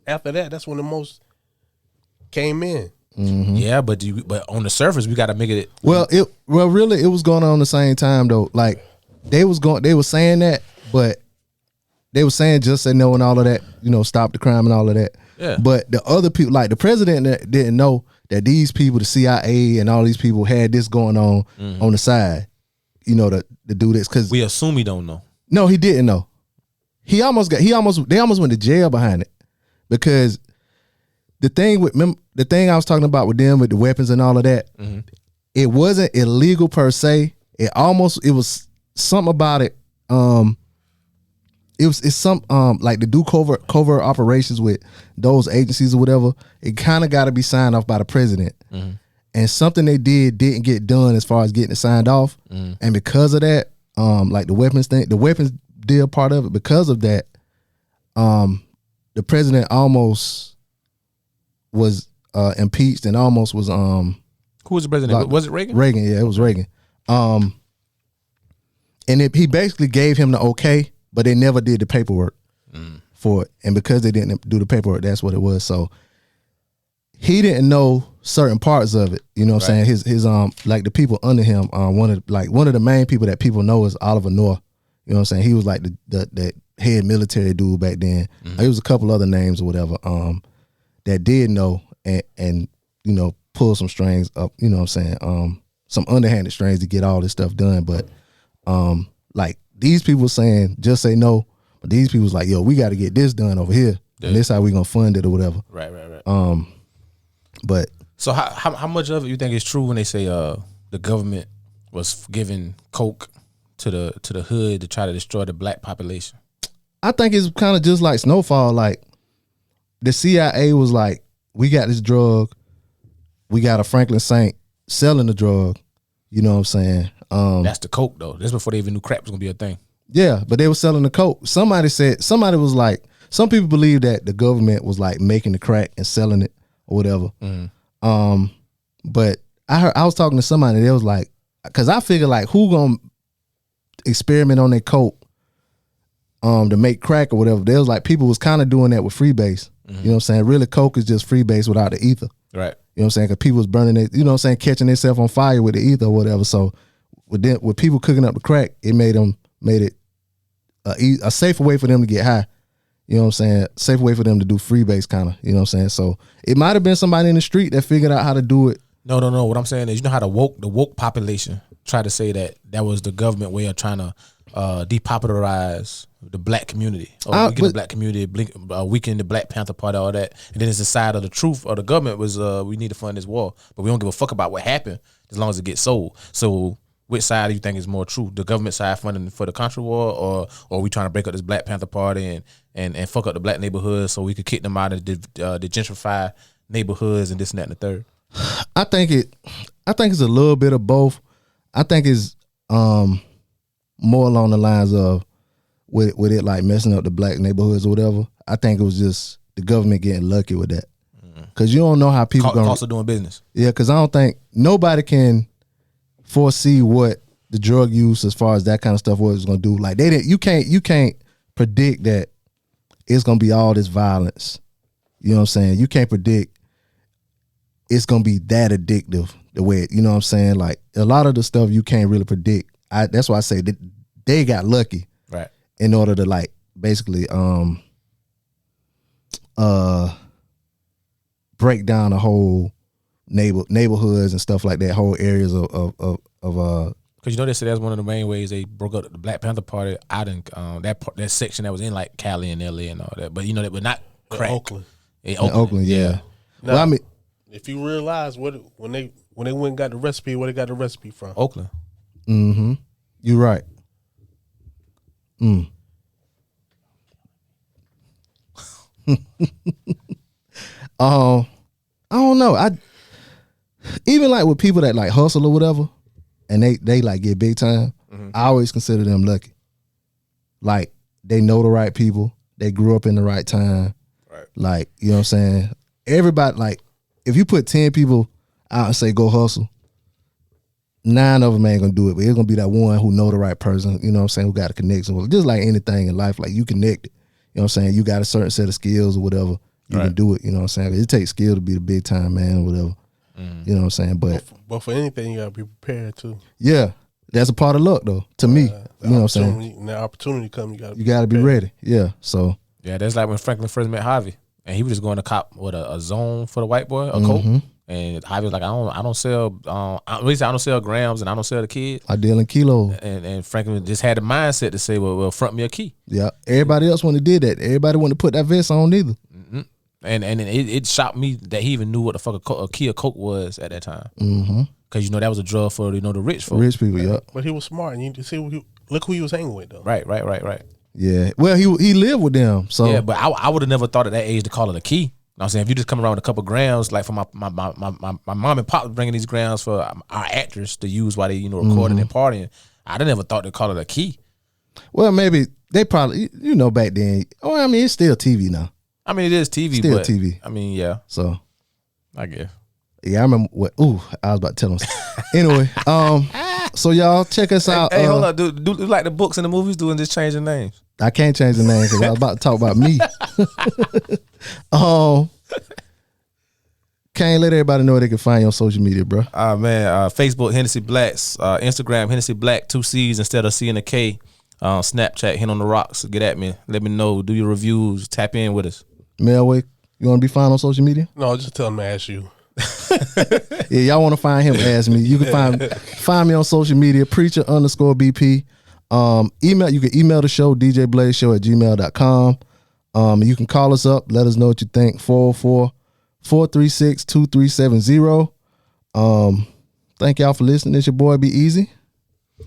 that's when the most came in. Mm-hmm. Yeah, but on the surface, we got to make it. Well, really, it was going on the same time though. Like they were saying that, but they were saying just say no and all of that. Stop the crime and all of that. Yeah. But the other people, like the president, didn't know that these people, the CIA and all these people, had this going on on the side. To do this because we assume he don't know. No, he didn't know. They almost went to jail behind it because the thing I was talking about with them with the weapons and all of that, it wasn't illegal per se. It was something about it. It's some like to do covert operations with those agencies or whatever. It kind of got to be signed off by the president, and something they didn't get done as far as getting it signed off. And because of that, like the weapons deal part of it. Because of that, the president almost was impeached and almost was Who was the president? Was it Reagan? Reagan, yeah, it was Reagan. And he basically gave him the okay, but they never did the paperwork for it. And because they didn't do the paperwork, that's what it was. So he didn't know certain parts of it. You know what I'm saying? His like the people under him, one of the main people that people know is Oliver North. You know what I'm saying? He was like the head military dude back then. There was a couple other names or whatever that did know and you know, pull some strings up, you know what I'm saying? Some underhanded strings to get all this stuff done. But like these people saying just say no, but these people's like, yo, we got to get this done over here. Yeah. And this how we gonna fund it or whatever. Right. But so how much of it you think is true when they say the government was giving coke to the hood to try to destroy the black population? I think it's kind of just like Snowfall. Like the CIA was like, we got this drug, we got a Franklin Saint selling the drug. You know what I'm saying? That's the coke though. That's before they even knew crack was gonna be a thing. Yeah, but they were selling the coke. Somebody was like, some people believe that the government was like making the crack and selling it or whatever. But I was talking to somebody, they was like, because I figured like who gonna experiment on their coke to make crack or whatever. There was like people was kind of doing that with freebase. You know what I'm saying? Really, coke is just freebase without the ether. Right. You know what I'm saying? Because people was burning it, you know what I'm saying, catching themselves on fire with the ether or whatever. So with people cooking up the crack, it made it a safer way for them to get high. You know what I'm saying? Safer way for them to do freebase kind of. You know what I'm saying? So it might have been somebody in the street that figured out how to do it. No. What I'm saying is, you know how the woke population try to say that was the government way of trying to depopularize the black community, or weaken the black community, weaken the Black Panther Party, all that. And then it's the side of the truth of the government was we need to fund this war, but we don't give a fuck about what happened as long as it gets sold. So which side do you think is more true? The government side funding for the Contra war, or we trying to break up this Black Panther Party and fuck up the black neighborhoods so we could kick them out of the gentrified neighborhoods and this and that and the third? I think it's a little bit of both. I think it's more along the lines of with it like messing up the black neighborhoods or whatever. I think it was just the government getting lucky with that. Because you don't know how people cost of doing business. Yeah, because I don't think nobody can foresee what the drug use as far as that kind of stuff was going to do. Like you can't predict that it's going to be all this violence. You know what I'm saying? You can't predict it's going to be that addictive the way you know what I'm saying? Like a lot of the stuff you can't really predict. That's why I say that they got lucky. Right. In order to like basically break down the whole neighborhoods and stuff like that, whole areas of because you know they said that's one of the main ways they broke up the Black Panther Party out in that section that was in like Cali and LA and all that. But you know that would not crack. In Oakland, yeah. Now, well, I mean, if you realize when they went and got the recipe, where they got the recipe from? Oakland. Mm-hmm. You're right. I don't know. Even like with people that like hustle or whatever, and they like get big time, I always consider them lucky. Like they know the right people, they grew up in the right time. Right. Like, you know what I'm saying? Everybody, like, if you put 10 people out and say go hustle, 9 of them ain't gonna do it, but it's gonna be that one who know the right person, you know what I'm saying, who got a connection with it. Just like anything in life, like you connected. You know what I'm saying? You got a certain set of skills or whatever, you can do it, you know what I'm saying? It takes skill to be the big time man or whatever. You know what I'm saying? But for anything you gotta be prepared too. Yeah. That's a part of luck though, to me. You know what I'm saying? When the opportunity comes, you gotta be ready. Yeah. So yeah, that's like when Franklin first met Harvey. And he was just going to cop with a zone for the white boy, a coke. And Harvey was like, I don't sell at least I don't sell grams and I don't sell the kids. I deal in kilos. And Franklin just had the mindset to say, well, front me a key. Yeah. Everybody else wouldn't have did that. Everybody wouldn't have put that vest on either. And it shocked me that he even knew what the fuck a key of coke was at that time. Because you know that was a drug for the rich folks. Rich people, yeah. But he was smart, and you see look who he was hanging with though. Right. Yeah. Well, he lived with them. So yeah, but I would have never thought at that age to call it a key. You know what I'm saying? If you just come around with a couple grams, like for my mom and pop bringing these grams for our actors to use while they recording and partying, I'd have never thought to call it a key. Well, maybe they probably, back then. Oh, I mean, it's still TV now. I mean, it is TV, Still but TV. I mean, yeah. So, I guess. Yeah, I remember what. Ooh, I was about to tell them. Anyway, so y'all check us out. Hey, hold on. Do like the books and the movies doing just changing names? I can't change the name because I was about to talk about me. Can't let everybody know where they can find you on social media, bro. Man, Facebook Hennessy Blacks, Instagram Hennessy Black 2 C's instead of C and a K. Snapchat Hen on the Rocks. Get at me. Let me know. Do your reviews. Tap in with us. Melwick, you want to be found on social media? No, just tell them to ask you. Yeah, y'all want to find him? Ask me. You can find me on social media. Preacher_BP. Email. You can email the show djblazeshow@gmail.com. You can call us up. Let us know what you think. 404-436-2370. Thank y'all for listening. It's your boy Be Easy.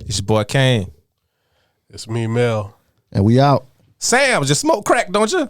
It's your boy Kane. It's me, Mel. And we out. Sam, just smoke crack, don't you?